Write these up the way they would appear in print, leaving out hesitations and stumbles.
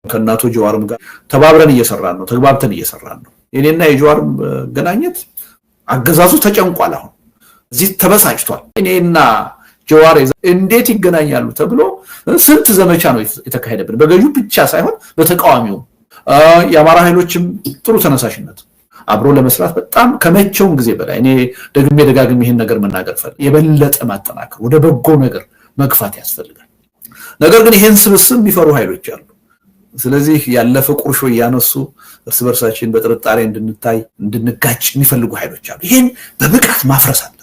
ከናቶ ጀዋርም ጋር ተባብረን እየሰራን ነው ተግባብተን እየሰራን ነው እኔና የጀዋርም ገናኘት አገዛዙ ተጨንቋል አሁን እዚህ ተበሳጭቷል እኔና ጀዋር እንዴት ይገናኛሉ ተብሎ ስንት ዘመቻ ነው የተካሄደብን በገዢው ብቻ ሳይሆን በተቃዋሚው የአማራ ኃይሎችም ጥሩ ተነሳሽነት አብሮ ለመስራት በጣም ከመቼውም ጊዜ በላይ እኔ ደጋግሜ ይሄን ነገር መናገር ፈልግ የበለጠ ማጠናከር ወደ በጎ ነገር መግፋት ያስፈልጋል ነገር ግን ይሄን ስብስብ የሚፈሩ ኃይሎች አሉ ስለዚህ ያለፈ ቁርሾ ያነሱ እርስ በርሳችን በጥርጣሬ እንድንጋጭ የሚፈልጉ ኃይሎች አሉ ይሄን በብቃት ማፍረስ አለበት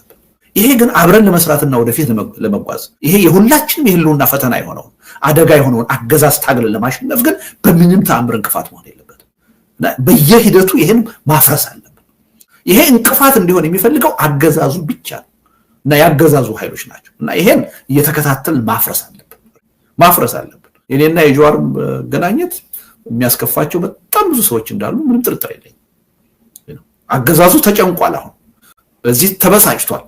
ይሄ ግን አብረን ለመስራትና ወደፊት ለመጓዝ ይሄ የሁላችንም የህልውና ፈተና የሆነው አደጋ የሆነው አገዛዝ ታግለን ለማሸነፍ ግን በምንም ተአምር እንቅፋት መሆን የለበትም በየሂደቱ ይሄን ማፍረስ አለበት ይሄ እንቅፋት እንዲሆን የሚፈልገው አገዛዙ ብቻ እና ያገዛዙ ኃይሎች ናቸው እና ይሄን እየተከታተል ማፍረስ አለበት እኔና የጀዋር ገናኘት የሚያስከፋቸው በጣም ብዙ ሰዎች እንዳሉ ምንም ጥርጥር የለኝም አገዛዙ ተጨንቋል አሁን በዚህ ተበሳጭቷል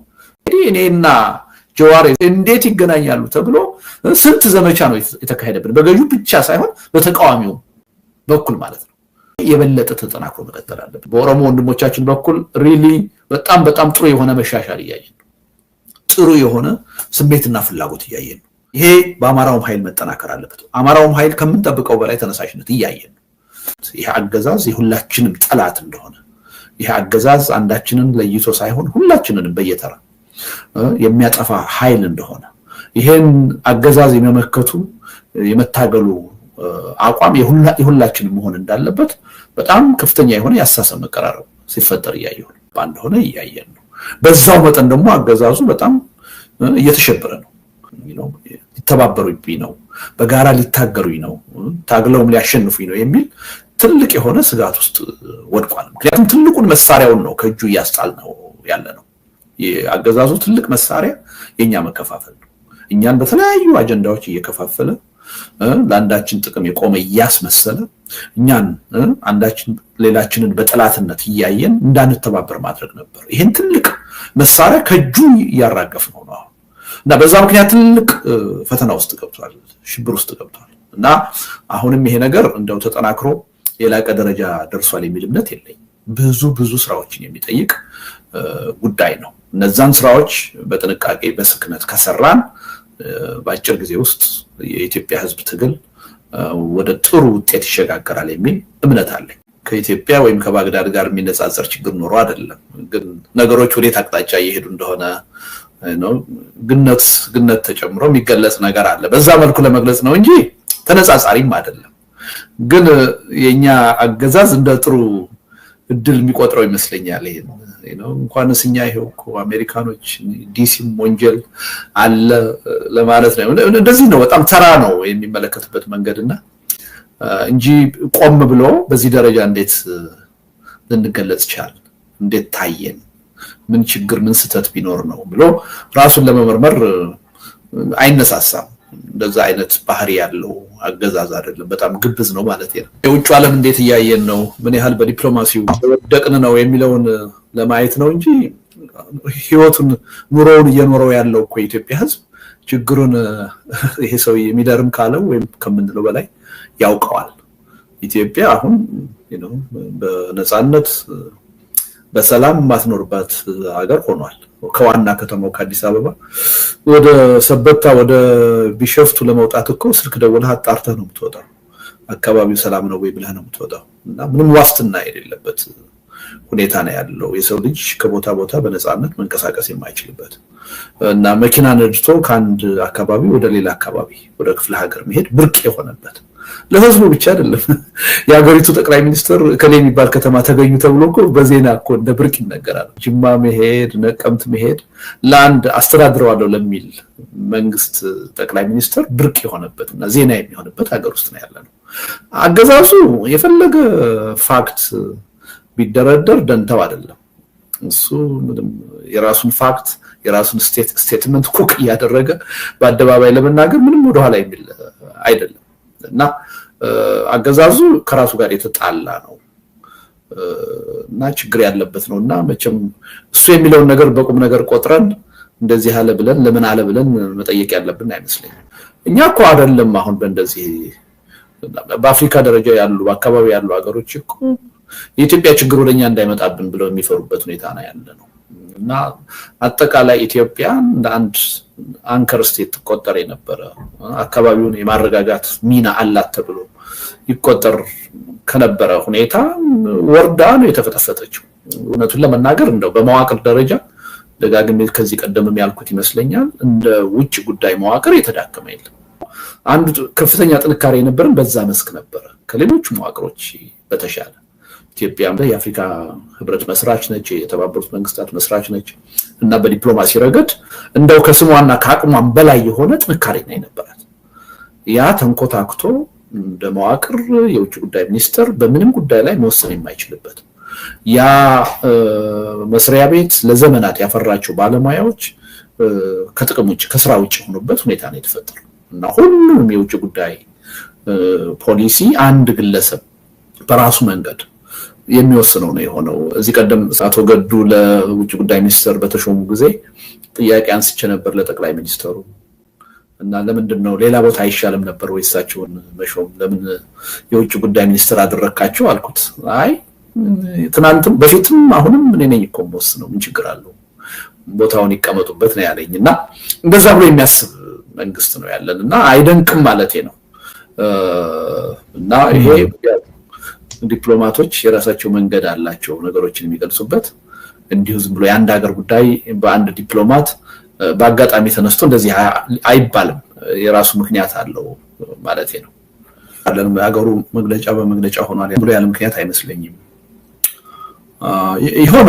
እኔና ጀዋር እንዴት ይገናኛሉ ተብሎ ስንት ዘመቻ ነው የተካሄደብን በገዢው ብቻ ሳይሆን በተቃዋሚው በኩል ማለት ነው የበለጠ ተጠናክሮ መቀጠል አለበት በኦሮሞ ወንድሞቻችን በኩል ሪሊ በጣም ጥሩ የሆነ መሻሻል ያያየን ጥሩ የሆነ ስሜትና ፍላጎት ያያየን ይሄ በአማራውም ኃይል መጠናከር አለበት አማራውም ኃይል ከምንጠብቀው በላይ ተነሳሽነት ያያየን ይሄ አገዛዝ የሁላችንም ጠላት እንደሆነ ይሄ አገዛዝ አንዳችንን ለይቶ ሳይሆን ሁላችንንም በየተራ የሚያጠፋ ኃይል እንደሆነ ይሄን አገዛዝ የመመከቱ የመታገሉ አቋም የሁላችንም መሆን እንዳለበት በጣም ከፍተኛ የሆነ ያሳሰብ መቀራረብ ሲፈጠር ያያየው ባንድ ሆነ ያያየን ነው በዛው መጠን ደግሞ አገዛዙ በጣም እየተሸበረ ነው ይተባበሩኝ ነው በጋራ ሊታገሩኝ ነው ታግለውም ሊያሸንፉኝ ነው የሚል ትልቅ የሆነ ስጋት ውስጥ ወድቋል ምክንያቱም ትልቁን መሳሪያውን ነው ከእጁ ያስጣል ነው ያለ ነው የአገዛዙ ትልቅ መሳሪያ የኛ መከፋፈል ነው እኛን በተለያዩ አጀንዳዎች እየከፋፈለ ለአንዳችን ጥቅም የቆመ ያስመሰለ እኛን አንዳችን ሌላችንን በጥላትነት ያያየን እንዳንተባበር ማድረግ ነበር ይሄን ትልቅ መሳሪያ ከእጁ ያራገፍ ነው እና በዛ ምክንያት ትልቅ ፈተና ውስጥ ገብቷል ሽብር ውስጥ ገብቷል እና አሁንም ይሄ ነገር እንደው ተጠናክሮ የላቀ ደረጃ ደርሷል የሚል እምነት የለኝም ብዙ ስራዎችን የሚጠይቅ ጉዳይ ነው እነዛን ስራዎች በጥንቃቄ በስክነት ከሰራን በአጭር ጊዜ ውስጥ የኢትዮጵያ ህዝብ ትግል ወደ ጥሩ ውጤት ይሸጋገራል የሚል እምነት አለኝ ከኢትዮጵያ ወይም ከባግዳድ ጋር የሚነጻጸር ችግር ኖሮ አይደለም ግን ነገሮች ወዴት አቅጣጫ እየሄዱ እንደሆነ ነው ግነት ተጨምሮ የሚገለጽ ነገር አለ በዛ መልኩ ለመግለጽ ነው እንጂ ተነጻጻሪም አይደለም ግን የኛ አገዛዝ እንደ ጥሩ እድል የሚቆጥረው ይመስለኛል ይሄ ነው እንኳን እስኛ ይሄውኮ አሜሪካኖች ዲሲም ወንጀል አለ ለማለት ነው እንደዚህ ነው በጣም ተራ ነው የሚመለከቱበት መንገድና እንጂ ቆም ብሎ በዚህ ደረጃ እንዴት ልንገለጽ ይችላል እንዴት ታየን ምን ችግር ምን ስተት ቢኖር ነው ብሎ ራሱን ለመመርመር አይነሳሳም እንደዛ አይነት ባህሪ ያለው አገዛዝ አይደለም በጣም ግብዝ ነው ማለት ነው የውጭ ዓለም እንዴት ያያየን ነው ምን ያህል በዲፕሎማሲው ደቅን ነው የሚለውን ለማየት ነው እንጂ ህይወቱን ኑሮውን እየኖረው ያለው እኮ የኢትዮጵያ ህዝብ ችግሩን ይሄ ሰው የሚደርም ካለው ወይም ከምንለው በላይ ያውቀዋል ኢትዮጵያ አሁን በነጻነት በሰላም ማትኖርባት ሀገር ሆኗል ከዋና ከተማው ከአዲስ አበባ ወደ ሰበታ ወደ ቢሸፍቱ ለመውጣት እኮ ስልክ ደውለህ አጣርተህ ነው የምትወጣው አካባቢው ሰላም ነው ወይ ብለህ ነው የምትወጣው እና ምንም ዋስትና የሌለበት ሁኔታ ነው ያለው የሰው ልጅ ከቦታ ቦታ በነጻነት መንቀሳቀስ የማይችልበት እና መኪና ነድቶ ከአንድ አካባቢ ወደ ሌላ አካባቢ ወደ ክፍለ ሀገር መሄድ ብርቅ የሆነበት ለህዝቡ ብቻ አይደለም የሀገሪቱ ጠቅላይ ሚኒስትር ከሌ የሚባል ከተማ ተገኙ ተብሎ እኮ በዜና እኮ እንደ ብርቅ ይነገራል ጅማ መሄድ ነቀምት መሄድ ለአንድ አስተዳድረዋለሁ ለሚል መንግስት ጠቅላይ ሚኒስትር ብርቅ የሆነበትና ዜና የሚሆንበት ሀገር ውስጥ ነው ያለነው አገዛዙ የፈለገ ፋክት ቢደረደር ደንተው አይደለም እሱ ምንም የራሱን ፋክት የራሱን ስቴትመንት ኮክ ያደረገ በአደባባይ ለመናገር ምንም ወደ ኋላ የሚል አይደለም እና አገዛዙ ከራሱ ጋር የተጣላ ነው እና ችግር ያለበት ነውና መቼም እሱ የሚለው ነገር በቁም ነገር ቆጥረን እንደዚህ ያለ ብለን ለምን አለ ብለን መጠየቅ ያለብን አይመስልኝም እኛ እኮ አይደለም አሁን በእንደዚህ በአፍሪካ ደረጃ ያሉ በአካባቢ ያሉ ሀገሮች እኮ የኢትዮጵያ ችግር ወደኛ እንዳይመጣብን ብለው የሚፈሩበት ሁኔታ ነው ያለው እና አጠቃላይ ኢትዮጵያ እንደ አንድ አንከር ስቴት ተቆጠረ የነበረ አካባቢውን የማረጋጋት ሚና አላት ተብሎ ይቆጠር ከነበረ ሁኔታ ወርዳ ነው የተፈተፈተችው። እውነቱን ለመናገር እንደው በመዋቅር ደረጃ ደጋግሜ ከዚህ ቀደምም ያልኩት ይመስለኛል እንደ ውጭ ጉዳይ መዋቅር የተዳከመ የለም። አንዱ ከፍተኛ ጥንካሬ የነበረን በዛ መስክ ነበር ከሌሎች መዋቅሮች በተሻለ። ኢትዮጵያ የአፍሪካ ህብረት መስራች ነች፣ የተባበሩት መንግስታት መስራች ነች እና በዲፕሎማሲ ረገድ እንደው ከስሟና ከአቅሟም በላይ የሆነ ጥንካሬ ነው የነበራት። ያ ተንኮታክቶ እንደ መዋቅር የውጭ ጉዳይ ሚኒስትር በምንም ጉዳይ ላይ መወሰን የማይችልበት ያ መስሪያ ቤት ለዘመናት ያፈራቸው ባለሙያዎች ከጥቅም ውጭ ከስራ ውጭ ሆኑበት ሁኔታ ነው የተፈጠረው እና ሁሉም የውጭ ጉዳይ ፖሊሲ አንድ ግለሰብ በራሱ መንገድ የሚወስነው ነው የሆነው። እዚህ ቀደም አቶ ገዱ ለውጭ ጉዳይ ሚኒስትር በተሾሙ ጊዜ ጥያቄ አንስቼ ነበር ለጠቅላይ ሚኒስትሩ እና ለምንድነው ሌላ ቦታ አይሻልም ነበር ወይ እሳቸውን መሾም ለምን የውጭ ጉዳይ ሚኒስትር አደረካቸው አልኩት። አይ ትናንትም በፊትም አሁንም እኔ ነኝ እኮ የምወስነው ምን ችግር አለው ቦታውን ይቀመጡበት ነው ያለኝና እንደዛ ብሎ የሚያስብ መንግስት ነው ያለን እና አይደንቅም ማለቴ ነው። እና ይሄ ዲፕሎማቶች የራሳቸው መንገድ አላቸው ነገሮችን የሚገልጹበት እንዲሁ ዝም ብሎ የአንድ ሀገር ጉዳይ በአንድ ዲፕሎማት በአጋጣሚ ተነስቶ እንደዚህ አይባልም። የራሱ ምክንያት አለው ማለቴ ነው። አለን ሀገሩ መግለጫ በመግለጫ ሆኗል ብሎ ያለ ምክንያት አይመስለኝም። የሆነ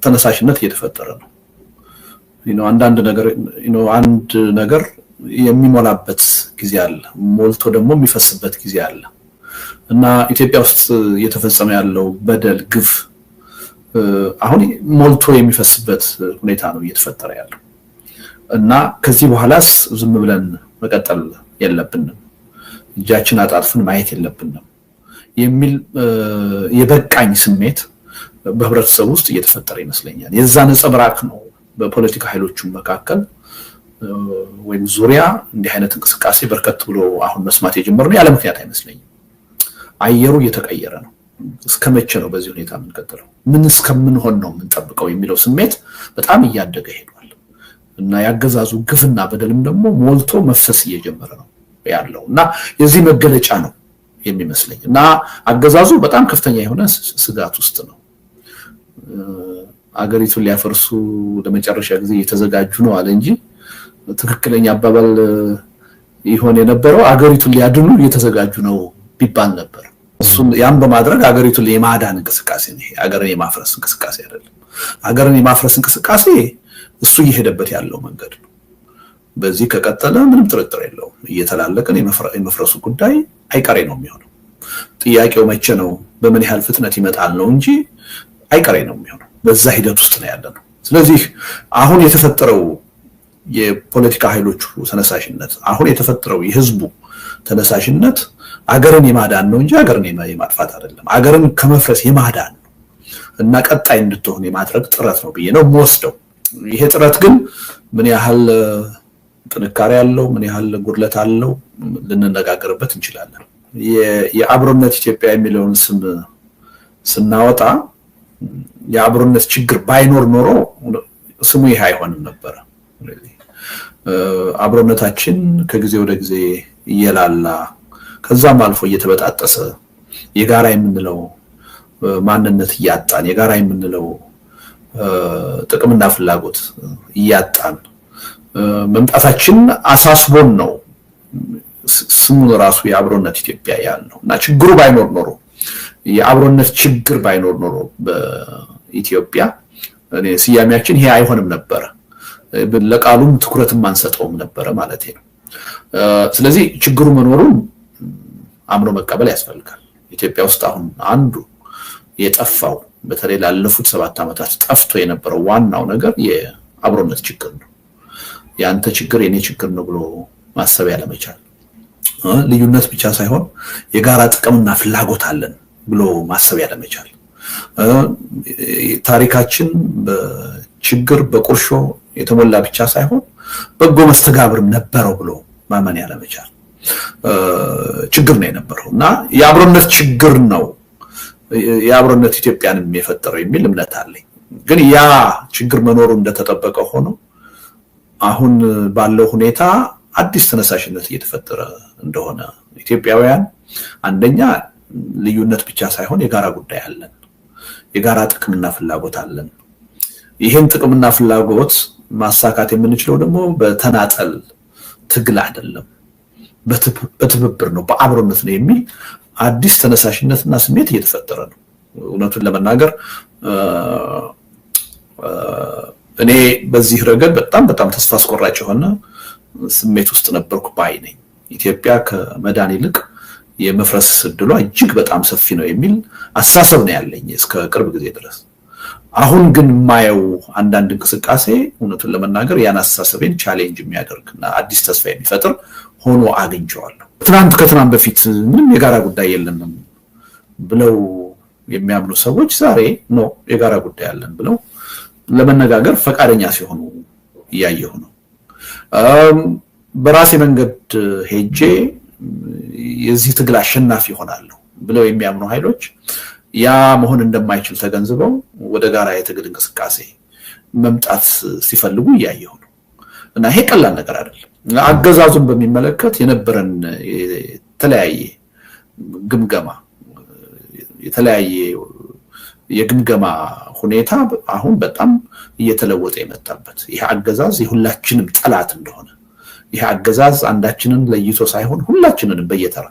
ተነሳሽነት እየተፈጠረ ነው። አንዳንድ ነገር አንድ ነገር የሚሞላበት ጊዜ አለ፣ ሞልቶ ደግሞ የሚፈስበት ጊዜ አለ እና ኢትዮጵያ ውስጥ እየተፈጸመ ያለው በደል ግፍ አሁን ሞልቶ የሚፈስበት ሁኔታ ነው እየተፈጠረ ያለው እና ከዚህ በኋላስ ዝም ብለን መቀጠል የለብንም፣ እጃችን አጣጥፈን ማየት የለብንም የሚል የበቃኝ ስሜት በህብረተሰቡ ውስጥ እየተፈጠረ ይመስለኛል። የዛ ነጸብራቅ ነው በፖለቲካ ኃይሎቹ መካከል ወይም ዙሪያ እንዲህ አይነት እንቅስቃሴ በርከት ብሎ አሁን መስማት የጀመርነው ያለ ምክንያት አይመስለኝም። አየሩ እየተቀየረ ነው። እስከመቼ ነው በዚህ ሁኔታ የምንቀጥለው? ምን እስከምንሆን ነው የምንጠብቀው የሚለው ስሜት በጣም እያደገ ሄዷል እና ያገዛዙ ግፍና በደልም ደግሞ ሞልቶ መፈስ እየጀመረ ነው ያለው እና የዚህ መገለጫ ነው የሚመስለኝ እና አገዛዙ በጣም ከፍተኛ የሆነ ስጋት ውስጥ ነው። አገሪቱን ሊያፈርሱ ለመጨረሻ ጊዜ እየተዘጋጁ ነው አለ እንጂ ትክክለኛ አባባል ይሆን የነበረው አገሪቱን ሊያድኑ እየተዘጋጁ ነው ቢባል ነበር። እሱን ያን በማድረግ አገሪቱን የማዳን እንቅስቃሴ ነው፣ አገርን የማፍረስ እንቅስቃሴ አይደለም። አገርን የማፍረስ እንቅስቃሴ እሱ እየሄደበት ያለው መንገድ ነው። በዚህ ከቀጠለ ምንም ጥርጥር የለውም እየተላለቀን የመፍረሱ ጉዳይ አይቀሬ ነው የሚሆነው። ጥያቄው መቼ ነው በምን ያህል ፍጥነት ይመጣል ነው እንጂ አይቀሬ ነው የሚሆነው። በዛ ሂደት ውስጥ ነው ያለነው። ስለዚህ አሁን የተፈጠረው የፖለቲካ ኃይሎቹ ተነሳሽነት፣ አሁን የተፈጠረው የህዝቡ ተነሳሽነት አገርን የማዳን ነው እንጂ አገርን የማጥፋት አይደለም። አገርን ከመፍረስ የማዳን ነው እና ቀጣይ እንድትሆን የማድረግ ጥረት ነው ብዬ ነው የምወስደው። ይሄ ጥረት ግን ምን ያህል ጥንካሬ ያለው ምን ያህል ጉድለት አለው ልንነጋገርበት እንችላለን። የአብሮነት ኢትዮጵያ የሚለውን ስም ስናወጣ የአብሮነት ችግር ባይኖር ኖሮ ስሙ ይሄ አይሆንም ነበር። አብሮነታችን ከጊዜ ወደ ጊዜ እየላላ ከዛም አልፎ እየተበጣጠሰ የጋራ የምንለው ማንነት እያጣን የጋራ የምንለው ጥቅምና ፍላጎት እያጣን መምጣታችን አሳስቦን ነው ስሙን ራሱ የአብሮነት ኢትዮጵያ ያልነው እና ችግሩ ባይኖር ኖሮ የአብሮነት ችግር ባይኖር ኖሮ በኢትዮጵያ እኔ ስያሜያችን ይሄ አይሆንም ነበር። ለቃሉም ትኩረትም አንሰጠውም ነበር ማለት ነው። ስለዚህ ችግሩ መኖሩን አምኖ መቀበል ያስፈልጋል። ኢትዮጵያ ውስጥ አሁን አንዱ የጠፋው በተለይ ላለፉት 7 ዓመታት ጠፍቶ የነበረው ዋናው ነገር የአብሮነት ችግር ነው። ያንተ ችግር የኔ ችግር ነው ብሎ ማሰብ ያለመቻል፣ ልዩነት ብቻ ሳይሆን የጋራ ጥቅምና ፍላጎት አለን ብሎ ማሰብ ያለመቻል፣ ታሪካችን በችግር በቁርሾ የተሞላ ብቻ ሳይሆን በጎ መስተጋብርም ነበረው ብሎ ማመን ያለመቻል ችግር ነው የነበረውና የአብሮነት ችግር ነው የአብሮነት ኢትዮጵያንም የፈጠረው የሚል እምነት አለኝ። ግን ያ ችግር መኖሩ እንደተጠበቀ ሆኖ አሁን ባለው ሁኔታ አዲስ ተነሳሽነት እየተፈጠረ እንደሆነ ኢትዮጵያውያን አንደኛ ልዩነት ብቻ ሳይሆን የጋራ ጉዳይ አለን፣ የጋራ ጥቅምና ፍላጎት አለን። ይሄን ጥቅምና ፍላጎት ማሳካት የምንችለው ደግሞ በተናጠል ትግል አይደለም፣ በትብብር ነው፣ በአብሮነት ነው የሚል አዲስ ተነሳሽነትና ስሜት እየተፈጠረ ነው። እውነቱን ለመናገር እኔ በዚህ ረገድ በጣም ተስፋ አስቆራጭ የሆነ ስሜት ውስጥ ነበርኩ ባይ ነኝ። ኢትዮጵያ ከመዳን ይልቅ የመፍረስ ዕድሏ እጅግ በጣም ሰፊ ነው የሚል አስተሳሰብ ነው ያለኝ እስከ ቅርብ ጊዜ ድረስ። አሁን ግን ማየው አንዳንድ እንቅስቃሴ እውነቱን ለመናገር ያን አስተሳሰቤን ቻሌንጅ የሚያደርግና አዲስ ተስፋ የሚፈጥር ሆኖ አግኝቼዋለሁ። ከትናንት በፊት ምንም የጋራ ጉዳይ የለንም ብለው የሚያምኑ ሰዎች ዛሬ ነው የጋራ ጉዳይ አለን ብለው ለመነጋገር ፈቃደኛ ሲሆኑ እያየሁ ነው። በራሴ መንገድ ሄጄ የዚህ ትግል አሸናፊ ሆናለሁ ብለው የሚያምኑ ኃይሎች ያ መሆን እንደማይችል ተገንዝበው ወደ ጋራ የትግል እንቅስቃሴ መምጣት ሲፈልጉ እያየሁ ነው እና ይሄ ቀላል ነገር አይደለም። አገዛዙን በሚመለከት የነበረን የተለያየ ግምገማ የተለያየ የግምገማ ሁኔታ አሁን በጣም እየተለወጠ የመጣበት ይሄ አገዛዝ የሁላችንም ጠላት እንደሆነ ይሄ አገዛዝ አንዳችንን ለይቶ ሳይሆን ሁላችንንም በየተራ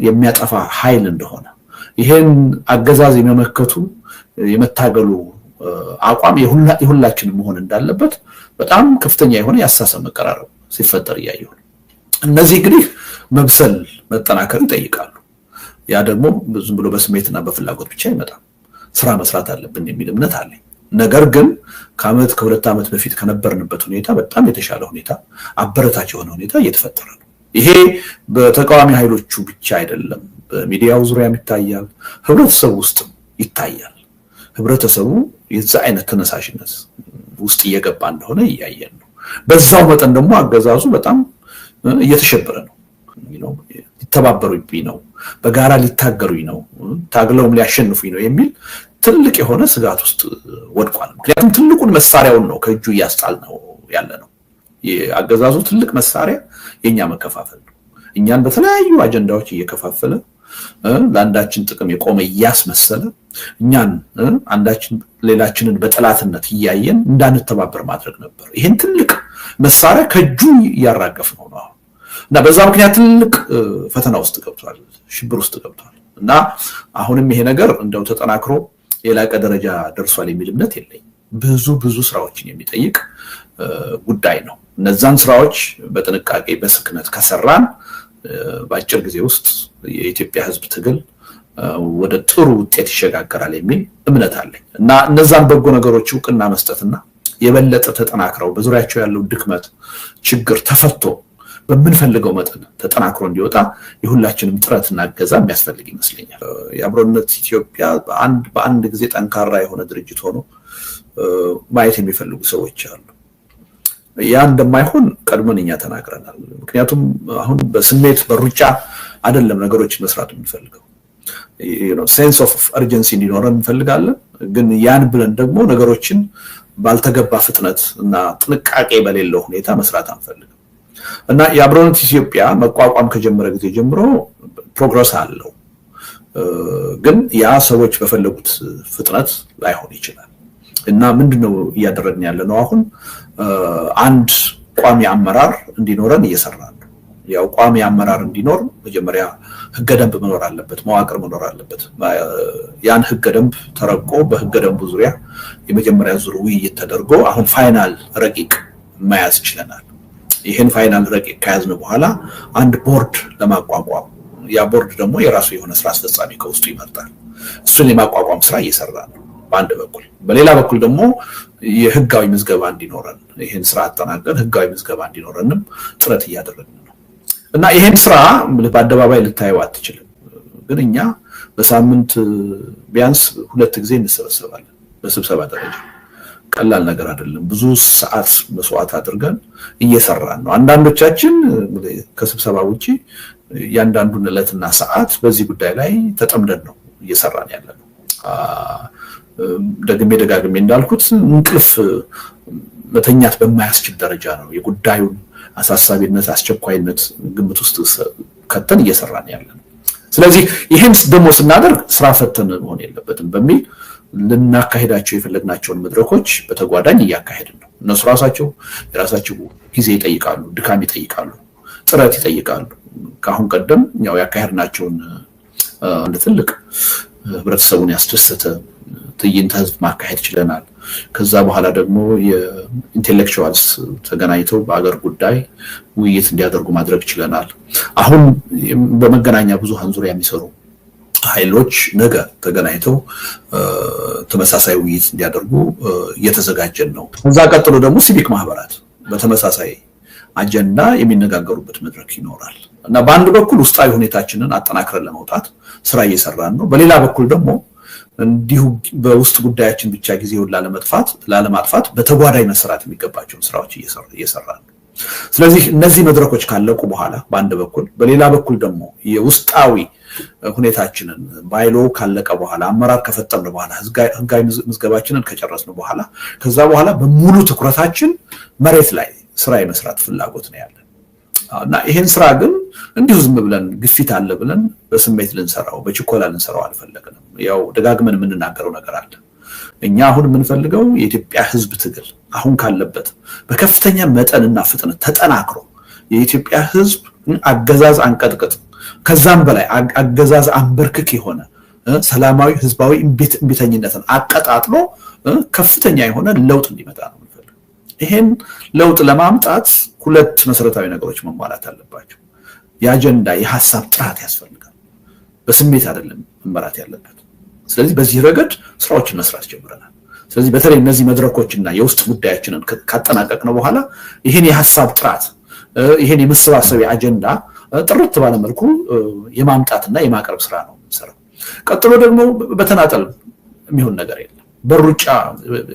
የሚያጠፋ ኃይል እንደሆነ ይሄን አገዛዝ የመመከቱ የመታገሉ አቋም የሁላችንም መሆን እንዳለበት በጣም ከፍተኛ የሆነ ያሳሰብ መቀራረብ ሲፈጠር እያየሁ ነው። እነዚህ እንግዲህ መብሰል መጠናከር ይጠይቃሉ። ያ ደግሞ ዝም ብሎ በስሜትና በፍላጎት ብቻ አይመጣም። ስራ መስራት አለብን የሚል እምነት አለኝ። ነገር ግን ከሁለት ዓመት በፊት ከነበርንበት ሁኔታ በጣም የተሻለ ሁኔታ አበረታች የሆነ ሁኔታ እየተፈጠረ ነው። ይሄ በተቃዋሚ ኃይሎቹ ብቻ አይደለም፣ በሚዲያው ዙሪያም ይታያል፣ ህብረተሰቡ ውስጥ ይታያል። ህብረተሰቡ የዛ አይነት ተነሳሽነት ውስጥ እየገባ እንደሆነ እያየን ነው። በዛው መጠን ደግሞ አገዛዙ በጣም እየተሸበረ ነው። ሊተባበሩኝ ነው፣ በጋራ ሊታገሉኝ ነው፣ ታግለውም ሊያሸንፉኝ ነው የሚል ትልቅ የሆነ ስጋት ውስጥ ወድቋል። ምክንያቱም ትልቁን መሳሪያውን ነው ከእጁ እያስጣል ነው ያለ ነው። የአገዛዙ ትልቅ መሳሪያ የኛ መከፋፈል ነው። እኛን በተለያዩ አጀንዳዎች እየከፋፈለ ለአንዳችን ጥቅም የቆመ እያስመሰለ እኛን አንዳችን ሌላችንን በጠላትነት እያየን እንዳንተባበር ማድረግ ነበር። ይሄን ትልቅ መሳሪያ ከእጁ እያራገፍ ነው ነው እና በዛ ምክንያት ትልቅ ፈተና ውስጥ ገብቷል፣ ሽብር ውስጥ ገብቷል። እና አሁንም ይሄ ነገር እንደው ተጠናክሮ የላቀ ደረጃ ደርሷል የሚል እምነት የለኝም። ብዙ ስራዎችን የሚጠይቅ ጉዳይ ነው። እነዛን ስራዎች በጥንቃቄ በስክነት ከሰራን በአጭር ጊዜ ውስጥ የኢትዮጵያ ሕዝብ ትግል ወደ ጥሩ ውጤት ይሸጋገራል የሚል እምነት አለኝ እና እነዛን በጎ ነገሮች እውቅና መስጠትና የበለጠ ተጠናክረው በዙሪያቸው ያለው ድክመት ችግር ተፈቶ በምንፈልገው መጠን ተጠናክሮ እንዲወጣ የሁላችንም ጥረትና እገዛ የሚያስፈልግ ይመስለኛል። የአብሮነት ኢትዮጵያ በአንድ ጊዜ ጠንካራ የሆነ ድርጅት ሆኖ ማየት የሚፈልጉ ሰዎች አሉ። ያ እንደማይሆን ቀድመን እኛ ተናግረናል። ምክንያቱም አሁን በስሜት በሩጫ አይደለም ነገሮችን መስራት የምንፈልገው። ሴንስ ኦፍ አርጀንሲ እንዲኖረን እንፈልጋለን። ግን ያን ብለን ደግሞ ነገሮችን ባልተገባ ፍጥነት እና ጥንቃቄ በሌለው ሁኔታ መስራት አንፈልግም እና የአብሮነት ኢትዮጵያ መቋቋም ከጀመረ ጊዜ ጀምሮ ፕሮግረስ አለው። ግን ያ ሰዎች በፈለጉት ፍጥነት ላይሆን ይችላል እና ምንድነው እያደረግን ያለ ነው? አሁን አንድ ቋሚ አመራር እንዲኖረን እየሰራን ነው። ያው ቋሚ አመራር እንዲኖር መጀመሪያ ህገ ደንብ መኖር አለበት፣ መዋቅር መኖር አለበት። ያን ህገ ደንብ ተረቆ በህገ ደንቡ ዙሪያ የመጀመሪያ ዙር ውይይት ተደርጎ አሁን ፋይናል ረቂቅ መያዝ ይችላል። ይሄን ፋይናል ረቂቅ ከያዝን በኋላ አንድ ቦርድ ለማቋቋም ያ ቦርድ ደግሞ የራሱ የሆነ ስራ አስፈጻሚ ከውስጡ ይመርጣል። እሱን የማቋቋም ስራ እየሰራ ነው በአንድ በኩል። በሌላ በኩል ደግሞ የህጋዊ ምዝገባ እንዲኖረን ይሄን ስራ አጠናቀን ህጋዊ ምዝገባ እንዲኖረንም ጥረት እያደረግን ነው እና ይሄን ስራ በአደባባይ ልታየው አትችልም። ግን እኛ በሳምንት ቢያንስ 2 ጊዜ እንሰበሰባለን በስብሰባ ደረጃ ቀላል ነገር አይደለም። ብዙ ሰዓት መስዋዕት አድርገን እየሰራን ነው። አንዳንዶቻችን ከስብሰባ ውጪ ያንዳንዱን ዕለትና ሰዓት በዚህ ጉዳይ ላይ ተጠምደን ነው እየሰራን ያለነው። ደጋግሜ እንዳልኩት እንቅልፍ መተኛት በማያስችል ደረጃ ነው የጉዳዩን አሳሳቢነት አስቸኳይነት ግምት ውስጥ ከተን እየሰራን ያለነው። ስለዚህ ይሄን ደግሞ ስናደርግ ስራ ፈተን መሆን የለበትም በሚል ልናካሄዳቸው የፈለግናቸውን መድረኮች በተጓዳኝ እያካሄድን ነው። እነሱ የራሳቸው ጊዜ ይጠይቃሉ፣ ድካም ይጠይቃሉ፣ ጥረት ይጠይቃሉ። ከአሁን ቀደም ያው ያካሄድናቸውን እንደ ትልቅ ህብረተሰቡን ያስደሰተ ትዕይንተ ህዝብ ማካሄድ ችለናል። ከዛ በኋላ ደግሞ የኢንቴሌክቹዋልስ ተገናኝተው በአገር ጉዳይ ውይይት እንዲያደርጉ ማድረግ ችለናል። አሁን በመገናኛ ብዙሃን ዙሪያ የሚሰሩ ኃይሎች ነገ ተገናኝተው ተመሳሳይ ውይይት እንዲያደርጉ እየተዘጋጀን ነው። ከዛ ቀጥሎ ደግሞ ሲቪክ ማህበራት በተመሳሳይ አጀንዳ የሚነጋገሩበት መድረክ ይኖራል እና በአንድ በኩል ውስጣዊ ሁኔታችንን አጠናክረን ለመውጣት ስራ እየሰራን ነው። በሌላ በኩል ደግሞ እንዲሁ በውስጥ ጉዳያችን ብቻ ጊዜውን ላለማጥፋት በተጓዳኝ መሰራት የሚገባቸውን ስራዎች እየሰራን ነው። ስለዚህ እነዚህ መድረኮች ካለቁ በኋላ በአንድ በኩል፣ በሌላ በኩል ደግሞ የውስጣዊ ሁኔታችንን ባይሎ ካለቀ በኋላ አመራር ከፈጠርን በኋላ ህጋዊ ምዝገባችንን ከጨረስን በኋላ ከዛ በኋላ በሙሉ ትኩረታችን መሬት ላይ ስራ የመስራት ፍላጎት ነው ያለን እና ይሄን ስራ ግን እንዲሁ ዝም ብለን ግፊት አለ ብለን በስሜት ልንሰራው በችኮላ ልንሰራው አልፈለግንም። ያው ደጋግመን የምንናገረው ነገር አለ። እኛ አሁን የምንፈልገው የኢትዮጵያ ህዝብ ትግል አሁን ካለበት በከፍተኛ መጠንና ፍጥነት ተጠናክሮ የኢትዮጵያ ህዝብ አገዛዝ አንቀጥቅጥ ከዛም በላይ አገዛዝ አንበርክክ የሆነ ሰላማዊ ህዝባዊ እምቢተኝነትን አቀጣጥሎ ከፍተኛ የሆነ ለውጥ እንዲመጣ ነው የምንፈልገው። ይሄን ለውጥ ለማምጣት ሁለት መሰረታዊ ነገሮች መሟላት አለባቸው። የአጀንዳ የሐሳብ ጥራት ያስፈልጋል። በስሜት አይደለም መመራት ያለበት። ስለዚህ በዚህ ረገድ ስራዎችን መስራት ጀምረናል። ስለዚህ በተለይ እነዚህ መድረኮችና የውስጥ ጉዳያችንን ካጠናቀቅነው በኋላ ይሄን የሐሳብ ጥራት ይሄን የመሰባሰቢያ አጀንዳ ጥርት ባለ መልኩ የማምጣትና የማቅረብ ስራ ነው የምንሰራው። ቀጥሎ ደግሞ በተናጠል የሚሆን ነገር የለም። በሩጫ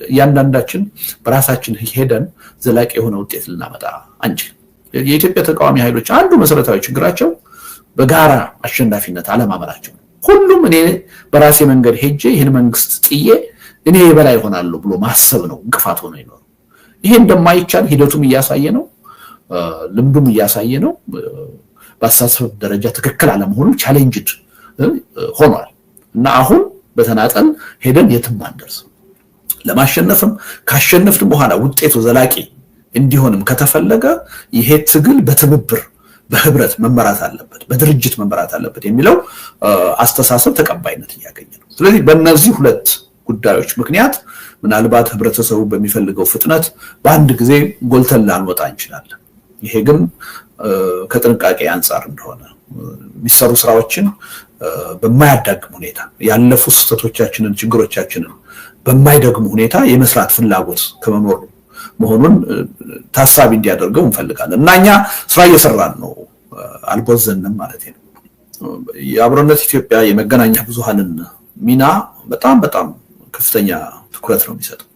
እያንዳንዳችን በራሳችን ሄደን ዘላቂ የሆነ ውጤት ልናመጣ አንችልም። የኢትዮጵያ ተቃዋሚ ኃይሎች አንዱ መሰረታዊ ችግራቸው በጋራ አሸናፊነት አለማመናቸው ነው። ሁሉም እኔ በራሴ መንገድ ሄጄ ይህን መንግስት ጥዬ እኔ የበላይ ሆናለሁ ብሎ ማሰብ ነው እንቅፋት ሆኖ ይኖር። ይሄ እንደማይቻል ሂደቱም እያሳየ ነው፣ ልምዱም እያሳየ ነው። በአስተሳሰብ ደረጃ ትክክል አለመሆኑ ቻሌንጅድ ሆኗል እና አሁን በተናጠል ሄደን የትም አንደርስም። ለማሸነፍም ካሸነፍን በኋላ ውጤቱ ዘላቂ እንዲሆንም ከተፈለገ ይሄ ትግል በትብብር በህብረት መመራት አለበት፣ በድርጅት መመራት አለበት የሚለው አስተሳሰብ ተቀባይነት እያገኘ ነው። ስለዚህ በእነዚህ ሁለት ጉዳዮች ምክንያት ምናልባት ህብረተሰቡ በሚፈልገው ፍጥነት በአንድ ጊዜ ጎልተን ላንወጣ እንችላለን። ይሄ ግን ከጥንቃቄ አንጻር እንደሆነ የሚሰሩ ስራዎችን በማያዳግም ሁኔታ ያለፉ ስህተቶቻችንን ችግሮቻችንን በማይደግሙ ሁኔታ የመስራት ፍላጎት ከመኖር መሆኑን ታሳቢ እንዲያደርገው እንፈልጋለን እና እኛ ስራ እየሰራን ነው፣ አልቦዘንም ማለት ነው። የአብሮነት ኢትዮጵያ የመገናኛ ብዙሃንን ሚና በጣም ከፍተኛ ትኩረት ነው የሚሰጠው።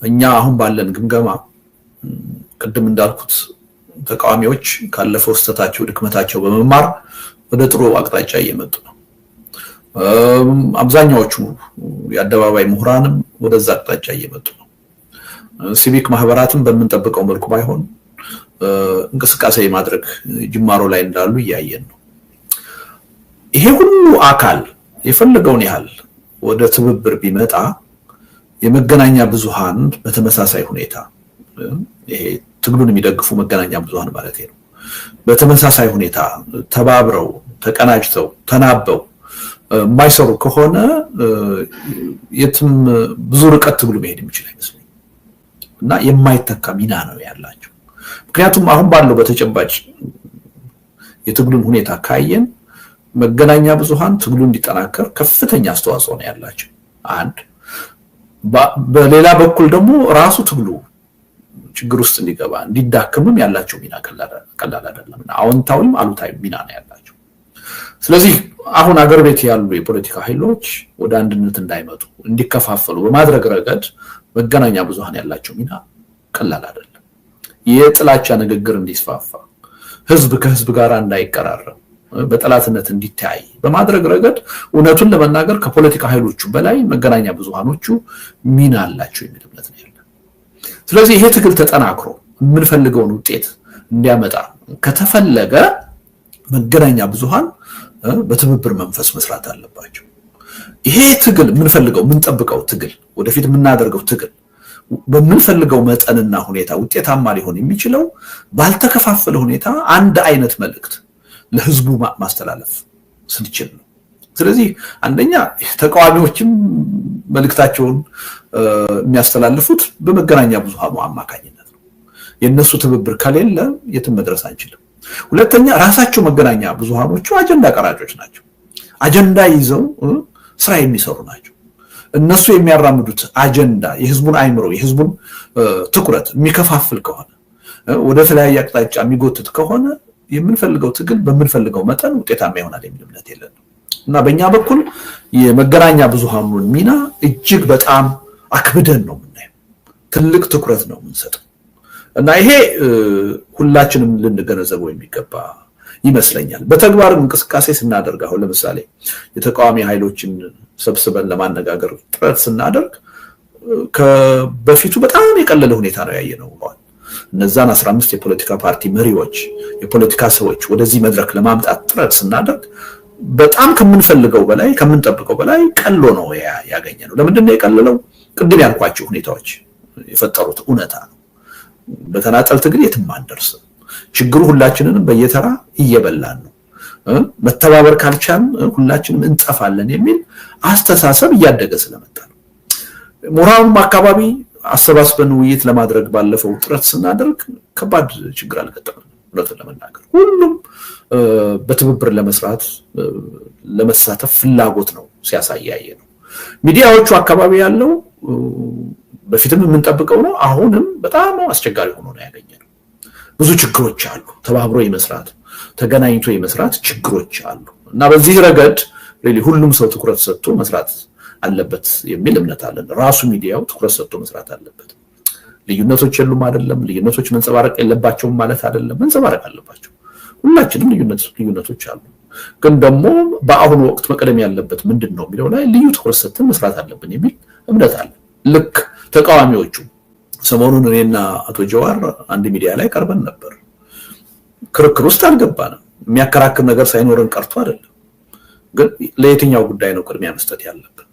እኛ አሁን ባለን ግምገማ ቅድም እንዳልኩት ተቃዋሚዎች ካለፈው ስህተታቸው ድክመታቸው በመማር ወደ ጥሩ አቅጣጫ እየመጡ ነው። አብዛኛዎቹ የአደባባይ ምሁራንም ወደዛ አቅጣጫ እየመጡ ነው። ሲቪክ ማህበራትም በምንጠብቀው መልኩ ባይሆን እንቅስቃሴ የማድረግ ጅማሮ ላይ እንዳሉ እያየን ነው። ይሄ ሁሉ አካል የፈለገውን ያህል ወደ ትብብር ቢመጣ የመገናኛ ብዙሃን በተመሳሳይ ሁኔታ ይሄ ትግሉን የሚደግፉ መገናኛ ብዙሃን ማለት ነው በተመሳሳይ ሁኔታ ተባብረው ተቀናጅተው ተናበው የማይሰሩ ከሆነ የትም ብዙ ርቀት ትግሉ መሄድ የሚችል አይመስለኝም እና የማይተካ ሚና ነው ያላቸው። ምክንያቱም አሁን ባለው በተጨባጭ የትግሉን ሁኔታ ካየን መገናኛ ብዙሃን ትግሉ እንዲጠናከር ከፍተኛ አስተዋጽኦ ነው ያላቸው። አንድ በሌላ በኩል ደግሞ ራሱ ትግሉ ችግር ውስጥ እንዲገባ እንዲዳከምም ያላቸው ሚና ቀላል አይደለም እና አዎንታዊም አሉታዊ ሚና ነው ያላቸው። ስለዚህ አሁን አገር ቤት ያሉ የፖለቲካ ኃይሎች ወደ አንድነት እንዳይመጡ እንዲከፋፈሉ በማድረግ ረገድ መገናኛ ብዙሃን ያላቸው ሚና ቀላል አይደለም። የጥላቻ ንግግር እንዲስፋፋ፣ ህዝብ ከህዝብ ጋር እንዳይቀራረብ፣ በጠላትነት እንዲታይ በማድረግ ረገድ እውነቱን ለመናገር ከፖለቲካ ኃይሎቹ በላይ መገናኛ ብዙሃኖቹ ሚና አላቸው የሚል እምነት ነው ያለው። ስለዚህ ይሄ ትግል ተጠናክሮ የምንፈልገውን ውጤት እንዲያመጣ ከተፈለገ መገናኛ ብዙሃን በትብብር መንፈስ መስራት አለባቸው። ይሄ ትግል የምንፈልገው የምንጠብቀው ትግል ወደፊት የምናደርገው ትግል በምንፈልገው መጠንና ሁኔታ ውጤታማ ሊሆን የሚችለው ባልተከፋፈለ ሁኔታ አንድ አይነት መልእክት ለህዝቡ ማስተላለፍ ስንችል ነው። ስለዚህ አንደኛ ተቃዋሚዎችም መልእክታቸውን የሚያስተላልፉት በመገናኛ ብዙሃኑ አማካኝነት ነው። የነሱ ትብብር ከሌለ የትም መድረስ አንችልም። ሁለተኛ ራሳቸው መገናኛ ብዙሃኖቹ አጀንዳ ቀራጮች ናቸው። አጀንዳ ይዘው ስራ የሚሰሩ ናቸው። እነሱ የሚያራምዱት አጀንዳ የህዝቡን አይምሮ የህዝቡን ትኩረት የሚከፋፍል ከሆነ ወደ ተለያየ አቅጣጫ የሚጎትት ከሆነ የምንፈልገው ትግል በምንፈልገው መጠን ውጤታማ ይሆናል የሚል እምነት የለንም እና በእኛ በኩል የመገናኛ ብዙሃኑን ሚና እጅግ በጣም አክብደን ነው የምናየው። ትልቅ ትኩረት ነው የምንሰጠው እና ይሄ ሁላችንም ልንገነዘበው የሚገባ ይመስለኛል። በተግባር እንቅስቃሴ ስናደርግ አሁን ለምሳሌ የተቃዋሚ ኃይሎችን ሰብስበን ለማነጋገር ጥረት ስናደርግ ከበፊቱ በጣም የቀለለ ሁኔታ ነው ያየነው። እነዛን 15 የፖለቲካ ፓርቲ መሪዎች የፖለቲካ ሰዎች ወደዚህ መድረክ ለማምጣት ጥረት ስናደርግ በጣም ከምንፈልገው በላይ ከምንጠብቀው በላይ ቀሎ ነው ያገኘነው። ለምንድን ነው የቀለለው? ቅድም ያልኳቸው ሁኔታዎች የፈጠሩት እውነታ ነው። በተናጠል ትግል የትም አንደርስም። ችግሩ ሁላችንንም በየተራ እየበላን ነው። መተባበር ካልቻልን ሁላችንም እንጠፋለን የሚል አስተሳሰብ እያደገ ስለመጣ ነው። ምሁራኑም አካባቢ አሰባስበን ውይይት ለማድረግ ባለፈው ጥረት ስናደርግ ከባድ ችግር አልገጠመንም። እውነቱን ለመናገር ሁሉም በትብብር ለመስራት ለመሳተፍ ፍላጎት ነው ሲያሳይ ያየነው። ሚዲያዎቹ አካባቢ ያለው በፊትም የምንጠብቀው ነው። አሁንም በጣም አስቸጋሪ ሆኖ ነው ያገኘነው። ብዙ ችግሮች አሉ። ተባብሮ የመስራት ተገናኝቶ የመስራት ችግሮች አሉ እና በዚህ ረገድ ሁሉም ሰው ትኩረት ሰጥቶ መስራት አለበት የሚል እምነት አለን። ራሱ ሚዲያው ትኩረት ሰጥቶ መስራት አለበት። ልዩነቶች የሉም አይደለም። ልዩነቶች መንጸባረቅ የለባቸውም ማለት አይደለም። መንጸባረቅ አለባቸው። ሁላችንም ልዩነቶች አሉ። ግን ደግሞ በአሁኑ ወቅት መቀደም ያለበት ምንድነው የሚለው ላይ ልዩ ትኩረት ሰጥተን መስራት አለብን የሚል እምነት አለ። ልክ ተቃዋሚዎቹ ሰሞኑን እኔና አቶ ጀዋር አንድ ሚዲያ ላይ ቀርበን ነበር። ክርክር ውስጥ አልገባንም። የሚያከራክር ነገር ሳይኖረን ቀርቶ አይደለም። ግን ለየትኛው ጉዳይ ነው ቅድሚያ መስጠት ያለብን?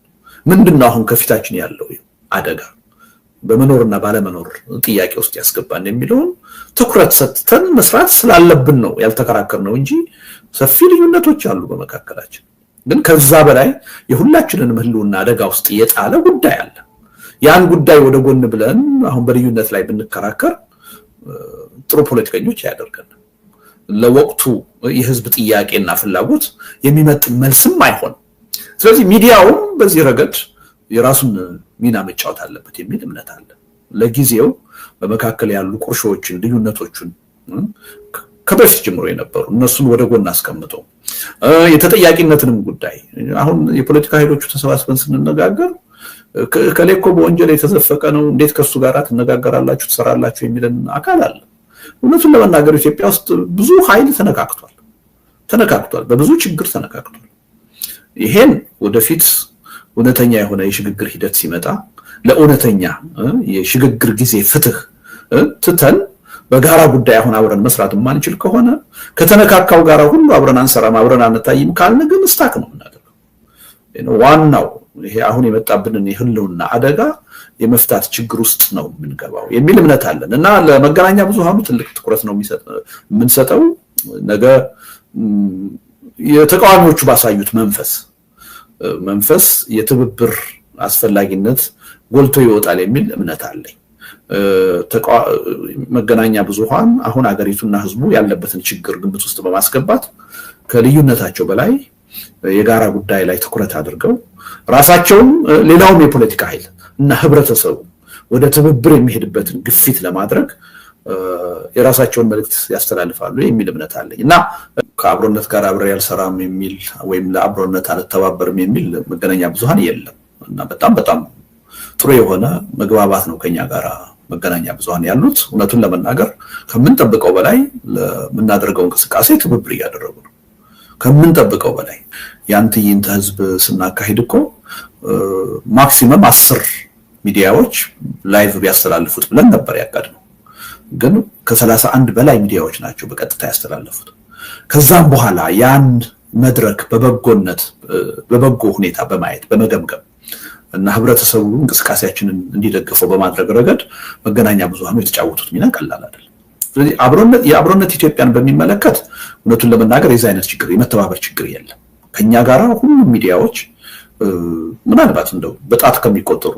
ምንድነው አሁን ከፊታችን ያለው አደጋ በመኖርና ባለመኖር ጥያቄ ውስጥ ያስገባን የሚለውን ትኩረት ሰጥተን መስራት ስላለብን ነው ያልተከራከርነው እንጂ ሰፊ ልዩነቶች አሉ በመካከላችን። ግን ከዛ በላይ የሁላችንን ህልውና አደጋ ውስጥ የጣለ ጉዳይ አለ። ያን ጉዳይ ወደ ጎን ብለን አሁን በልዩነት ላይ ብንከራከር ጥሩ ፖለቲከኞች ያደርገናል። ለወቅቱ የህዝብ ጥያቄና ፍላጎት የሚመጥን መልስም አይሆንም። ስለዚህ ሚዲያውም በዚህ ረገድ የራሱን ሚና መጫወት አለበት የሚል እምነት አለ። ለጊዜው በመካከል ያሉ ቁርሾችን ልዩነቶችን ከበፊት ጀምሮ የነበሩ እነሱን ወደ ጎን አስቀምጦ የተጠያቂነትንም ጉዳይ አሁን የፖለቲካ ኃይሎቹ ተሰባስበን ስንነጋገር ከሌኮ በወንጀል የተዘፈቀ ነው እንዴት ከሱ ጋር ትነጋገራላችሁ ትሰራላችሁ የሚልን አካል አለ። እውነቱን ለመናገር ኢትዮጵያ ውስጥ ብዙ ኃይል ተነካክቷል፣ በብዙ ችግር ተነካክቷል። ይሄን ወደፊት እውነተኛ የሆነ የሽግግር ሂደት ሲመጣ ለእውነተኛ የሽግግር ጊዜ ፍትህ ትተን በጋራ ጉዳይ አሁን አብረን መስራት ማንችል ከሆነ ከተነካካው ጋራ ሁሉ አብረን አንሰራም አብረን አንታይም ካልን ግን ስታክ ነው የምናደርገው። ዋናው ይሄ አሁን የመጣብንን የህልውና አደጋ የመፍታት ችግር ውስጥ ነው የምንገባው የሚል እምነት አለን እና ለመገናኛ ብዙሃኑ ትልቅ ትኩረት ነው የምንሰጠው። ነገ የተቃዋሚዎቹ ባሳዩት መንፈስ የትብብር አስፈላጊነት ጎልቶ ይወጣል የሚል እምነት አለኝ። መገናኛ ብዙሃን አሁን አገሪቱና ህዝቡ ያለበትን ችግር ግምት ውስጥ በማስገባት ከልዩነታቸው በላይ የጋራ ጉዳይ ላይ ትኩረት አድርገው ራሳቸውን ሌላውም የፖለቲካ ኃይል እና ህብረተሰቡ ወደ ትብብር የሚሄድበትን ግፊት ለማድረግ የራሳቸውን መልእክት ያስተላልፋሉ የሚል እምነት አለኝ እና ከአብሮነት ጋር አብሬ ያልሰራም የሚል ወይም ለአብሮነት አልተባበርም የሚል መገናኛ ብዙሃን የለም እና በጣም ጥሩ የሆነ መግባባት ነው ከኛ ጋር መገናኛ ብዙሃን ያሉት። እውነቱን ለመናገር ከምንጠብቀው በላይ ለምናደርገው እንቅስቃሴ ትብብር እያደረጉ ነው። ከምንጠብቀው በላይ ያን ትዕይንተ ህዝብ ስናካሂድ እኮ ማክሲመም 10 ሚዲያዎች ላይቭ ቢያስተላልፉት ብለን ነበር ያቀድነው። ግን ከ31 በላይ ሚዲያዎች ናቸው በቀጥታ ያስተላልፉት። ከዛም በኋላ ያን መድረክ በበጎነት በበጎ ሁኔታ በማየት በመገምገም እና ህብረተሰቡ እንቅስቃሴያችንን እንዲደግፈው በማድረግ ረገድ መገናኛ ብዙሃኑ የተጫወቱት ሚና ቀላል አይደለም። ስለዚህ የአብሮነት ኢትዮጵያን በሚመለከት እውነቱን ለመናገር የዛ አይነት ችግር የመተባበር ችግር የለም። ከኛ ጋራ ሁሉም ሚዲያዎች ምናልባት እንደው በጣት ከሚቆጠሩ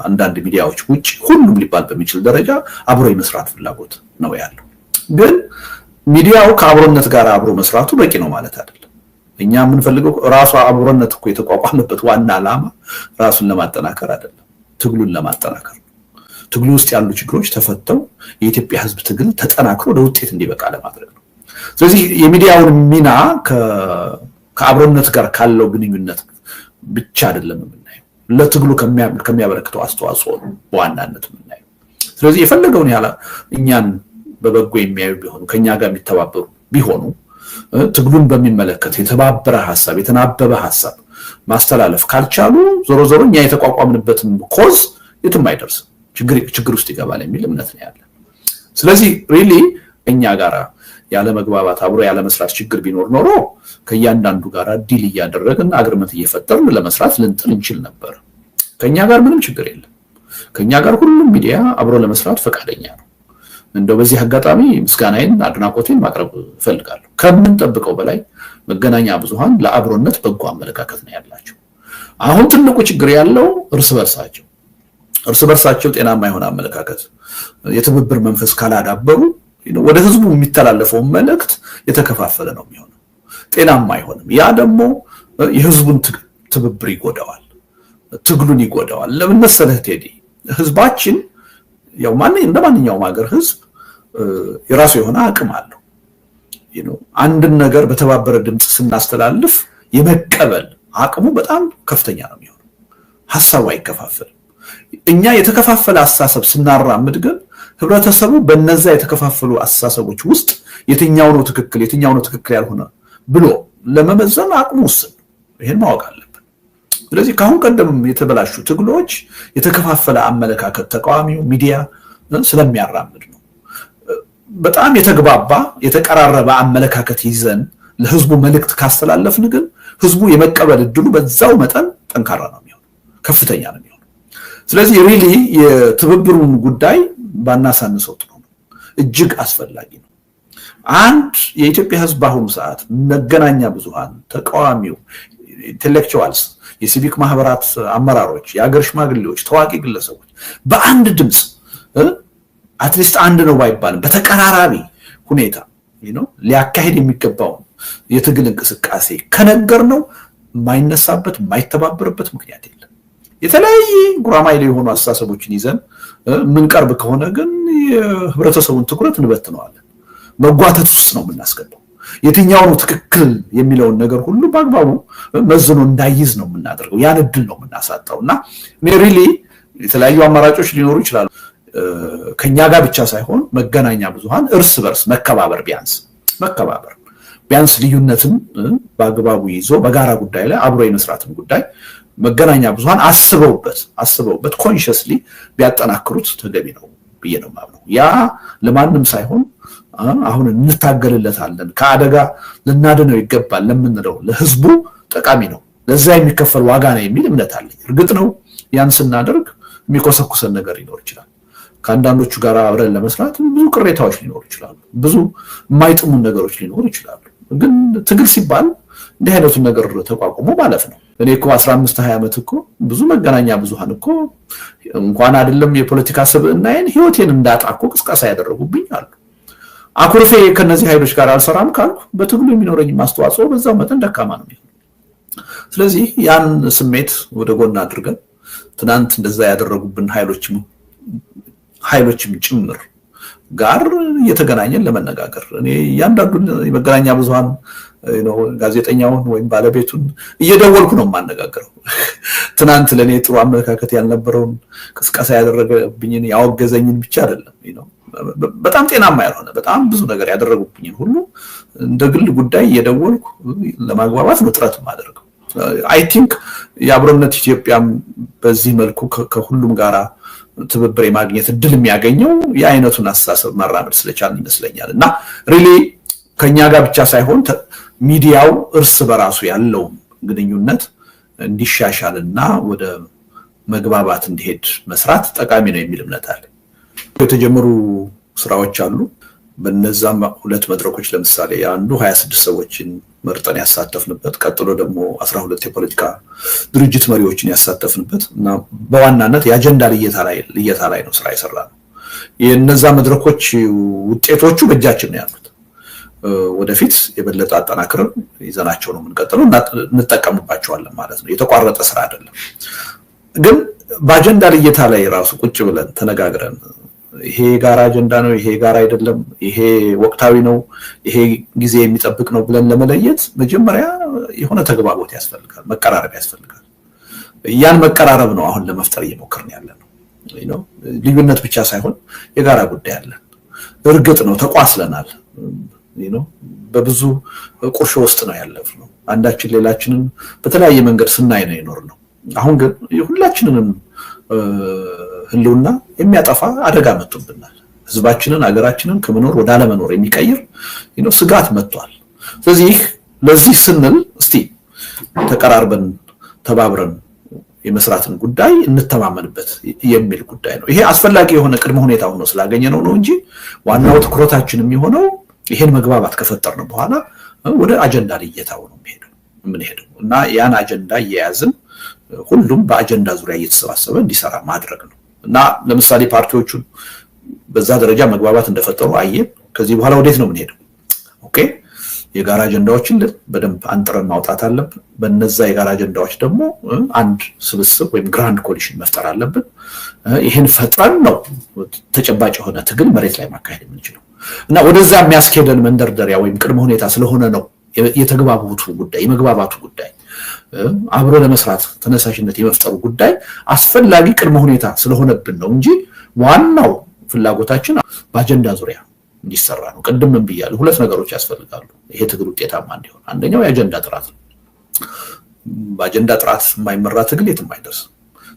አንዳንድ ሚዲያዎች ውጪ ሁሉም ሊባል በሚችል ደረጃ አብሮ የመስራት ፍላጎት ነው ያለው። ግን ሚዲያው ከአብሮነት ጋር አብሮ መስራቱ በቂ ነው ማለት አይደለም። እኛ የምንፈልገው ራሱ አብሮነት እኮ የተቋቋመበት ዋና ዓላማ ራሱን ለማጠናከር አይደለም፣ ትግሉን ለማጠናከር ነው። ትግሉ ውስጥ ያሉ ችግሮች ተፈተው የኢትዮጵያ ህዝብ ትግል ተጠናክሮ ለውጤት እንዲበቃ ለማድረግ ነው። ስለዚህ የሚዲያውን ሚና ከአብሮነት ጋር ካለው ግንኙነት ብቻ አይደለም የምናየው፣ ለትግሉ ከሚያበረክተው አስተዋጽኦ ነው በዋናነት የምናየው። ስለዚህ የፈለገውን ያህል እኛን በበጎ የሚያዩ ቢሆኑ ከኛ ጋር የሚተባበሩ ቢሆኑ ትግሉን በሚመለከት የተባበረ ሐሳብ የተናበበ ሐሳብ ማስተላለፍ ካልቻሉ ዞሮ ዞሮ እኛ የተቋቋምንበትም ኮዝ የትም አይደርስም፣ ችግር ውስጥ ይገባል የሚል እምነት ነው ያለን። ስለዚህ ሪሊ እኛ ጋራ ያለ መግባባት አብሮ ያለ መስራት ችግር ቢኖር ኖሮ ከእያንዳንዱ ጋራ ዲል እያደረግን አግሪመንት እየፈጠርን ለመስራት ልንጥል እንችል ነበር። ከኛ ጋር ምንም ችግር የለም። ከኛ ጋር ሁሉም ሚዲያ አብሮ ለመስራት ፈቃደኛ ነው። እንደው በዚህ አጋጣሚ ምስጋናዬን አድናቆቴን ማቅረብ እፈልጋለሁ። ከምንጠብቀው በላይ መገናኛ ብዙሃን ለአብሮነት በጎ አመለካከት ነው ያላቸው። አሁን ትልቁ ችግር ያለው እርስ በርሳቸው ጤናማ የሆነ አመለካከት የትብብር መንፈስ ካላዳበሩ ወደ ህዝቡ የሚተላለፈው መልእክት የተከፋፈለ ነው የሚሆነው፣ ጤናማ አይሆንም። ያ ደግሞ የህዝቡን ትብብር ይጎዳዋል፣ ትግሉን ይጎዳዋል። ለምን መሰለህ ቴዲ፣ ህዝባችን ያው እንደማንኛውም ሀገር ህዝብ የራሱ የሆነ አቅም አለው። አንድን ነገር በተባበረ ድምጽ ስናስተላልፍ የመቀበል አቅሙ በጣም ከፍተኛ ነው የሚሆነው። ሐሳቡ አይከፋፈልም። እኛ የተከፋፈለ አስተሳሰብ ስናራምድ ግን ህብረተሰቡ በእነዛ የተከፋፈሉ አስተሳሰቦች ውስጥ የትኛው ነው ትክክል ያልሆነ ብሎ ለመመዘን አቅሙ ውስን ነው። ይሄን ማወቅ አለብን። ስለዚህ ካሁን ቀደም የተበላሹ ትግሎች የተከፋፈለ አመለካከት ተቃዋሚው ሚዲያ ስለሚያራምድ ነው። በጣም የተግባባ የተቀራረበ አመለካከት ይዘን ለህዝቡ መልእክት ካስተላለፍን ግን ህዝቡ የመቀበል እድሉ በዛው መጠን ጠንካራ ነው የሚሆነው፣ ከፍተኛ ነው የሚሆነው። ስለዚህ ሪሊ የትብብሩን ጉዳይ ባናሳንሰው ጥሩ ነው፣ እጅግ አስፈላጊ ነው። አንድ የኢትዮጵያ ህዝብ በአሁኑ ሰዓት መገናኛ ብዙሃን፣ ተቃዋሚው፣ ኢንቴሌክቹዋልስ፣ የሲቪክ ማህበራት አመራሮች፣ የሀገር ሽማግሌዎች፣ ታዋቂ ግለሰቦች በአንድ ድምጽ አትሊስት አንድ ነው ባይባልም በተቀራራቢ ሁኔታ ሊያካሄድ የሚገባው የትግል እንቅስቃሴ ከነገር ነው የማይነሳበት የማይተባበርበት ምክንያት የለም። የተለያየ ጉራማይሌ የሆኑ አስተሳሰቦችን ይዘን ምንቀርብ ከሆነ ግን የህብረተሰቡን ትኩረት እንበትነዋለን፣ መጓተት ውስጥ ነው የምናስገባው። የትኛው ነው ትክክል የሚለውን ነገር ሁሉ በአግባቡ መዝኖ እንዳይዝ ነው የምናደርገው። ያን እድል ነው የምናሳጣውና ሪሊ የተለያዩ አማራጮች ሊኖሩ ይችላሉ። ከኛ ጋር ብቻ ሳይሆን መገናኛ ብዙሃን እርስ በርስ መከባበር ቢያንስ ልዩነትን በአግባቡ ይዞ በጋራ ጉዳይ ላይ አብሮ የመስራትን ጉዳይ መገናኛ ብዙሃን አስበውበት ኮንሽስሊ ቢያጠናክሩት ተገቢ ነው ብዬ ነው የማምነው። ያ ለማንም ሳይሆን አሁን እንታገልለታለን ከአደጋ ልናድነው ይገባል ለምንለው ለህዝቡ ጠቃሚ ነው፣ ለዛ የሚከፈል ዋጋ ነው የሚል እምነት አለኝ። እርግጥ ነው ያን ስናደርግ የሚኮሰኩሰን ነገር ሊኖር ይችላል። ከአንዳንዶቹ ጋር አብረን ለመስራት ብዙ ቅሬታዎች ሊኖሩ ይችላሉ፣ ብዙ የማይጥሙን ነገሮች ሊኖሩ ይችላሉ። ግን ትግል ሲባል እንዲህ አይነቱን ነገር ተቋቁሞ ማለፍ ነው። እኔ እኮ 15-20 ዓመት እኮ ብዙ መገናኛ ብዙሃን እኮ እንኳን አይደለም የፖለቲካ ስብዕናዬን ህይወቴን እንዳጣ እኮ ቅስቀሳ ያደረጉብኝ አሉ። አኩርፌ ከነዚህ ኃይሎች ጋር አልሰራም ካልኩ በትግሉ የሚኖረኝ ማስተዋጽኦ በዛው መጠን ደካማ ነው የሚሆነው። ስለዚህ ያን ስሜት ወደ ጎን አድርገን ትናንት እንደዛ ያደረጉብን ኃይሎችም ጭምር ጋር እየተገናኘን ለመነጋገር እኔ እያንዳንዱን የመገናኛ ብዙሃን ጋዜጠኛውን ወይም ባለቤቱን እየደወልኩ ነው የማነጋገረው። ትናንት ለኔ ጥሩ አመለካከት ያልነበረውን ቅስቀሳ ያደረገብኝን ያወገዘኝን ብቻ አይደለም በጣም ጤናማ ያልሆነ በጣም ብዙ ነገር ያደረጉብኝን ሁሉ እንደ ግል ጉዳይ እየደወልኩ ለማግባባት ነው ጥረት ማድረገው። አይ ቲንክ የአብሮነት ኢትዮጵያም በዚህ መልኩ ከሁሉም ጋራ ትብብር የማግኘት እድል የሚያገኘው የአይነቱን አስተሳሰብ መራመድ ስለቻለ ይመስለኛል። እና ሪሊ ከኛ ጋር ብቻ ሳይሆን ሚዲያው እርስ በራሱ ያለው ግንኙነት እንዲሻሻልና ወደ መግባባት እንዲሄድ መስራት ጠቃሚ ነው የሚል እምነት አለ። የተጀመሩ ስራዎች አሉ። በነዛም ሁለት መድረኮች ለምሳሌ አንዱ 26 ሰዎችን መርጠን ያሳተፍንበት፣ ቀጥሎ ደግሞ 12 የፖለቲካ ድርጅት መሪዎችን ያሳተፍንበት እና በዋናነት የአጀንዳ ልየታ ላይ ነው ስራ የሰራነው። የነዛ መድረኮች ውጤቶቹ በእጃችን ነው ያሉት። ወደፊት የበለጠ አጠናክረን ይዘናቸው ነው የምንቀጥለው እና እንጠቀምባቸዋለን ማለት ነው። የተቋረጠ ስራ አይደለም። ግን በአጀንዳ ልየታ ላይ ራሱ ቁጭ ብለን ተነጋግረን ይሄ ጋራ አጀንዳ ነው፣ ይሄ ጋራ አይደለም፣ ይሄ ወቅታዊ ነው፣ ይሄ ጊዜ የሚጠብቅ ነው ብለን ለመለየት መጀመሪያ የሆነ ተግባቦት ያስፈልጋል፣ መቀራረብ ያስፈልጋል። ያን መቀራረብ ነው አሁን ለመፍጠር እየሞከርን ያለነው። ልዩነት ብቻ ሳይሆን የጋራ ጉዳይ አለን። እርግጥ ነው ተቋስለናል። በብዙ ቁርሾ ውስጥ ነው ያለፍነው። አንዳችን ሌላችንን በተለያየ መንገድ ስናይ ነው የኖርነው። አሁን ግን ሁላችንንም ህልውና የሚያጠፋ አደጋ መጥቶብናል። ህዝባችንን አገራችንን ከመኖር ወደ አለመኖር የሚቀይር ስጋት መጥቷል። ስለዚህ ለዚህ ስንል እስቲ ተቀራርበን ተባብረን የመስራትን ጉዳይ እንተማመንበት የሚል ጉዳይ ነው። ይሄ አስፈላጊ የሆነ ቅድመ ሁኔታ ሆኖ ስላገኘነው ነው እንጂ ዋናው ትኩረታችን የሚሆነው ይሄን መግባባት ከፈጠርን በኋላ ወደ አጀንዳ ልየታው ነው የምንሄደው እና ያን አጀንዳ እየያዝን ሁሉም በአጀንዳ ዙሪያ እየተሰባሰበ እንዲሰራ ማድረግ ነው። እና ለምሳሌ ፓርቲዎቹ በዛ ደረጃ መግባባት እንደፈጠሩ አየን። ከዚህ በኋላ ወዴት ነው የምንሄደው? ኦኬ የጋራ አጀንዳዎችን በደንብ አንጥረን ማውጣት አለብን። በነዛ የጋራ አጀንዳዎች ደግሞ አንድ ስብስብ ወይም ግራንድ ኮሊሽን መፍጠር አለብን። ይሄን ፈጥረን ነው ተጨባጭ የሆነ ትግል መሬት ላይ ማካሄድ የምንችለው እና ወደዛ የሚያስኬደን መንደርደሪያ ወይም ቅድመ ሁኔታ ስለሆነ ነው የተግባባቱ ጉዳይ የመግባባቱ ጉዳይ አብሮ ለመስራት ተነሳሽነት የመፍጠሩ ጉዳይ አስፈላጊ ቅድመ ሁኔታ ስለሆነብን ነው እንጂ ዋናው ፍላጎታችን በአጀንዳ ዙሪያ እንዲሰራ ነው። ቅድም ምን ብያለሁ? ሁለት ነገሮች ያስፈልጋሉ ይሄ ትግል ውጤታማ እንዲሆን። አንደኛው የአጀንዳ ጥራት ነው። በአጀንዳ ጥራት የማይመራ ትግል የትም አይደርስም።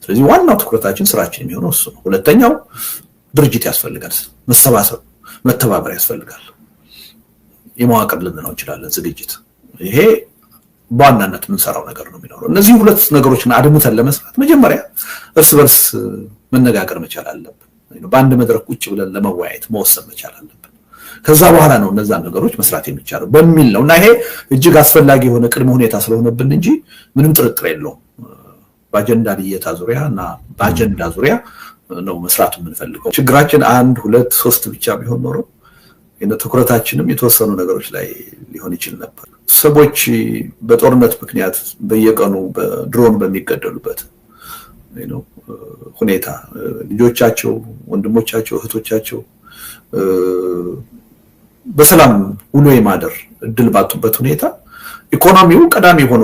ስለዚህ ዋናው ትኩረታችን ስራችን የሚሆነው እሱ ነው። ሁለተኛው ድርጅት ያስፈልጋል፣ መሰባሰብ መተባበር ያስፈልጋል። የመዋቅር ልንለው እንችላለን ዝግጅት። ይሄ በዋናነት የምንሰራው ነገር ነው የሚኖረው። እነዚህ ሁለት ነገሮችን አድምተን ለመስራት መጀመሪያ እርስ በርስ መነጋገር መቻል አለብን። በአንድ መድረክ ቁጭ ብለን ለመወያየት መወሰን መቻል አለብን። ከዛ በኋላ ነው እነዛ ነገሮች መስራት የሚቻለው በሚል ነው እና ይሄ እጅግ አስፈላጊ የሆነ ቅድመ ሁኔታ ስለሆነብን እንጂ ምንም ጥርጥር የለውም። በአጀንዳ ልየታ ዙሪያ እና በአጀንዳ ዙሪያ ነው መስራት የምንፈልገው። ችግራችን 1 2 3 ብቻ ቢሆን ኖሮ ትኩረታችንም የተወሰኑ ነገሮች ላይ ሊሆን ይችል ነበር። ሰዎች በጦርነት ምክንያት በየቀኑ በድሮን በሚገደሉበት ሁኔታ ልጆቻቸው፣ ወንድሞቻቸው፣ እህቶቻቸው በሰላም ውሎ የማደር እድል ባጡበት ሁኔታ ኢኮኖሚው ቀዳሚ ሆኖ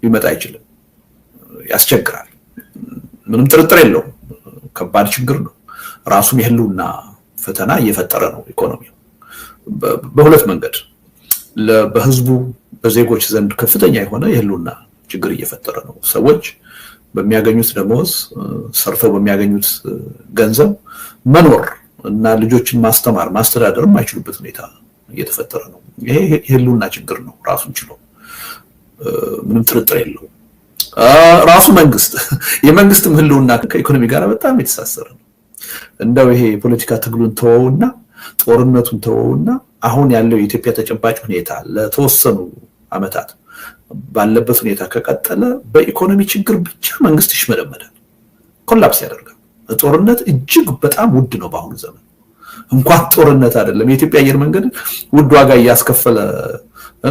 ሊመጣ አይችልም። ያስቸግራል። ምንም ጥርጥር የለውም። ከባድ ችግር ነው። ራሱም የህልውና ፈተና እየፈጠረ ነው ኢኮኖሚው በሁለት መንገድ። በህዝቡ በዜጎች ዘንድ ከፍተኛ የሆነ የህልውና ችግር እየፈጠረ ነው። ሰዎች በሚያገኙት ደሞዝ ሰርተው በሚያገኙት ገንዘብ መኖር እና ልጆችን ማስተማር ማስተዳደር የማይችሉበት ሁኔታ እየተፈጠረ ነው። ይሄ የህልውና ችግር ነው ራሱን ችሎ፣ ምንም ጥርጥር የለውም። ራሱ የመንግስትም ህልውና ከኢኮኖሚ ጋር በጣም የተሳሰረ ነው። እንደው ይሄ የፖለቲካ ትግሉን ተወውና ጦርነቱን ተወውና አሁን ያለው የኢትዮጵያ ተጨባጭ ሁኔታ ለተወሰኑ አመታት ባለበት ሁኔታ ከቀጠለ በኢኮኖሚ ችግር ብቻ መንግስት ይሽመደመዳል፣ ኮላፕስ ያደርጋል። ጦርነት እጅግ በጣም ውድ ነው በአሁኑ ዘመን። እንኳን ጦርነት አይደለም የኢትዮጵያ አየር መንገድ ውድ ዋጋ እያስከፈለ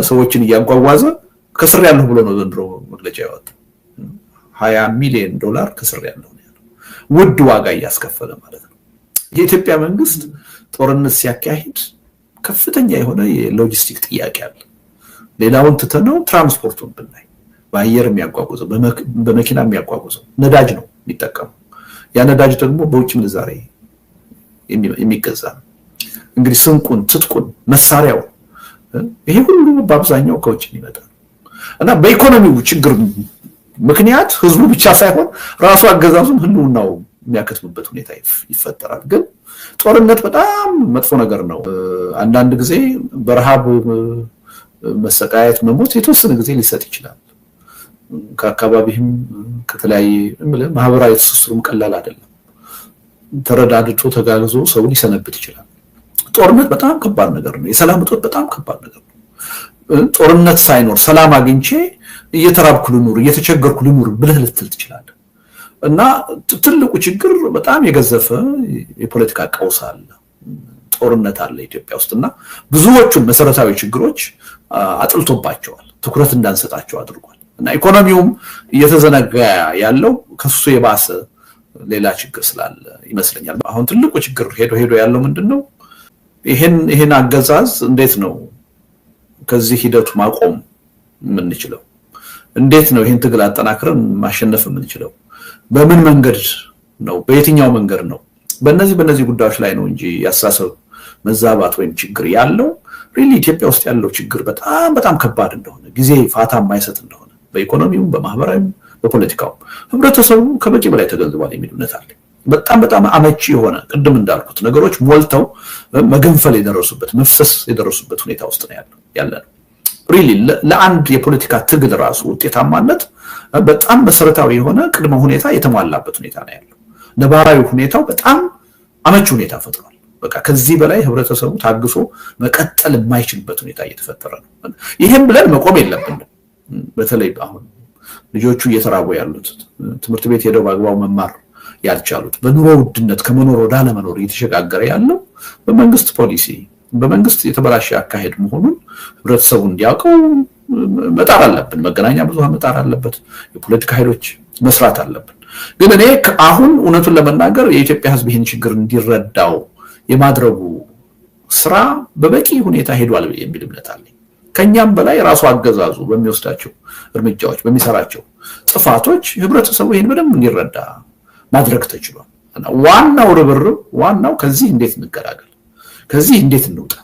ሰዎችን እያጓጓዘ ከስር ያለው ብሎ ነው ዘንድሮ መግለጫ ያወጣው። $20 ሚሊዮን ከስር ያለው ነው ያለው፣ ውድ ዋጋ እያስከፈለ ማለት ነው። የኢትዮጵያ መንግስት ጦርነት ሲያካሂድ ከፍተኛ የሆነ የሎጂስቲክ ጥያቄ አለ። ሌላውን ትተነው ትራንስፖርቱን ብናይ በአየር የሚያጓጉዘው በመኪና የሚያጓጉዘው ነዳጅ ነው የሚጠቀሙ። ያ ነዳጅ ደግሞ በውጭ ምንዛሬ የሚገዛ ነው። እንግዲህ ስንቁን፣ ትጥቁን፣ መሳሪያው ይሄ ሁሉ በአብዛኛው ከውጭ ይመጣል እና በኢኮኖሚው ችግር ምክንያት ህዝቡ ብቻ ሳይሆን ራሱ አገዛዙም ህልውናው የሚያከትምበት ሁኔታ ይፈጠራል። ግን ጦርነት በጣም መጥፎ ነገር ነው። አንዳንድ ጊዜ በረሃብ መሰቃየት፣ መሞት የተወሰነ ጊዜ ሊሰጥ ይችላል። ከአካባቢህም ከተለያየ ማህበራዊ ትስስሩም ቀላል አይደለም። ተረዳድቶ ተጋግዞ ሰው ሊሰነብት ይችላል። ጦርነት በጣም ከባድ ነገር ነው። የሰላም እጦት በጣም ከባድ ነገር ነው። ጦርነት ሳይኖር ሰላም አግኝቼ እየተራብኩ ልኑር፣ እየተቸገርኩ ልኑር ብለህ ልትል ትችላለህ። እና ትልቁ ችግር በጣም የገዘፈ የፖለቲካ ቀውስ አለ፣ ጦርነት አለ ኢትዮጵያ ውስጥ እና ብዙዎቹን መሰረታዊ ችግሮች አጥልቶባቸዋል፣ ትኩረት እንዳንሰጣቸው አድርጓል። እና ኢኮኖሚውም እየተዘነጋ ያለው ከሱ የባሰ ሌላ ችግር ስላለ ይመስለኛል። አሁን ትልቁ ችግር ሄዶ ያለው ምንድነው? ይሄን አገዛዝ እንዴት ነው ከዚህ ሂደቱ ማቆም የምንችለው? እንዴት ነው ይሄን ትግል አጠናክረን ማሸነፍ የምንችለው? በምን መንገድ ነው? በየትኛው መንገድ ነው? በእነዚህ ጉዳዮች ላይ ነው እንጂ ያሳሰብ መዛባት ወይም ችግር ያለው ሪሊ ኢትዮጵያ ውስጥ ያለው ችግር በጣም ከባድ እንደሆነ፣ ጊዜ ፋታ የማይሰጥ እንደሆነ በኢኮኖሚውም በማህበራዊም በፖለቲካውም ህብረተሰቡ ከበቂ በላይ ተገንዝቧል የሚል እምነት አለ። በጣም አመቺ የሆነ ቅድም እንዳልኩት ነገሮች ሞልተው መገንፈል የደረሱበት መፍሰስ የደረሱበት ሁኔታ ውስጥ ነው ያለነው። ሪሊ ለአንድ የፖለቲካ ትግል ራሱ ውጤታማነት በጣም መሰረታዊ የሆነ ቅድመ ሁኔታ የተሟላበት ሁኔታ ነው ያለው። ነባራዊ ሁኔታው በጣም አመቺ ሁኔታ ፈጥሯል። በቃ ከዚህ በላይ ህብረተሰቡ ታግሶ መቀጠል የማይችልበት ሁኔታ እየተፈጠረ ነው። ይሄን ብለን መቆም የለብንም። በተለይ አሁን ልጆቹ እየተራቡ ያሉት፣ ትምህርት ቤት ሄደው በአግባቡ መማር ያልቻሉት፣ በኑሮ ውድነት ከመኖር ወደ አለመኖር እየተሸጋገረ ያለው በመንግስት ፖሊሲ በመንግስት የተበላሸ አካሄድ መሆኑን ህብረተሰቡ እንዲያውቀው መጣር አለብን። መገናኛ ብዙሃን መጣር አለበት። የፖለቲካ ኃይሎች መስራት አለብን። ግን እኔ አሁን እውነቱን ለመናገር የኢትዮጵያ ህዝብ ይህን ችግር እንዲረዳው የማድረጉ ስራ በበቂ ሁኔታ ሄዷል የሚል እምነት አለኝ። ከኛም በላይ ራሱ አገዛዙ በሚወስዳቸው እርምጃዎች በሚሰራቸው ጥፋቶች ህብረተሰቡ ይህን በደንብ እንዲረዳ ማድረግ ተችሏል። ዋናው ርብርብ ዋናው ከዚህ እንዴት እንገላገል፣ ከዚህ እንዴት እንውጣ፣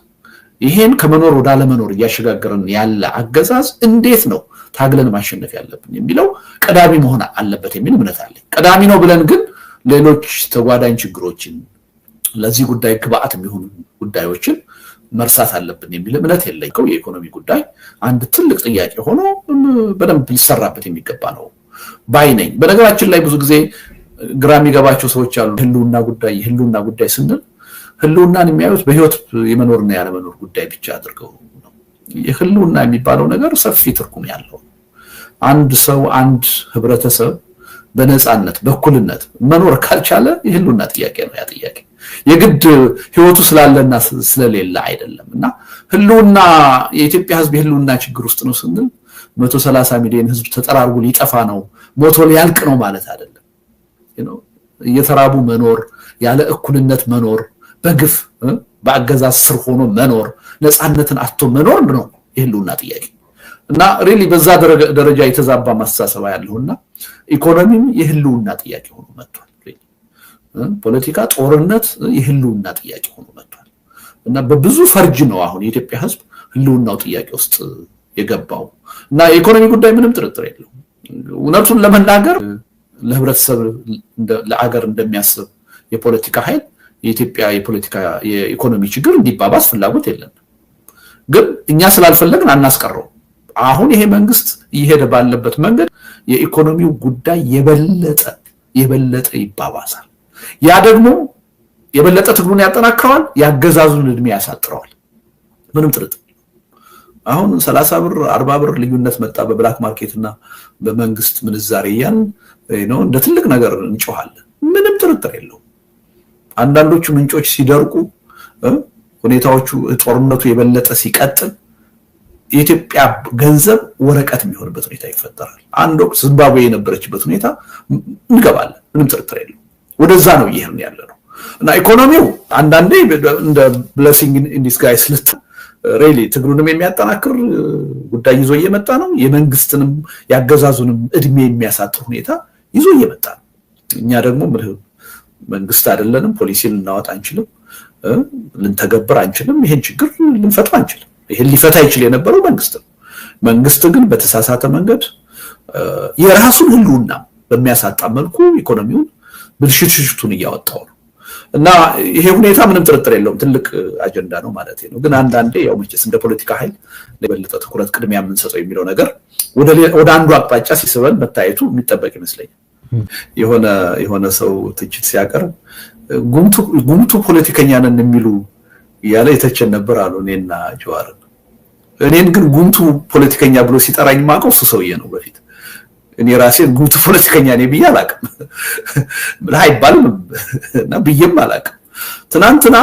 ይሄን ከመኖር ወደ አለመኖር እያሸጋገረን ያለ አገዛዝ እንዴት ነው ታግለን ማሸነፍ ያለብን የሚለው ቀዳሚ መሆን አለበት የሚል እምነት አለኝ። ቀዳሚ ነው ብለን ግን ሌሎች ተጓዳኝ ችግሮችን ለዚህ ጉዳይ ግብአት የሚሆኑ ጉዳዮችን መርሳት አለብን የሚል እምነት የለኝ። የኢኮኖሚ ጉዳይ አንድ ትልቅ ጥያቄ ሆኖ በደንብ ሊሰራበት የሚገባ ነው ባይ ነኝ። በነገራችን ላይ ብዙ ጊዜ ግራ የሚገባቸው ሰዎች አሉ። የህልውና ጉዳይ ስንል ህልውናን የሚያዩት በህይወት የመኖርና ያለመኖር ጉዳይ ብቻ አድርገው ነው። የህልውና የሚባለው ነገር ሰፊ ትርጉም ያለው አንድ ሰው አንድ ህብረተሰብ በነፃነት በእኩልነት መኖር ካልቻለ የህልውና ጥያቄ ነው። ያ ጥያቄ የግድ ህይወቱ ስላለና ስለሌለ አይደለም። እና ህልውና የኢትዮጵያ ህዝብ የህልውና ችግር ውስጥ ነው ስንል 130 ሚሊዮን ህዝብ ተጠራርጎ ሊጠፋ ነው ሞቶ ሊያልቅ ነው ማለት አይደለም። እየተራቡ መኖር፣ ያለ እኩልነት መኖር፣ በግፍ በአገዛዝ ስር ሆኖ መኖር፣ ነፃነትን አጥቶ መኖር ነው የህልውና ጥያቄ። እና ሪሊ በዛ ደረጃ የተዛባ ማስተሳሰብ ያለውና ኢኮኖሚም የህልውና ጥያቄ ሆኖ መጥቷል። ፖለቲካ፣ ጦርነት የህልውና ጥያቄ ሆኖ መጥቷል። እና በብዙ ፈርጅ ነው አሁን የኢትዮጵያ ህዝብ ህልውናው ጥያቄ ውስጥ የገባው። እና የኢኮኖሚ ጉዳይ ምንም ጥርጥር የለውም። እውነቱን ለመናገር ለህብረተሰብ ለአገር እንደሚያስብ የፖለቲካ ኃይል የኢትዮጵያ የፖለቲካ የኢኮኖሚ ችግር እንዲባባስ ፍላጎት የለንም። ግን እኛ ስላልፈለግን አናስቀረው። አሁን ይሄ መንግስት እየሄደ ባለበት መንገድ የኢኮኖሚው ጉዳይ የበለጠ ይባባሳል። ያ ደግሞ የበለጠ ትግሉን ያጠናክረዋል፣ ያገዛዙን እድሜ ያሳጥረዋል። ምንም ጥርጥር አሁን 30 ብር 40 ብር ልዩነት መጣ በብላክ ማርኬት እና በመንግስት ምንዛሬ ያን ነው እንደ ትልቅ ነገር እንጮሃለን። ምንም ጥርጥር የለውም። አንዳንዶቹ ምንጮች ሲደርቁ ሁኔታዎቹ ጦርነቱ የበለጠ ሲቀጥል የኢትዮጵያ ገንዘብ ወረቀት የሚሆንበት ሁኔታ ይፈጠራል። አንድ ወቅት ዚምባብዌ የነበረችበት ሁኔታ እንገባለን። ምንም ጥርጥር የለውም። ወደዛ ነው ይሄን ያለ ነው። እና ኢኮኖሚው አንዳንዴ እንደ ብሌሲንግ ኢን ዲስጋይስ ሪሊ ትግሉንም የሚያጠናክር ጉዳይ ይዞ እየመጣ ነው። የመንግስትንም ያገዛዙንም እድሜ የሚያሳጥር ሁኔታ ይዞ እየመጣ ነው። እኛ ደግሞ መንግስት አይደለንም፣ ፖሊሲ ልናወጣ አንችልም፣ ልንተገብር አንችልም፣ ይሄን ችግር ልንፈታ አንችልም። ይሄን ሊፈታ ይችል የነበረው መንግስት ነው። መንግስት ግን በተሳሳተ መንገድ የራሱን ህልውና በሚያሳጣ መልኩ ኢኮኖሚውን ብልሽቱን እያወጣው ነው። እና ይሄ ሁኔታ ምንም ጥርጥር የለውም ትልቅ አጀንዳ ነው ማለት ነው። ግን አንዳንዴ ያው መቼስ እንደ ፖለቲካ ኃይል ለበለጠ ትኩረት ቅድሚያ የምንሰጠው የሚለው ነገር ወደ አንዱ አቅጣጫ ሲስበን መታየቱ የሚጠበቅ ይመስለኛል። የሆነ ሰው ትችት ሲያቀርብ ጉምቱ ፖለቲከኛ ነን የሚሉ ያለ የተቸን ነበር አሉ እኔና ጀዋር። እኔን ግን ጉምቱ ፖለቲከኛ ብሎ ሲጠራኝ ማቀው እሱ ሰውዬ ነው። በፊት እኔ ራሴን ጉምቱ ፖለቲከኛ ነኝ ብዬ አላቅም አይባልም እና ብዬም አላቅም። ትናንትና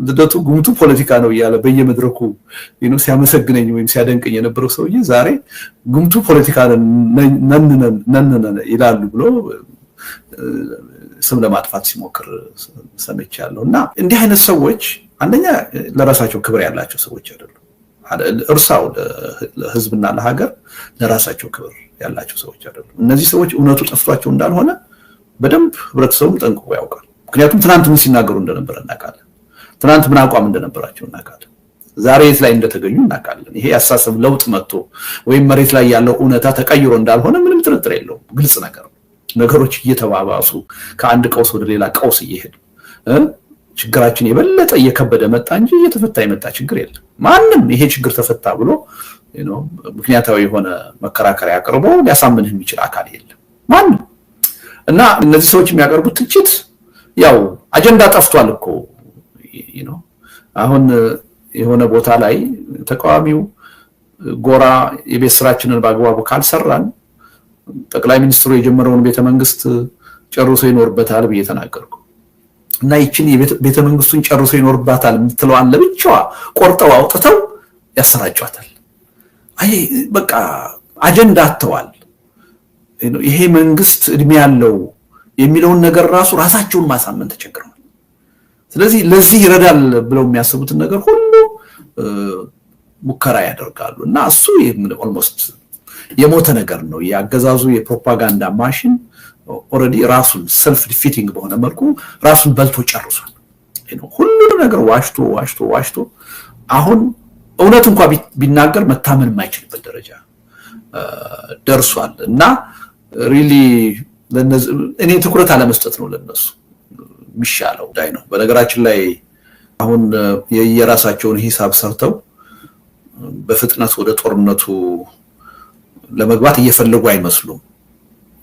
ልደቱ ጉምቱ ፖለቲካ ነው እያለ በየመድረኩ ሲያመሰግነኝ ወይም ሲያደንቀኝ የነበረው ሰውዬ ዛሬ ጉምቱ ፖለቲካ ነን ይላሉ ብሎ ስም ለማጥፋት ሲሞክር ሰምቻለሁ። እና እንዲህ አይነት ሰዎች አንደኛ ለራሳቸው ክብር ያላቸው ሰዎች አይደሉም። እርሳው ለህዝብና ለሀገር ለራሳቸው ክብር ያላቸው ሰዎች አይደሉም። እነዚህ ሰዎች እውነቱ ጠፍቷቸው እንዳልሆነ በደንብ ህብረተሰቡም ጠንቅቆ ያውቃል። ምክንያቱም ትናንት ምን ሲናገሩ እንደነበረ እናውቃለን። ትናንት ምን አቋም እንደነበራቸው እናውቃለን። ዛሬ የት ላይ እንደተገኙ እናውቃለን። ይሄ ያሳሰብ ለውጥ መጥቶ ወይም መሬት ላይ ያለው እውነታ ተቀይሮ እንዳልሆነ ምንም ጥርጥር የለውም። ግልጽ ነገር ነው። ነገሮች እየተባባሱ ከአንድ ቀውስ ወደ ሌላ ቀውስ እየሄዱ ችግራችን የበለጠ እየከበደ መጣ እንጂ እየተፈታ የመጣ ችግር የለም። ማንም ይሄ ችግር ተፈታ ብሎ ምክንያታዊ የሆነ መከራከሪያ አቅርቦ ሊያሳምንህ የሚችል አካል የለም ማንም። እና እነዚህ ሰዎች የሚያቀርቡት ትችት ያው አጀንዳ ጠፍቷል እኮ አሁን የሆነ ቦታ ላይ ተቃዋሚው ጎራ የቤት ስራችንን በአግባቡ ካልሰራን ጠቅላይ ሚኒስትሩ የጀመረውን ቤተመንግስት ጨርሶ ይኖርበታል ብዬ ተናገርኩ። እና ይችን ቤተመንግስቱን ጨርሶ ይኖርባታል የምትለዋን ለብቻዋ ቆርጠው አውጥተው ያሰራጯታል። አይ በቃ አጀንዳ አጥተዋል። ይሄ መንግስት እድሜ ያለው የሚለውን ነገር ራሳቸውን ማሳመን ተቸግረዋል። ስለዚህ ለዚህ ይረዳል ብለው የሚያስቡትን ነገር ሁሉ ሙከራ ያደርጋሉ። እና እሱ ኦልሞስት የሞተ ነገር ነው። ያገዛዙ የፕሮፓጋንዳ ማሽን ኦሬዲ ራሱን ሰልፍ ዲፊቲንግ በሆነ መልኩ ራሱን በልቶ ጨርሷል። ሁሉንም ነገር ዋሽቶ አሁን እውነት እንኳን ቢናገር መታመን የማይችልበት ደረጃ ደርሷል። እና ሪሊ እኔ ትኩረት አለመስጠት ነው ለነሱ የሚሻለው ዳይ ነው። በነገራችን ላይ አሁን የራሳቸውን ሂሳብ ሰርተው በፍጥነት ወደ ጦርነቱ ለመግባት እየፈለጉ አይመስሉም።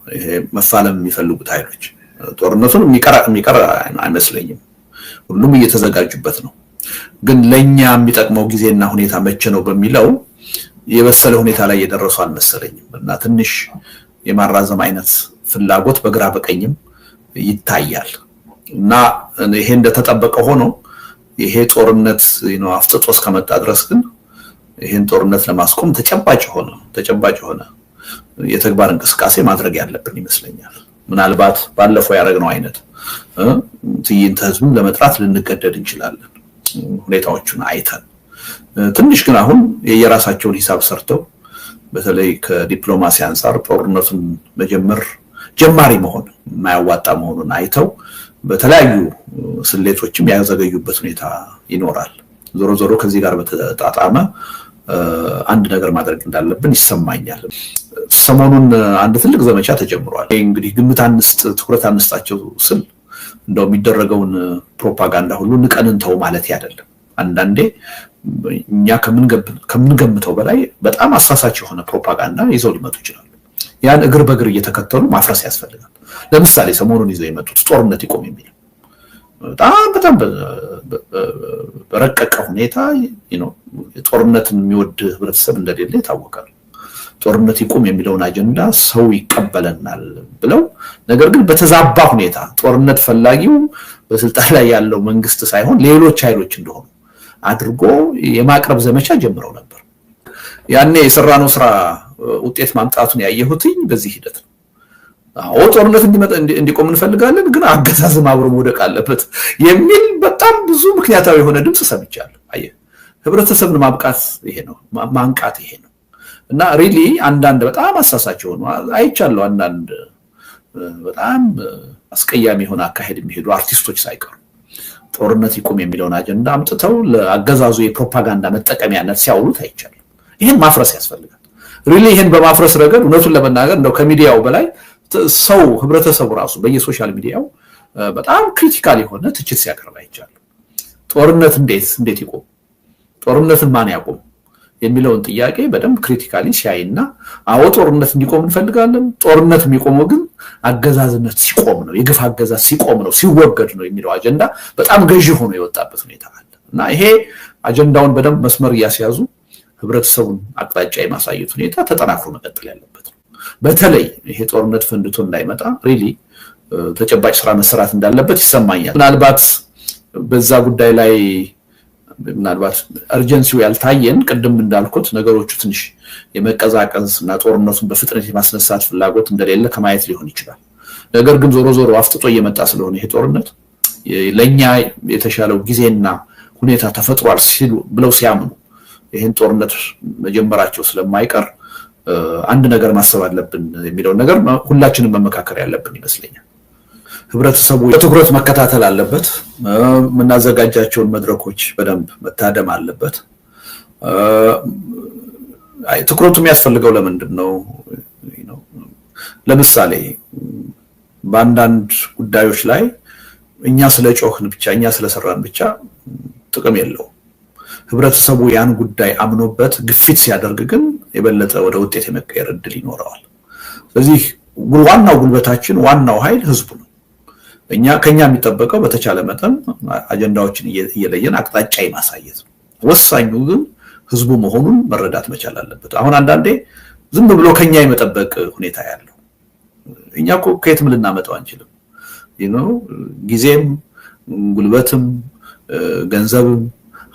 ይሄ መፋለም የሚፈልጉት ኃይሎች ጦርነቱን የሚቀር አይመስለኝም። ሁሉም እየተዘጋጁበት ነው። ግን ለኛ የሚጠቅመው ጊዜና ሁኔታ መቼ ነው በሚለው የበሰለ ሁኔታ ላይ የደረሱ አልመሰለኝም። እና ትንሽ የማራዘም አይነት ፍላጎት በግራ በቀኝም ይታያል። እና ይሄ እንደተጠበቀ ሆኖ ይሄ ጦርነት አፍጥጦ እስከመጣ ድረስ ግን ይሄን ጦርነት ለማስቆም ተጨባጭ ሆነ የተግባር እንቅስቃሴ ማድረግ ያለብን ይመስለኛል። ምናልባት ባለፈው ያደረግነው አይነት ትዕይንተ ህዝብን ለመጥራት ልንገደድ እንችላለን ሁኔታዎቹን አይተን። ትንሽ ግን አሁን የራሳቸውን ሂሳብ ሰርተው በተለይ ከዲፕሎማሲ አንፃር ጦርነቱን ጀማሪ መሆን የማያዋጣ መሆኑን አይተው በተለያዩ ስሌቶችም ያዘገዩበት ሁኔታ ይኖራል። ዞሮ ከዚህ ጋር በተጣጣመ አንድ ነገር ማድረግ እንዳለብን ይሰማኛል። ሰሞኑን አንድ ትልቅ ዘመቻ ተጀምሯል። እንግዲህ ግምት ትኩረት አንስታቸው ስል እንደው የሚደረገውን ፕሮፓጋንዳ ሁሉ ንቀንንተው ማለት አይደለም። አንዳንዴ እኛ ከምንገምተው በላይ በጣም አሳሳች የሆነ ፕሮፓጋንዳ ይዘው ሊመጡ ይችላሉ። ያን እግር በእግር እየተከተሉ ማፍረስ ያስፈልጋል። ለምሳሌ ሰሞኑን ይዘው የመጡት ጦርነት ይቆም የሚል በጣም በረቀቀ ሁኔታ ጦርነትን የሚወድ ህብረተሰብ እንደሌለ ይታወቃል። ጦርነት ይቆም የሚለውን አጀንዳ ሰው ይቀበለናል ብለው ነገር ግን በተዛባ ሁኔታ ጦርነት ፈላጊው በስልጣን ላይ ያለው መንግስት ሳይሆን ሌሎች ኃይሎች እንደሆኑ አድርጎ የማቅረብ ዘመቻ ጀምረው ነበር። ያኔ የሰራነው ስራ ውጤት ማምጣቱን ያየሁትኝ በዚህ ሂደት ነው። አዎ ጦርነት እንዲቆም እንፈልጋለን፣ ግን አገዛዝም አብሮ መውደቅ አለበት የሚል በጣም ብዙ ምክንያታዊ የሆነ ድምጽ ሰምቻለሁ። አየህ ህብረተሰብን ማብቃት ይሄ ነው፣ ማንቃት ይሄ ነው። እና ሪሊ አንዳንድ በጣም አሳሳች ሆኑ አይቻለሁ። አንዳንድ በጣም አስቀያሚ የሆነ አካሄድ የሚሄዱ አርቲስቶች ሳይቀሩ ጦርነት ይቆም የሚለውን አጀንዳ አምጥተው ለአገዛዙ የፕሮፓጋንዳ መጠቀሚያነት ሲያውሉት አይቻለሁ። ይሄን ማፍረስ ያስፈልጋል። ሪሊ ይሄን በማፍረስ ረገድ እውነቱን ለመናገር እንደው ከሚዲያው በላይ ሰው ህብረተሰቡ ራሱ በየሶሻል ሚዲያው በጣም ክሪቲካል የሆነ ትችት ሲያቀርብ አይቻለሁ። ጦርነት እንዴት ይቆም፣ ጦርነትን ማን ያቆም የሚለውን ጥያቄ በደንብ ክሪቲካሊ ሲያይና አዎ ጦርነት እንዲቆም እንፈልጋለን፣ ጦርነት የሚቆመው ግን አገዛዝነት ሲቆም ነው፣ የግፍ አገዛዝ ሲቆም ነው፣ ሲወገድ ነው የሚለው አጀንዳ በጣም ገዢ ሆኖ የወጣበት ሁኔታ አለ እና ይሄ አጀንዳውን በደንብ መስመር እያስያዙ ህብረተሰቡን አቅጣጫ የማሳየት ሁኔታ ተጠናክሮ መቀጠል ያለበት ነው። በተለይ ይሄ ጦርነት ፈንድቶ እንዳይመጣ ሪሊ ተጨባጭ ስራ መሰራት እንዳለበት ይሰማኛል። ምናልባት በዛ ጉዳይ ላይ ምናልባት አርጀንሲው ያልታየን ቅድም እንዳልኩት ነገሮቹ ትንሽ የመቀዛቀዝ እና ጦርነቱን በፍጥነት የማስነሳት ፍላጎት እንደሌለ ከማየት ሊሆን ይችላል። ነገር ግን ዞሮ አፍጥጦ እየመጣ ስለሆነ ይሄ ጦርነት ለኛ የተሻለው ጊዜና ሁኔታ ተፈጥሯል ሲሉ ብለው ሲያምኑ ይሄን ጦርነት መጀመራቸው ስለማይቀር አንድ ነገር ማሰብ አለብን የሚለው ነገር ሁላችንም መመካከር ያለብን ይመስለኛል። ህብረተሰቡ በትኩረት መከታተል አለበት። የምናዘጋጃቸውን መድረኮች በደንብ መታደም አለበት። ትኩረቱ የሚያስፈልገው ለምንድን ነው? ለምሳሌ በአንዳንድ ጉዳዮች ላይ እኛ ስለጮህን ብቻ እኛ ስለሰራን ብቻ ጥቅም የለውም። ህብረተሰቡ ያን ጉዳይ አምኖበት ግፊት ሲያደርግ ግን የበለጠ ወደ ውጤት የመቀየር እድል ይኖረዋል። ስለዚህ ዋናው ጉልበታችን ዋናው ኃይል ህዝቡ ነው። ከኛ የሚጠበቀው በተቻለ መጠን አጀንዳዎችን እየለየን አቅጣጫ ማሳየት ነው። ወሳኙ ግን ህዝቡ መሆኑን መረዳት መቻል አለበት። አሁን አንዳንዴ ዝም ብሎ ከኛ የመጠበቅ ሁኔታ ያለው እኛ እኮ ከየትም ልናመጣው አንችልም። ጊዜም ጉልበትም ገንዘብም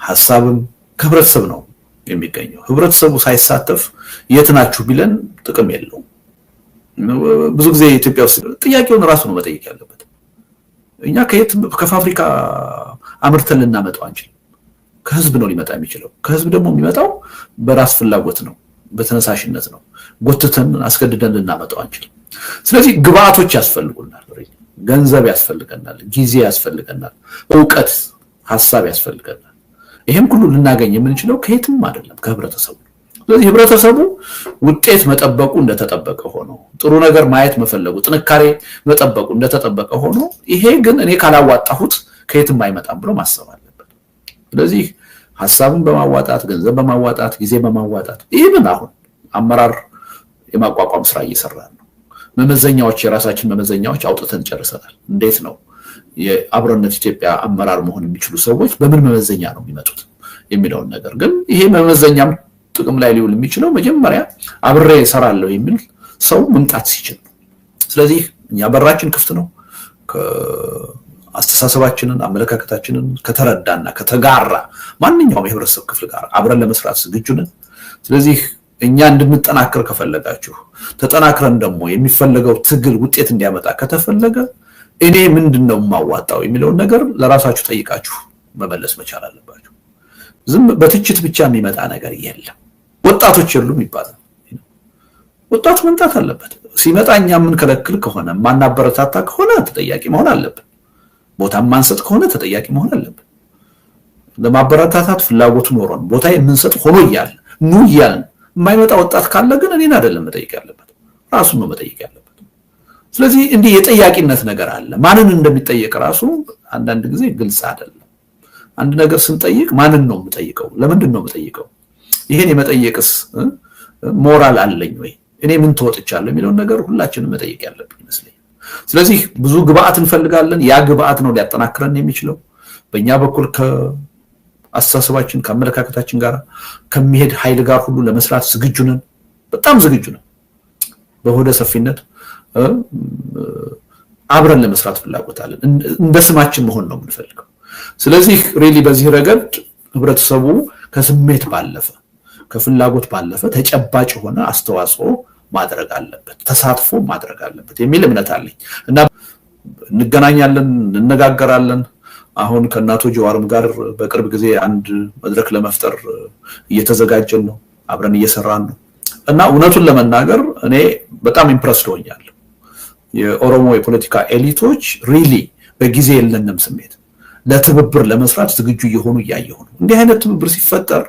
ሐሳብም ከህብረተሰብ ነው የሚገኘው። ህብረተሰቡ ሳይሳተፍ የት ናችሁ ቢለን ጥቅም የለውም። ብዙ ጊዜ ኢትዮጵያ ውስጥ ጥያቄውን ራሱ ነው መጠየቅ ያለበት። እኛ ከፋብሪካ አምርተን ልናመጣው አንችልም። ከህዝብ ነው ሊመጣ የሚችለው። ከህዝብ ደግሞ የሚመጣው በራስ ፍላጎት ነው፣ በተነሳሽነት ነው። ጎትተን አስገድደን ልናመጣው አንችልም። ስለዚህ ግብአቶች ያስፈልጉናል፣ ገንዘብ ያስፈልገናል፣ ጊዜ ያስፈልገናል፣ ዕውቀት፣ ሐሳብ ያስፈልገናል። ይሄም ሁሉ ልናገኝ የምንችለው ከየትም አይደለም፣ ከህብረተሰቡ። ስለዚህ ህብረተሰቡ ውጤት መጠበቁ እንደተጠበቀ ሆኖ ጥሩ ነገር ማየት መፈለጉ ጥንካሬ መጠበቁ እንደተጠበቀ ሆኖ ይሄ ግን እኔ ካላዋጣሁት ከየትም አይመጣም ብሎ ማሰብ አለበት። ስለዚህ ሐሳብን በማዋጣት ገንዘብ በማዋጣት ጊዜ በማዋጣት ይሄን አሁን አመራር የማቋቋም ስራ እየሰራን ነው። መመዘኛዎች የራሳችን መመዘኛዎች አውጥተን ጨርሰናል። እንዴት ነው የአብሮነት ኢትዮጵያ አመራር መሆን የሚችሉ ሰዎች በምን መመዘኛ ነው የሚመጡት የሚለውን ነገር ግን ይሄ መመዘኛም ጥቅም ላይ ሊውል የሚችለው መጀመሪያ አብሬ እሰራለሁ የሚል ሰው መምጣት ሲችል። ስለዚህ እኛ በራችን ክፍት ነው። አስተሳሰባችንን አመለካከታችንን ከተረዳና ከተጋራ ማንኛውም የህብረተሰብ ክፍል ጋር አብረን ለመስራት ዝግጁ ነን። ስለዚህ እኛ እንድንጠናከር ከፈለጋችሁ ተጠናክረን ደግሞ የሚፈልገው ትግል ውጤት እንዲያመጣ ከተፈለገ እኔ ምንድነው ማዋጣው የሚለውን ነገር ለራሳችሁ ጠይቃችሁ መመለስ መቻል አለባችሁ። ዝም በትችት ብቻ የሚመጣ ነገር የለም። ወጣቶች የሉም ይባላል። ወጣቱ መምጣት አለበት። ሲመጣ እኛ ምን ከለክል ከሆነ ማናበረታታ ከሆነ ተጠያቂ መሆን አለብን። ቦታ ማንሰጥ ከሆነ ተጠያቂ መሆን አለብን። ለማበረታታት ፍላጎቱ ኖሮን ቦታ የምንሰጥ ሆኖ ይያል ኑ ይያል የማይመጣ ወጣት ካለ ግን እኔን አይደለም መጠየቅ ያለበት፣ ራሱን ነው መጠየቅ ያለበት። ስለዚህ እንዲህ የጠያቂነት ነገር አለ። ማንን እንደሚጠየቅ ራሱ አንዳንድ ጊዜ ግልጽ አይደለም። አንድ ነገር ስንጠይቅ ማንን ነው የምጠይቀው? ለምንድን ነው የምጠይቀው? ይሄን የመጠየቅስ ሞራል አለኝ ወይ? እኔ ምን ተወጥቻለሁ የሚለውን ነገር ሁላችንም መጠየቅ ያለብን ይመስለኛል። ስለዚህ ብዙ ግብአት እንፈልጋለን። ያ ግብአት ነው ሊያጠናክረን የሚችለው። በእኛ በኩል ከአስተሳሰባችን ከአመለካከታችን ጋር ከሚሄድ ኃይል ጋር ሁሉ ለመስራት ዝግጁ ነን፣ በጣም ዝግጁ ነን። በሆደ ሰፊነት አብረን ለመስራት ፍላጎት አለን። እንደ ስማችን መሆን ነው የምንፈልገው። ስለዚህ ሪሊ በዚህ ረገድ ህብረተሰቡ ከስሜት ባለፈ ከፍላጎት ባለፈ ተጨባጭ ሆነ አስተዋጽኦ ማድረግ አለበት፣ ተሳትፎ ማድረግ አለበት የሚል እምነት አለኝ እና እንገናኛለን፣ እንነጋገራለን። አሁን ከእናቶ ጀዋርም ጋር በቅርብ ጊዜ አንድ መድረክ ለመፍጠር እየተዘጋጀን ነው፣ አብረን እየሰራን ነው እና እውነቱን ለመናገር እኔ በጣም ኢምፕረስድ ሆኛለሁ። የኦሮሞ የፖለቲካ ኤሊቶች ሪሊ በጊዜ የለንም ስሜት ለትብብር ለመስራት ዝግጁ እየሆኑ እያየሁ ነው። እንዲህ አይነት ትብብር ሲፈጠር፣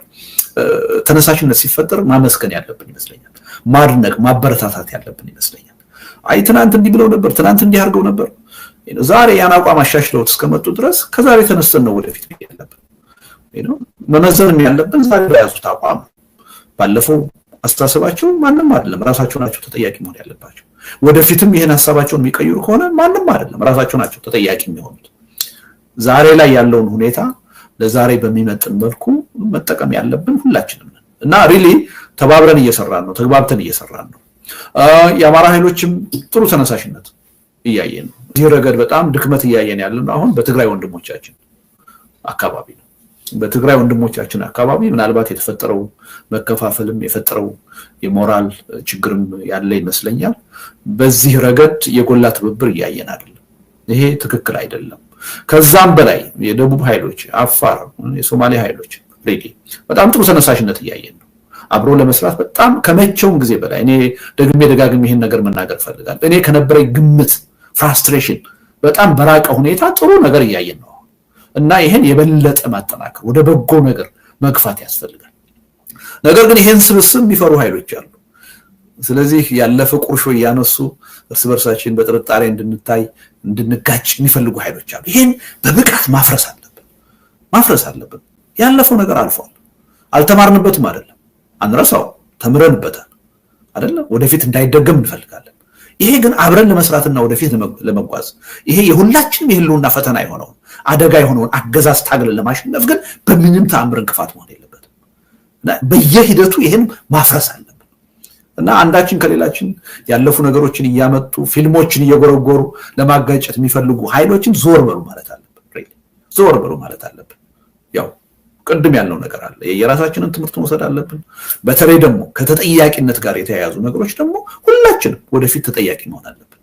ተነሳሽነት ሲፈጠር ማመስገን ያለብን ይመስለኛል፣ ማድነቅ ማበረታታት ያለብን ይመስለኛል። አይ ትናንት እንዲህ ብለው ነበር፣ ትናንት እንዲህ አድርገው ነበር፣ ዛሬ ያን አቋም አሻሽለውት እስከመጡ ድረስ ከዛሬ ተነስተን ነው ወደፊት ያለብን። መመዘንም ያለብን ዛሬ በያዙት አቋም ባለፈው አስተሳሰባቸው ማንም አይደለም፣ ራሳቸው ናቸው ተጠያቂ መሆን ያለባቸው። ወደፊትም ይሄን ሐሳባቸውን የሚቀይሩ ከሆነ ማንም አይደለም፣ ራሳቸው ናቸው ተጠያቂ የሚሆኑት። ዛሬ ላይ ያለውን ሁኔታ ለዛሬ በሚመጥን መልኩ መጠቀም ያለብን ሁላችንም ነን እና ሪሊ ተባብረን እየሰራን ነው፣ ተግባብተን እየሰራን ነው። የአማራ ኃይሎችም ጥሩ ተነሳሽነት እያየን ነው። እዚህ ረገድ በጣም ድክመት እያየን ያለነው አሁን በትግራይ ወንድሞቻችን አካባቢ ነው። በትግራይ ወንድሞቻችን አካባቢ ምናልባት የተፈጠረው መከፋፈልም የፈጠረው የሞራል ችግርም ያለ ይመስለኛል። በዚህ ረገድ የጎላ ትብብር እያየን አይደለም። ይሄ ትክክል አይደለም። ከዛም በላይ የደቡብ ኃይሎች፣ አፋር፣ የሶማሌ ኃይሎች ሬዲ በጣም ጥሩ ተነሳሽነት እያየን ነው። አብሮ ለመስራት በጣም ከመቼውም ጊዜ በላይ እኔ ደጋግሜ ይሄን ነገር መናገር ፈልጋለሁ። እኔ ከነበረኝ ግምት ፍራስትሬሽን በጣም በራቀ ሁኔታ ጥሩ ነገር እያየን ነው እና ይሄን የበለጠ ማጠናከር ወደ በጎ ነገር መግፋት ያስፈልጋል። ነገር ግን ይሄን ስብስብ የሚፈሩ ኃይሎች አሉ። ስለዚህ ያለፈ ቁርሾ እያነሱ እርስ በርሳችን በጥርጣሬ እንድንጋጭ የሚፈልጉ ኃይሎች አሉ። ይሄን በብቃት ማፍረስ አለብን። ያለፈው ነገር አልፏል። አልተማርንበትም አይደለም፣ አንረሳው፣ ተምረንበታል አይደለም። ወደፊት እንዳይደገም እንፈልጋለን። ይሄ ግን አብረን ለመስራትና ወደፊት ለመጓዝ ይሄ የሁላችንም የህልውና ፈተና የሆነውን አደጋ የሆነውን አገዛዝ ታግለን ለማሸነፍ ግን በምንም ተአምር እንቅፋት መሆን የለበትም። በየሂደቱ ይሄን ማፍረስ አለብን እና አንዳችን ከሌላችን ያለፉ ነገሮችን እያመጡ ፊልሞችን እየጎረጎሩ ለማጋጨት የሚፈልጉ ኃይሎችን ዞር በሉ ማለት አለብን። ያው ቅድም ያለው ነገር አለ። የራሳችንን ትምህርት መውሰድ አለብን። በተለይ ደግሞ ከተጠያቂነት ጋር የተያያዙ ነገሮች ደግሞ ሁላችንም ወደፊት ተጠያቂ መሆን አለብን።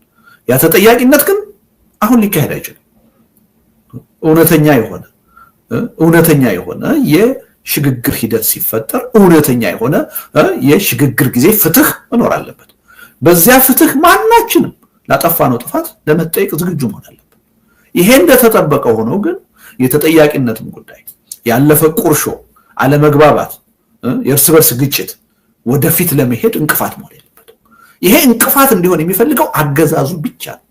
ያ ተጠያቂነት ግን አሁን ሊካሄድ አይችልም። እውነተኛ የሆነ የሽግግር ሂደት ሲፈጠር እውነተኛ የሆነ የሽግግር ጊዜ ፍትህ መኖር አለበት። በዚያ ፍትህ ማናችንም ላጠፋነው ጥፋት ለመጠየቅ ዝግጁ መሆን አለብን። ይሄ እንደተጠበቀ ሆኖ ግን የተጠያቂነትም ጉዳይ ያለፈ ቁርሾ፣ አለመግባባት፣ የእርስ በርስ ግጭት ወደፊት ለመሄድ እንቅፋት መሆን የለበትም። ይሄ እንቅፋት እንዲሆን የሚፈልገው አገዛዙ ብቻ ነው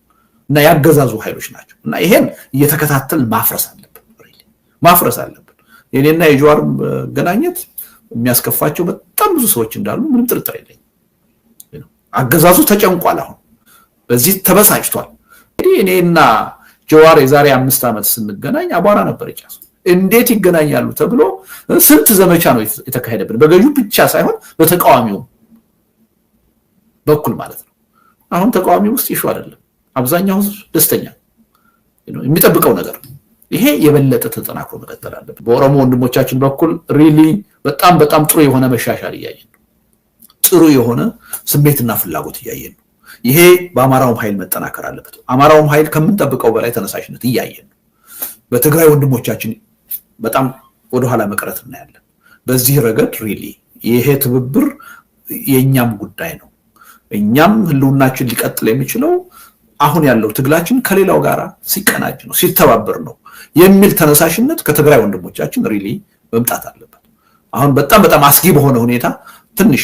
እና ያገዛዙ ኃይሎች ናቸው እና ይሄን እየተከታተል ማፍረስ አለብን። የኔና የጀዋር መገናኘት የሚያስከፋቸው በጣም ብዙ ሰዎች እንዳሉ ምንም ጥርጥር የለኝም። አገዛዙ ተጨንቋል። አሁን በዚህ ተበሳጭቷል። እንግዲህ እኔና ጀዋር የዛሬ 5 ዓመት ስንገናኝ አቧራ ነበር የጫሰው። እንዴት ይገናኛሉ ተብሎ ስንት ዘመቻ ነው የተካሄደብን፣ በገዢው ብቻ ሳይሆን በተቃዋሚው በኩል ማለት ነው። አሁን ተቃዋሚ ውስጥ ይሹ አይደለም፣ አብዛኛው ህዝብ ደስተኛ የሚጠብቀው ነገር። ይሄ የበለጠ ተጠናክሮ መቀጠል አለበት። በኦሮሞ ወንድሞቻችን በኩል ሪሊ በጣም ጥሩ የሆነ መሻሻል እያየን ነው። ጥሩ የሆነ ስሜትና ፍላጎት እያየን ነው። ይሄ በአማራውም ኃይል መጠናከር አለበት። አማራውም ኃይል ከምንጠብቀው በላይ ተነሳሽነት እያየን ነው። በትግራይ ወንድሞቻችን በጣም ወደኋላ መቅረት እናያለን። በዚህ ረገድ ሪሊ ይሄ ትብብር የኛም ጉዳይ ነው። እኛም ህልውናችን ሊቀጥል የሚችለው አሁን ያለው ትግላችን ከሌላው ጋር ሲቀናጅ ነው፣ ሲተባበር ነው የሚል ተነሳሽነት ከትግራይ ወንድሞቻችን ሪሊ መምጣት አለበት። አሁን በጣም አስጊ በሆነ ሁኔታ ትንሽ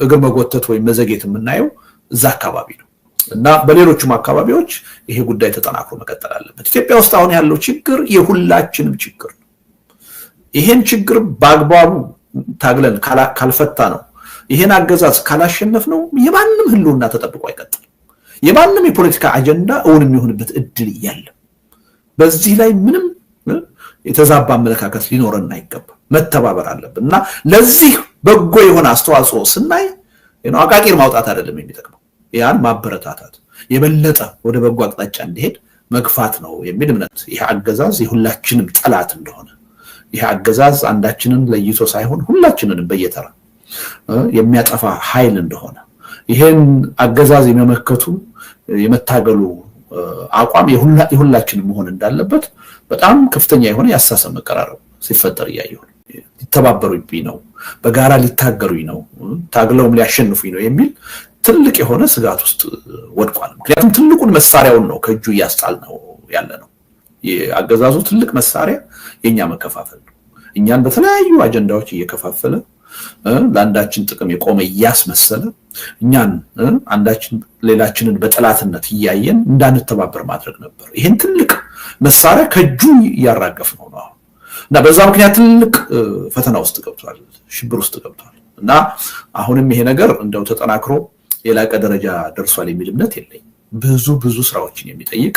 እግር መጎተት ወይም መዘግየት የምናየው እዛ አካባቢ ነው እና በሌሎችም አካባቢዎች ይሄ ጉዳይ ተጠናክሮ መቀጠል አለበት። ኢትዮጵያ ውስጥ አሁን ያለው ችግር የሁላችንም ችግር ነው። ይሄን ችግር በአግባቡ ታግለን ካልፈታ ነው፣ ይሄን አገዛዝ ካላሸነፍ ነው የማንም ህልውና ተጠብቆ አይቀጥልም። የማንም የፖለቲካ አጀንዳ እውን የሚሆንበት እድል የለም። በዚህ ላይ ምንም የተዛባ አመለካከት ሊኖረን አይገባም። መተባበር አለብን እና ለዚህ በጎ የሆነ አስተዋጽኦ ስናይ አቃቂር ማውጣት አይደለም የሚጠቅመው፣ ያን ማበረታታት የበለጠ ወደ በጎ አቅጣጫ እንዲሄድ መግፋት ነው የሚል እምነት። ይሄ አገዛዝ የሁላችንም ጠላት እንደሆነ፣ ይሄ አገዛዝ አንዳችንን ለይቶ ሳይሆን ሁላችንንም በየተራ የሚያጠፋ ኃይል እንደሆነ፣ ይሄን አገዛዝ የመመከቱ የመታገሉ አቋም የሁላችንም መሆን እንዳለበት በጣም ከፍተኛ የሆነ ያሳሰብ መቀራረብ ሲፈጠር ያየው ሊተባበሩኝ ነው በጋራ ሊታገሩኝ ነው ታግለውም ሊያሸንፉኝ ነው የሚል ትልቅ የሆነ ስጋት ውስጥ ወድቋል። ምክንያቱም ትልቁን መሳሪያውን ነው ከእጁ ያስጣል ነው ያለ ነው። የአገዛዙ ትልቅ መሳሪያ የኛ መከፋፈል ነው። እኛን በተለያዩ አጀንዳዎች እየከፋፈለ ለአንዳችን ጥቅም የቆመ ያስመሰለ እኛን አንዳችን ሌላችንን በጠላትነት እያየን እንዳንተባበር ማድረግ ነበር። ይሄን ትልቅ መሳሪያ ከእጁ ያራገፍ ነው ነው እና በዛ ምክንያት ትልቅ ፈተና ውስጥ ገብቷል፣ ሽብር ውስጥ ገብቷል። እና አሁንም ይሄ ነገር እንደው ተጠናክሮ የላቀ ደረጃ ደርሷል የሚል እምነት የለኝም። ብዙ ስራዎችን የሚጠይቅ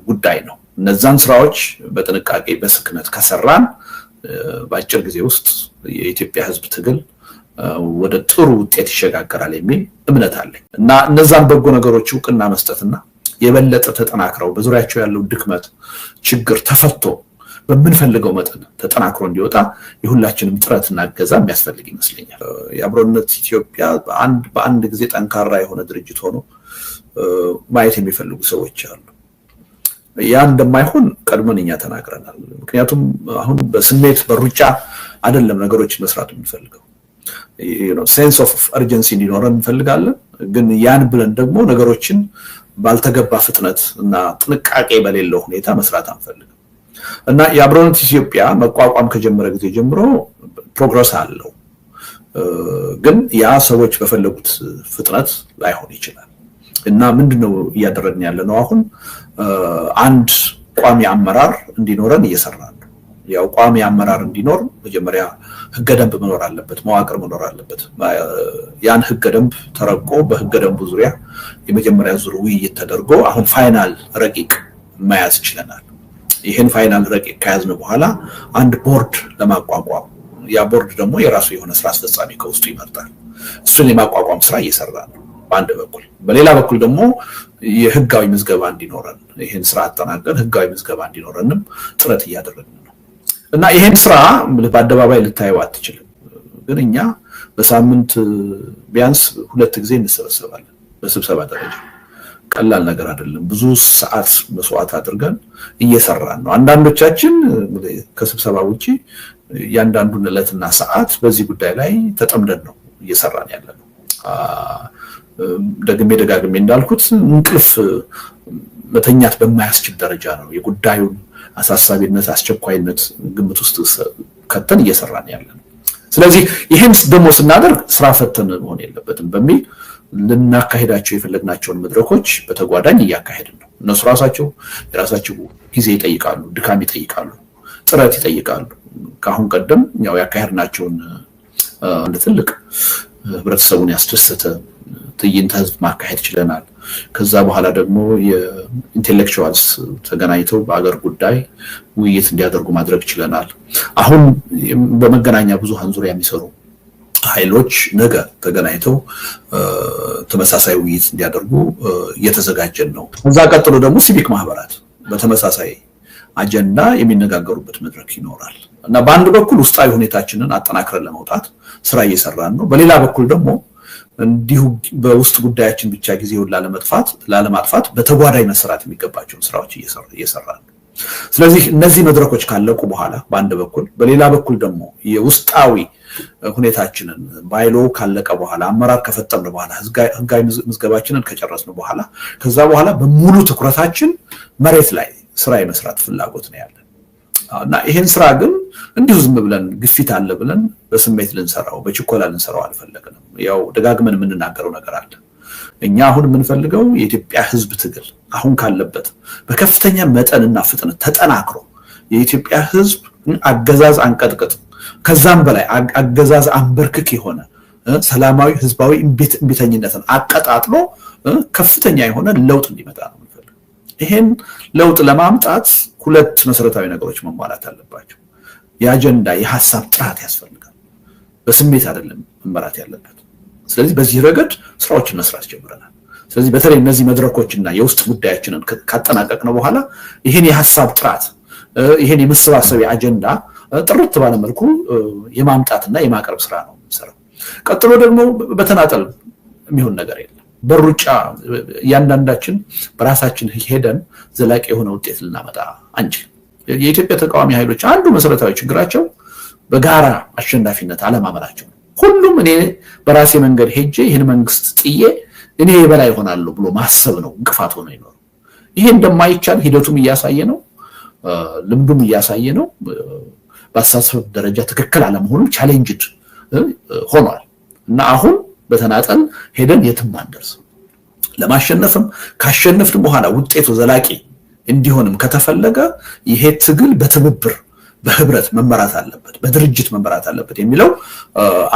ጉዳይ ነው። እነዛን ስራዎች በጥንቃቄ በስክነት ከሰራን በአጭር ጊዜ ውስጥ የኢትዮጵያ ሕዝብ ትግል ወደ ጥሩ ውጤት ይሸጋገራል የሚል እምነት አለኝ እና እነዛን በጎ ነገሮች እውቅና መስጠትና የበለጠ ተጠናክረው በዙሪያቸው ያለው ድክመት ችግር ተፈቶ በምንፈልገው መጠን ተጠናክሮ እንዲወጣ የሁላችንም ጥረትና እገዛ የሚያስፈልግ ይመስለኛል። የአብሮነት ኢትዮጵያ በአንድ ጊዜ ጠንካራ የሆነ ድርጅት ሆኖ ማየት የሚፈልጉ ሰዎች አሉ። ያ እንደማይሆን ቀድመን እኛ ተናግረናል። ምክንያቱም አሁን በስሜት በሩጫ አይደለም ነገሮችን መስራት የምንፈልገው። ሴንስ ኦፍ አርጀንሲ እንዲኖረን እንፈልጋለን። ግን ያን ብለን ደግሞ ነገሮችን ባልተገባ ፍጥነት እና ጥንቃቄ በሌለው ሁኔታ መስራት አንፈልግም እና የአብሮነት ኢትዮጵያ መቋቋም ከጀመረ ጊዜ ጀምሮ ፕሮግረስ አለው። ግን ያ ሰዎች በፈለጉት ፍጥነት ላይሆን ይችላል እና ምንድነው እያደረግን ያለነው? አሁን አንድ ቋሚ አመራር እንዲኖረን እየሰራን ነው። ያው ቋሚ አመራር እንዲኖር መጀመሪያ ህገ ደንብ መኖር አለበት፣ መዋቅር መኖር አለበት። ያን ህገ ደንብ ተረቆ በህገ ደንቡ ዙሪያ የመጀመሪያ ዙር ውይይት ተደርጎ አሁን ፋይናል ረቂቅ መያዝ ይችላል። ይሄን ፋይናል ረቂቅ ከያዝን በኋላ አንድ ቦርድ ለማቋቋም ያ ቦርድ ደግሞ የራሱ የሆነ ስራ አስፈጻሚ ከውስጡ ይመርጣል። እሱን የማቋቋም ስራ እየሰራን ነው በአንድ በኩል። በሌላ በኩል ደግሞ የህጋዊ ምዝገባ እንዲኖረን ይሄን ስራ አጠናቀን ህጋዊ ምዝገባ እንዲኖረንም ጥረት እያደረግን ነው እና ይሄን ስራ በአደባባይ ልታየው አትችልም። ግን እኛ በሳምንት ቢያንስ 2 ጊዜ እንሰበሰባለን። በስብሰባ ደረጃ ቀላል ነገር አይደለም። ብዙ ሰዓት መስዋዕት አድርገን እየሰራን ነው። አንዳንዶቻችን ከስብሰባ ውጪ ያንዳንዱን ዕለትና ሰዓት በዚህ ጉዳይ ላይ ተጠምደን ነው እየሰራን ያለነው። ደጋግሜ እንዳልኩት እንቅልፍ መተኛት በማያስችል ደረጃ ነው የጉዳዩን አሳሳቢነት አስቸኳይነት ግምት ውስጥ ከተን እየሰራን ያለነው። ስለዚህ ይሄን ደግሞ ስናደርግ ስራ ፈተን መሆን የለበትም በሚል ልናካሄዳቸው የፈለግናቸውን መድረኮች በተጓዳኝ እያካሄድን ነው። እነሱ የራሳቸው ጊዜ ይጠይቃሉ፣ ድካም ይጠይቃሉ፣ ጥረት ይጠይቃሉ። ከአሁን ቀደም ያው ያካሄድናቸውን እንደ ትልቅ ህብረተሰቡን ያስደሰተ ትዕይንተ ህዝብ ማካሄድ ችለናል። ከዛ በኋላ ደግሞ የኢንቴሌክቹዋልስ ተገናኝተው በአገር ጉዳይ ውይይት እንዲያደርጉ ማድረግ ችለናል። አሁን በመገናኛ ብዙሃን ዙሪያ የሚሰሩ ኃይሎች ነገ ተገናኝተው ተመሳሳይ ውይይት እንዲያደርጉ እየተዘጋጀን ነው። ከዛ ቀጥሎ ደግሞ ሲቪክ ማህበራት በተመሳሳይ አጀንዳ የሚነጋገሩበት መድረክ ይኖራል እና በአንድ በኩል ውስጣዊ ሁኔታችንን አጠናክረን ለመውጣት ስራ እየሰራን ነው። በሌላ በኩል ደግሞ እንዲሁ በውስጥ ጉዳያችን ብቻ ጊዜውን ላለማጥፋት በተጓዳኝ መስራት የሚገባቸውን ስራዎች እየሰራን ነው። ስለዚህ እነዚህ መድረኮች ካለቁ በኋላ በአንድ በኩል፣ በሌላ በኩል ደግሞ የውስጣዊ ሁኔታችንን ባይሎ ካለቀ በኋላ አመራር ከፈጠርን በኋላ ህጋዊ ምዝገባችንን ከጨረስን በኋላ ከዛ በኋላ በሙሉ ትኩረታችን መሬት ላይ ስራ የመስራት ፍላጎት ነው ያለን እና ይሄን ስራ ግን እንዲሁ ዝም ብለን ግፊት አለ ብለን በስሜት ልንሰራው በችኮላ ልንሰራው አልፈለግንም። ያው ደጋግመን የምንናገረው ነገር አለ። እኛ አሁን የምንፈልገው የኢትዮጵያ ህዝብ ትግል አሁን ካለበት በከፍተኛ መጠንና ፍጥነት ተጠናክሮ የኢትዮጵያ ህዝብ አገዛዝ አንቀጥቅጥ ከዛም በላይ አገዛዝ አንበርክክ የሆነ ሰላማዊ ህዝባዊ እምቢተኝነትን አቀጣጥሎ ከፍተኛ የሆነ ለውጥ እንዲመጣ ነው የምንፈልገው። ይሄን ለውጥ ለማምጣት ሁለት መሰረታዊ ነገሮች መሟላት አለባቸው። የአጀንዳ የሐሳብ ጥራት ያስፈልጋል። በስሜት አይደለም መመራት ያለበት። ስለዚህ በዚህ ረገድ ስራዎችን መስራት ጀምረናል። ስለዚህ በተለይ እነዚህ መድረኮችና የውስጥ ጉዳያችንን ካጠናቀቅነው በኋላ ይሄን የሐሳብ ጥራት ይሄን የመሰባሰቢያ አጀንዳ ጥርት ባለ መልኩ የማምጣትና የማቅረብ ስራ ነው የምንሰራው። ቀጥሎ ደግሞ በተናጠል የሚሆን ነገር የለም። በሩጫ ያንዳንዳችን በራሳችን ሄደን ዘላቂ የሆነ ውጤት ልናመጣ አንችልም። የኢትዮጵያ ተቃዋሚ ኃይሎች አንዱ መሰረታዊ ችግራቸው በጋራ አሸናፊነት አለማመናቸው ነው። ሁሉም እኔ በራሴ መንገድ ሄጄ ይህን መንግስት ጥዬ እኔ የበላይ ሆናለሁ ብሎ ማሰብ ነው እንቅፋት ሆኖ ይኖር። ይሄ እንደማይቻል ሂደቱም እያሳየ ነው፣ ልምዱም እያሳየ ነው። በአስተሳሰብ ደረጃ ትክክል አለመሆኑ ቻሌንጅድ ሆኗል እና አሁን በተናጠል ሄደን የትም አንደርስም። ለማሸነፍም ካሸነፍን በኋላ ውጤቱ ዘላቂ እንዲሆንም ከተፈለገ ይሄ ትግል በትብብር በህብረት መመራት አለበት፣ በድርጅት መመራት አለበት የሚለው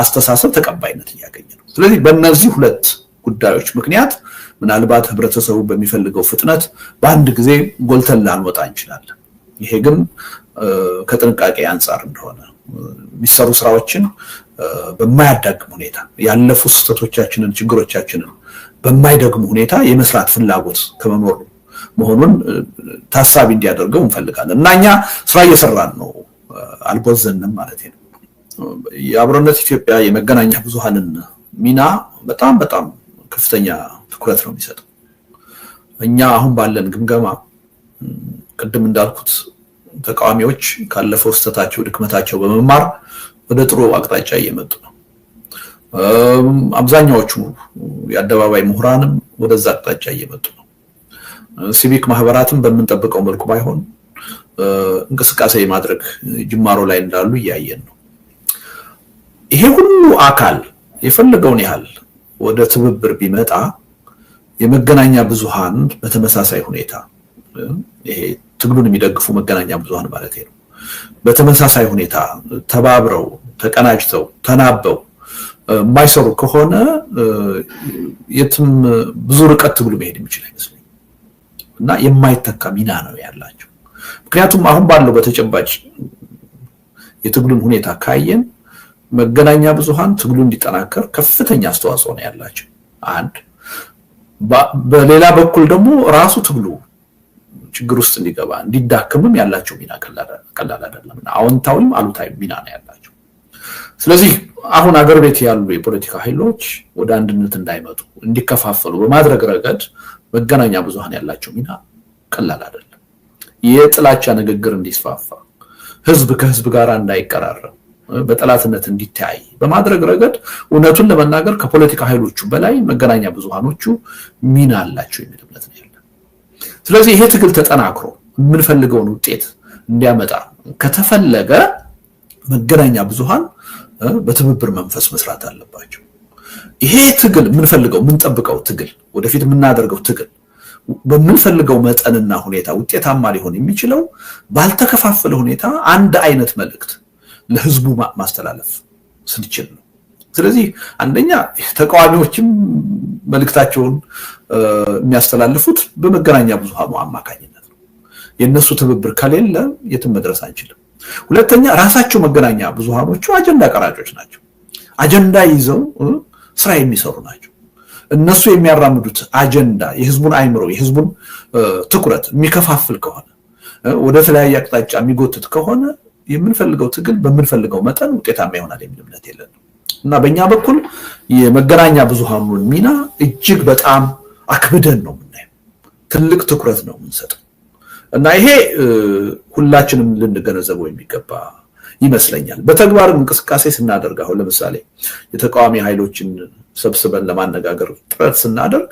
አስተሳሰብ ተቀባይነት እያገኘ ነው። ስለዚህ በእነዚህ ሁለት ጉዳዮች ምክንያት ምናልባት ህብረተሰቡ በሚፈልገው ፍጥነት በአንድ ጊዜ ጎልተን ላንወጣ እንችላለን። ይሄ ግን ከጥንቃቄ አንጻር እንደሆነ የሚሰሩ ስራዎችን በማያዳግም ሁኔታ ያለፉ ስህተቶቻችንን ችግሮቻችንን በማይደግም ሁኔታ የመስራት ፍላጎት ከመኖር መሆኑን ታሳቢ እንዲያደርገው እንፈልጋለን እና እኛ ስራ እየሰራን ነው፣ አልቦዘንም ማለት ነው። የአብሮነት ኢትዮጵያ የመገናኛ ብዙሃንን ሚና በጣም በጣም ከፍተኛ ትኩረት ነው የሚሰጠው። እኛ አሁን ባለን ግምገማ ቅድም እንዳልኩት ተቃዋሚዎች ካለፈው ስህተታቸው ድክመታቸው በመማር ወደ ጥሩ አቅጣጫ እየመጡ ነው። አብዛኛዎቹ የአደባባይ ምሁራንም ወደዛ አቅጣጫ እየመጡ ነው። ሲቪክ ማህበራትም በመንጠብቀው መልኩ ባይሆን እንቅስቃሴ ማድረግ ጅማሮ ላይ እንዳሉ እያየን ነው። ይሄ ሁሉ አካል የፈለገውን ያህል ወደ ትብብር ቢመጣ የመገናኛ ብዙሃን በተመሳሳይ ሁኔታ ይሄ ትግሉን የሚደግፉ መገናኛ ብዙሃን ማለት ነው በተመሳሳይ ሁኔታ ተባብረው ተቀናጅተው ተናበው የማይሰሩ ከሆነ የትም ብዙ ርቀት ትግሉ መሄድ የሚችል አይመስለኝም እና የማይተካ ሚና ነው ያላቸው። ምክንያቱም አሁን ባለው በተጨባጭ የትግሉን ሁኔታ ካየን መገናኛ ብዙሃን ትግሉ እንዲጠናከር ከፍተኛ አስተዋጽኦ ነው ያላቸው። አንድ በሌላ በኩል ደግሞ ራሱ ትግሉ ችግር ውስጥ እንዲገባ እንዲዳከምም ያላቸው ሚና ቀላል አይደለም እና አዎንታዊም አሉታዊ ሚና ነው ያላቸው። ስለዚህ አሁን አገር ቤት ያሉ የፖለቲካ ኃይሎች ወደ አንድነት እንዳይመጡ እንዲከፋፈሉ በማድረግ ረገድ መገናኛ ብዙሃን ያላቸው ሚና ቀላል አይደለም። የጥላቻ ንግግር እንዲስፋፋ፣ ህዝብ ከህዝብ ጋር እንዳይቀራረብ፣ በጠላትነት እንዲታይ በማድረግ ረገድ እውነቱን ለመናገር ከፖለቲካ ኃይሎቹ በላይ መገናኛ ብዙሃኖቹ ሚና አላቸው የሚል እምነት ነው ያለው። ስለዚህ ይሄ ትግል ተጠናክሮ የምንፈልገውን ውጤት እንዲያመጣ ከተፈለገ መገናኛ ብዙሃን በትብብር መንፈስ መስራት አለባቸው። ይሄ ትግል የምንፈልገው የምንጠብቀው ትግል ወደፊት የምናደርገው ትግል በምንፈልገው መጠንና ሁኔታ ውጤታማ ሊሆን የሚችለው ባልተከፋፈለ ሁኔታ አንድ አይነት መልእክት ለህዝቡ ማስተላለፍ ስንችል ነው። ስለዚህ አንደኛ ተቃዋሚዎችም መልእክታቸውን የሚያስተላልፉት በመገናኛ ብዙሃኑ አማካኝነት ነው። የነሱ ትብብር ከሌለ የትም መድረስ አንችልም። ሁለተኛ ራሳቸው መገናኛ ብዙሃኖቹ አጀንዳ ቀራጮች ናቸው። አጀንዳ ይዘው ስራ የሚሰሩ ናቸው። እነሱ የሚያራምዱት አጀንዳ የህዝቡን አይምሮ የህዝቡን ትኩረት የሚከፋፍል ከሆነ ወደ ተለያየ አቅጣጫ የሚጎትት ከሆነ የምንፈልገው ትግል በምንፈልገው መጠን ውጤታማ ይሆናል የሚል እምነት የለንም እና በእኛ በኩል የመገናኛ ብዙሃኑን ሚና እጅግ በጣም አክብደን ነው የምናየው። ትልቅ ትኩረት ነው የምንሰጠው እና ይሄ ሁላችንም ልንገነዘበው የሚገባ ይመስለኛል። በተግባርም እንቅስቃሴ ስናደርግ አሁን ለምሳሌ የተቃዋሚ ኃይሎችን ሰብስበን ለማነጋገር ጥረት ስናደርግ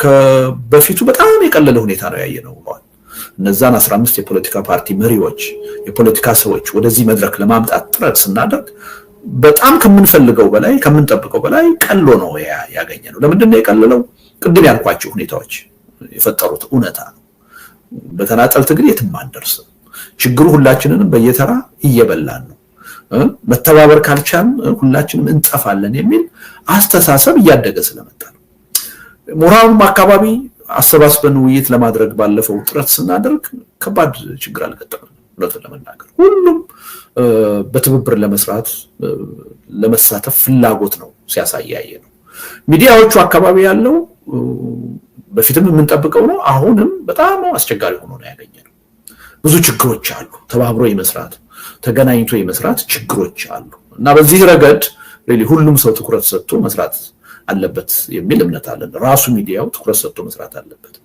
ከበፊቱ በጣም የቀለለ ሁኔታ ነው ያየነው። እነዛን 15 የፖለቲካ ፓርቲ መሪዎች የፖለቲካ ሰዎች ወደዚህ መድረክ ለማምጣት ጥረት ስናደርግ በጣም ከምንፈልገው በላይ ከምንጠብቀው በላይ ቀሎ ነው ያገኘነው። ለምንድን ነው የቀለለው? ቅድም ያልኳቸው ሁኔታዎች የፈጠሩት እውነታ ነው። በተናጠል ትግል የትም አንደርስም። ችግሩ ሁላችንንም በየተራ እየበላን ነው። መተባበር ካልቻልን ሁላችንም እንጠፋለን የሚል አስተሳሰብ እያደገ ስለመጣ ነው። ምሁራኑም አካባቢ አሰባስበን ውይይት ለማድረግ ባለፈው ጥረት ስናደርግ ከባድ ችግር አልገጠመንም። እውነቱን ለመናገር ሁሉም በትብብር ለመስራት ለመሳተፍ ፍላጎት ነው ሲያሳይ ያየነው። ሚዲያዎቹ አካባቢ ያለው በፊትም የምንጠብቀው ነው፣ አሁንም በጣም አስቸጋሪ ሆኖ ነው ያገኘነው። ብዙ ችግሮች አሉ። ተባብሮ የመስራት ተገናኝቶ የመስራት ችግሮች አሉ እና በዚህ ረገድ ሁሉም ሰው ትኩረት ሰጥቶ መስራት አለበት የሚል እምነት አለን። ራሱ ሚዲያው ትኩረት ሰጥቶ መስራት አለበት።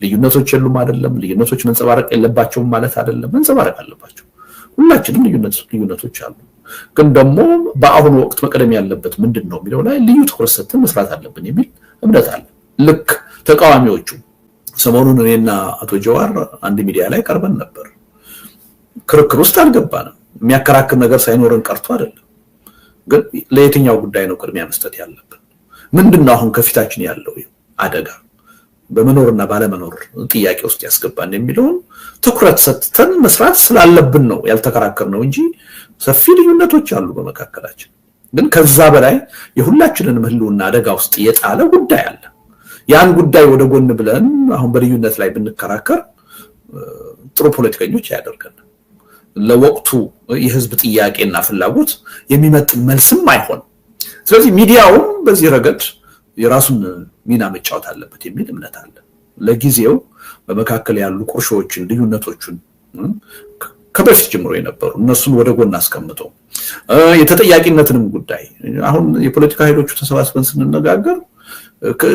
ልዩነቶች የሉም አይደለም፣ ልዩነቶች መንጸባረቅ የለባቸውም ማለት አይደለም፣ መንጸባረቅ አለባቸው። ሁላችንም ልዩነቶች አሉ። ግን ደግሞ በአሁኑ ወቅት መቀደም ያለበት ምንድነው የሚለው ላይ ልዩ ትኩረት ሰጥተን መስራት አለብን የሚል እምነት አለ። ልክ ተቃዋሚዎቹ ሰሞኑን እኔና አቶ ጀዋር አንድ ሚዲያ ላይ ቀርበን ነበር። ክርክር ውስጥ አልገባንም። የሚያከራክር ነገር ሳይኖርን ቀርቶ አይደለም። ግን ለየትኛው ጉዳይ ነው ቅድሚያ መስጠት ያለብን? ምንድነው አሁን ከፊታችን ያለው አደጋ በመኖርና ባለመኖር ጥያቄ ውስጥ ያስገባን የሚለውን ትኩረት ሰጥተን መስራት ስላለብን ነው ያልተከራከርነው እንጂ ሰፊ ልዩነቶች አሉ በመካከላችን። ግን ከዛ በላይ የሁላችንን ህልውና አደጋ ውስጥ የጣለ ጉዳይ አለ። ያን ጉዳይ ወደ ጎን ብለን አሁን በልዩነት ላይ ብንከራከር ጥሩ ፖለቲከኞች ያደርጋል። ለወቅቱ የህዝብ ጥያቄና ፍላጎት የሚመጥን መልስም አይሆን። ስለዚህ ሚዲያውም በዚህ ረገድ የራሱን ሚና መጫወት አለበት የሚል እምነት አለ። ለጊዜው በመካከል ያሉ ቁርሾችን ልዩነቶችን ከበፊት ጀምሮ የነበሩ እነሱን ወደ ጎን አስቀምጦ የተጠያቂነትንም ጉዳይ አሁን የፖለቲካ ኃይሎቹ ተሰባስበን ስንነጋገር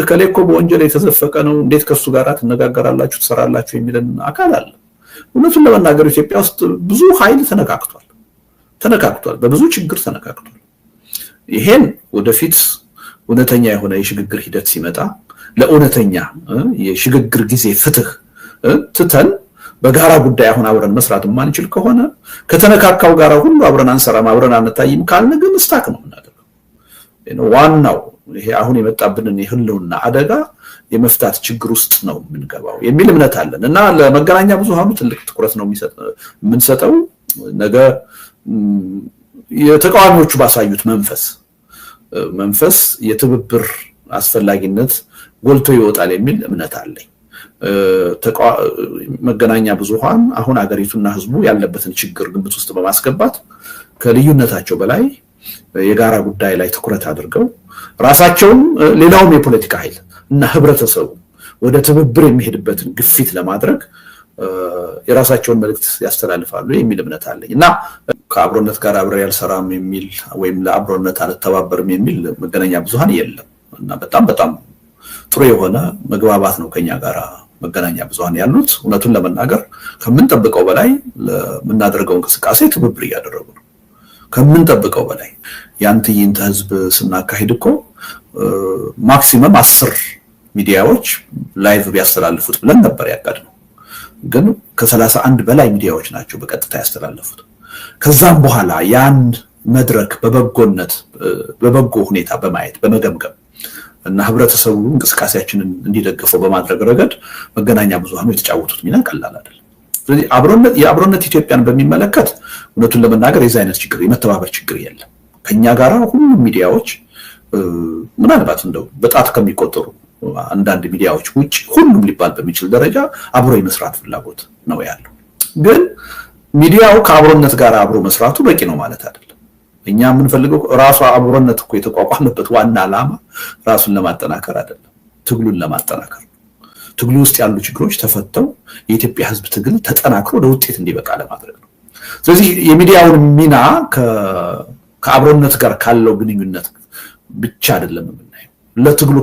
ከሌኮ በወንጀል የተዘፈቀ ነው እንዴት ከሱ ጋር ትነጋገራላችሁ ትሰራላችሁ የሚልን አካል አለ። እውነቱን ለመናገር ኢትዮጵያ ውስጥ ብዙ ኃይል ተነካክቷል፣ በብዙ ችግር ተነካክቷል። ይሄን ወደፊት እውነተኛ የሆነ የሽግግር ሂደት ሲመጣ ለእውነተኛ የሽግግር ጊዜ ፍትህ ትተን በጋራ ጉዳይ አሁን አብረን መስራት ማንችል ከሆነ ከተነካካው ጋራ ሁሉ አብረን አንሰራም አብረን አንታይም ካልን ግን ስታክ ነው እናደርገው። ዋናው ይሄ አሁን የመጣብንን የህልውና አደጋ የመፍታት ችግር ውስጥ ነው የምንገባው የሚል እምነት አለን እና ለመገናኛ ብዙሃኑ ትልቅ ትኩረት ነው የምንሰጠው። ነገ የተቃዋሚዎቹ ባሳዩት መንፈስ የትብብር አስፈላጊነት ጎልቶ ይወጣል የሚል እምነት አለኝ። መገናኛ ብዙሃን አሁን አገሪቱና ህዝቡ ያለበትን ችግር ግምት ውስጥ በማስገባት ከልዩነታቸው በላይ የጋራ ጉዳይ ላይ ትኩረት አድርገው ራሳቸውን ሌላውም የፖለቲካ ኃይል እና ህብረተሰቡ ወደ ትብብር የሚሄድበትን ግፊት ለማድረግ የራሳቸውን መልእክት ያስተላልፋሉ የሚል እምነት አለኝ እና ከአብሮነት ጋር አብሬ ያልሰራም የሚል ወይም ለአብሮነት አልተባበርም የሚል መገናኛ ብዙሃን የለም እና በጣም ጥሩ የሆነ መግባባት ነው ከኛ ጋር መገናኛ ብዙሃን ያሉት። እውነቱን ለመናገር ከምንጠብቀው በላይ ለምናደርገው እንቅስቃሴ ትብብር እያደረጉ ነው። ከምንጠብቀው በላይ ያን ትዕይንተ ህዝብ ስናካሂድ እኮ ማክሲመም 10 ሚዲያዎች ላይቭ ቢያስተላልፉት ብለን ነበር ያቀድነው። ግን ከ31 በላይ ሚዲያዎች ናቸው በቀጥታ ያስተላልፉት። ከዛም በኋላ ያን መድረክ በበጎ ሁኔታ በማየት በመገምገም እና ህብረተሰቡ እንቅስቃሴያችንን እንዲደግፈው በማድረግ ረገድ መገናኛ ብዙሃኑ የተጫወቱት ሚና ቀላል አይደለም። ስለዚህ የአብሮነት ኢትዮጵያን በሚመለከት እውነቱን ለመናገር የዛ አይነት ችግር የመተባበር ችግር የለም። ከኛ ጋራ ሁሉም ሚዲያዎች ምናልባት እንደው በጣት ከሚቆጠሩ አንዳንድ ሚዲያዎች ውጪ ሁሉም ሊባል በሚችል ደረጃ አብሮ የመስራት ፍላጎት ነው ያለው። ግን ሚዲያው ከአብሮነት ጋር አብሮ መስራቱ በቂ ነው ማለት አይደለም። እኛ የምንፈልገው ራሱ አብሮነት እኮ የተቋቋመበት ዋና ዓላማ ራሱን ለማጠናከር አይደለም፣ ትግሉን ለማጠናከር ነው። ትግሉ ውስጥ ያሉ ችግሮች ተፈተው የኢትዮጵያ ህዝብ ትግል ተጠናክሮ ለውጤት እንዲበቃ ለማድረግ ነው። ስለዚህ የሚዲያውን ሚና ከአብሮነት ጋር ካለው ግንኙነት ብቻ አይደለም የምናየው፣ ለትግሉ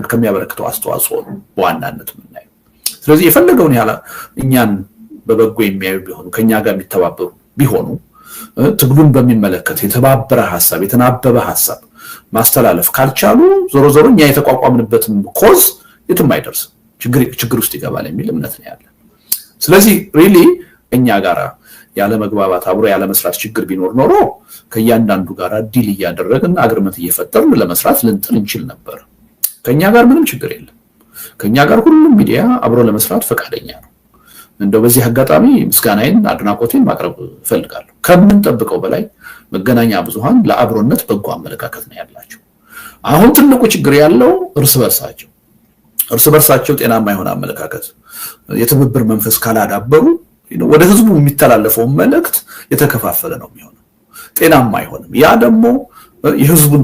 ከሚያበረክተው አስተዋጽኦ ነው በዋናነት የምናየው። ስለዚህ የፈለገውን ያህል እኛን በበጎ የሚያዩ ቢሆኑ ከኛ ጋር የሚተባበሩ ቢሆኑ ትግሉን በሚመለከት የተባበረ ሐሳብ የተናበበ ሐሳብ ማስተላለፍ ካልቻሉ ዞሮ እኛ የተቋቋምንበትን ኮዝ የትም አይደርስም፣ ችግር ውስጥ ይገባል የሚል እምነት ነው ያለን። ስለዚህ ሪሊ እኛ ጋራ ያለ መግባባት አብሮ ያለ መስራት ችግር ቢኖር ኖሮ ከእያንዳንዱ ጋራ ዲል እያደረግን አግሪመንት እየፈጠርን ለመስራት ልንጥር እንችል ነበር። ከኛ ጋር ምንም ችግር የለም። ከኛ ጋር ሁሉም ሚዲያ አብሮ ለመስራት ፈቃደኛ ነው። እንደው በዚህ አጋጣሚ ምስጋናዬን አድናቆቴን ማቅረብ እፈልጋለሁ። ከምንጠብቀው በላይ መገናኛ ብዙሃን ለአብሮነት በጎ አመለካከት ነው ያላቸው። አሁን ትልቁ ችግር ያለው እርስ በርሳቸው ጤናማ የሆነ አመለካከት የትብብር መንፈስ ካላዳበሩ ወደ ህዝቡ የሚተላለፈው መልእክት የተከፋፈለ ነው የሚሆነው፣ ጤናማ አይሆንም። ያ ደግሞ የህዝቡን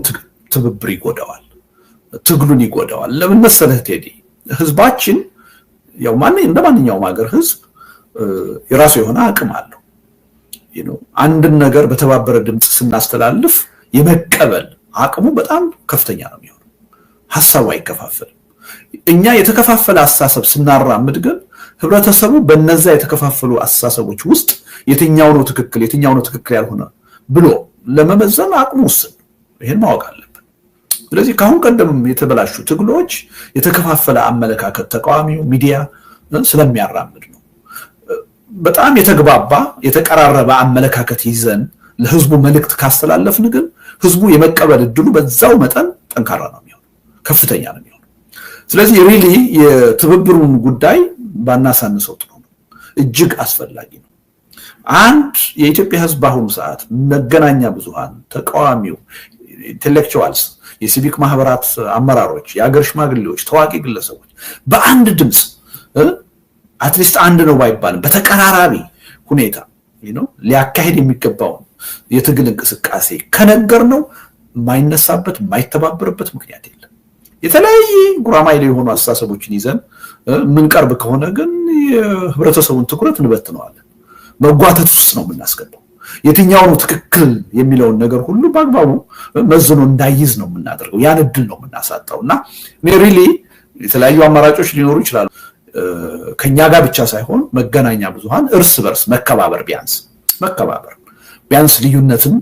ትብብር ይጎዳዋል፣ ትግሉን ይጎዳዋል። ለምን መሰለህ ቴዲ፣ ህዝባችን ያው እንደማንኛውም ሀገር ህዝብ የራሱ የሆነ አቅም አለው። አንድን ነገር በተባበረ ድምጽ ስናስተላልፍ የመቀበል አቅሙ በጣም ከፍተኛ ነው የሚሆነው። ሐሳቡ አይከፋፈልም። እኛ የተከፋፈለ አስተሳሰብ ስናራምድ ግን ህብረተሰቡ በእነዛ የተከፋፈሉ አስተሳሰቦች ውስጥ የትኛው ነው ትክክል ያልሆነ ብሎ ለመመዘን አቅሙ ውስን። ይሄን ማወቅ አለብን። ስለዚህ ካሁን ቀደም የተበላሹ ትግሎች የተከፋፈለ አመለካከት ተቃዋሚው ሚዲያ ስለሚያራምድ ነው። በጣም የተግባባ የተቀራረበ አመለካከት ይዘን ለህዝቡ መልእክት ካስተላለፍን ግን ህዝቡ የመቀበል እድሉ በዛው መጠን ጠንካራ ነው የሚሆነው፣ ከፍተኛ ነው የሚሆነው። ስለዚህ ሪሊ የትብብሩን ጉዳይ ባናሳንሰው ጥሩ ነው፣ እጅግ አስፈላጊ ነው። አንድ የኢትዮጵያ ህዝብ በአሁኑ ሰዓት መገናኛ ብዙሃን፣ ተቃዋሚው፣ ኢንቴሌክቹዋልስ፣ የሲቪክ ማህበራት አመራሮች፣ የአገር ሽማግሌዎች፣ ታዋቂ ግለሰቦች በአንድ ድምጽ አትሊስት አንድ ነው ባይባልም በተቀራራቢ ሁኔታ ሊያካሄድ የሚገባውን የትግል እንቅስቃሴ ከነገር ነው የማይነሳበት የማይተባበርበት ምክንያት የለም። የተለያየ ጉራማይሌ የሆኑ አስተሳሰቦችን ይዘን ምንቀርብ ከሆነ ግን የህብረተሰቡን ትኩረት እንበትነዋለን፣ መጓተት ውስጥ ነው የምናስገባው። የትኛው ነው ትክክል የሚለውን ነገር ሁሉ በአግባቡ መዝኖ እንዳይዝ ነው የምናደርገው። ያን እድል ነው የምናሳጣው። እና ሪሊ የተለያዩ አማራጮች ሊኖሩ ይችላሉ። ከኛ ጋር ብቻ ሳይሆን መገናኛ ብዙሃን እርስ በርስ መከባበር ቢያንስ ልዩነትን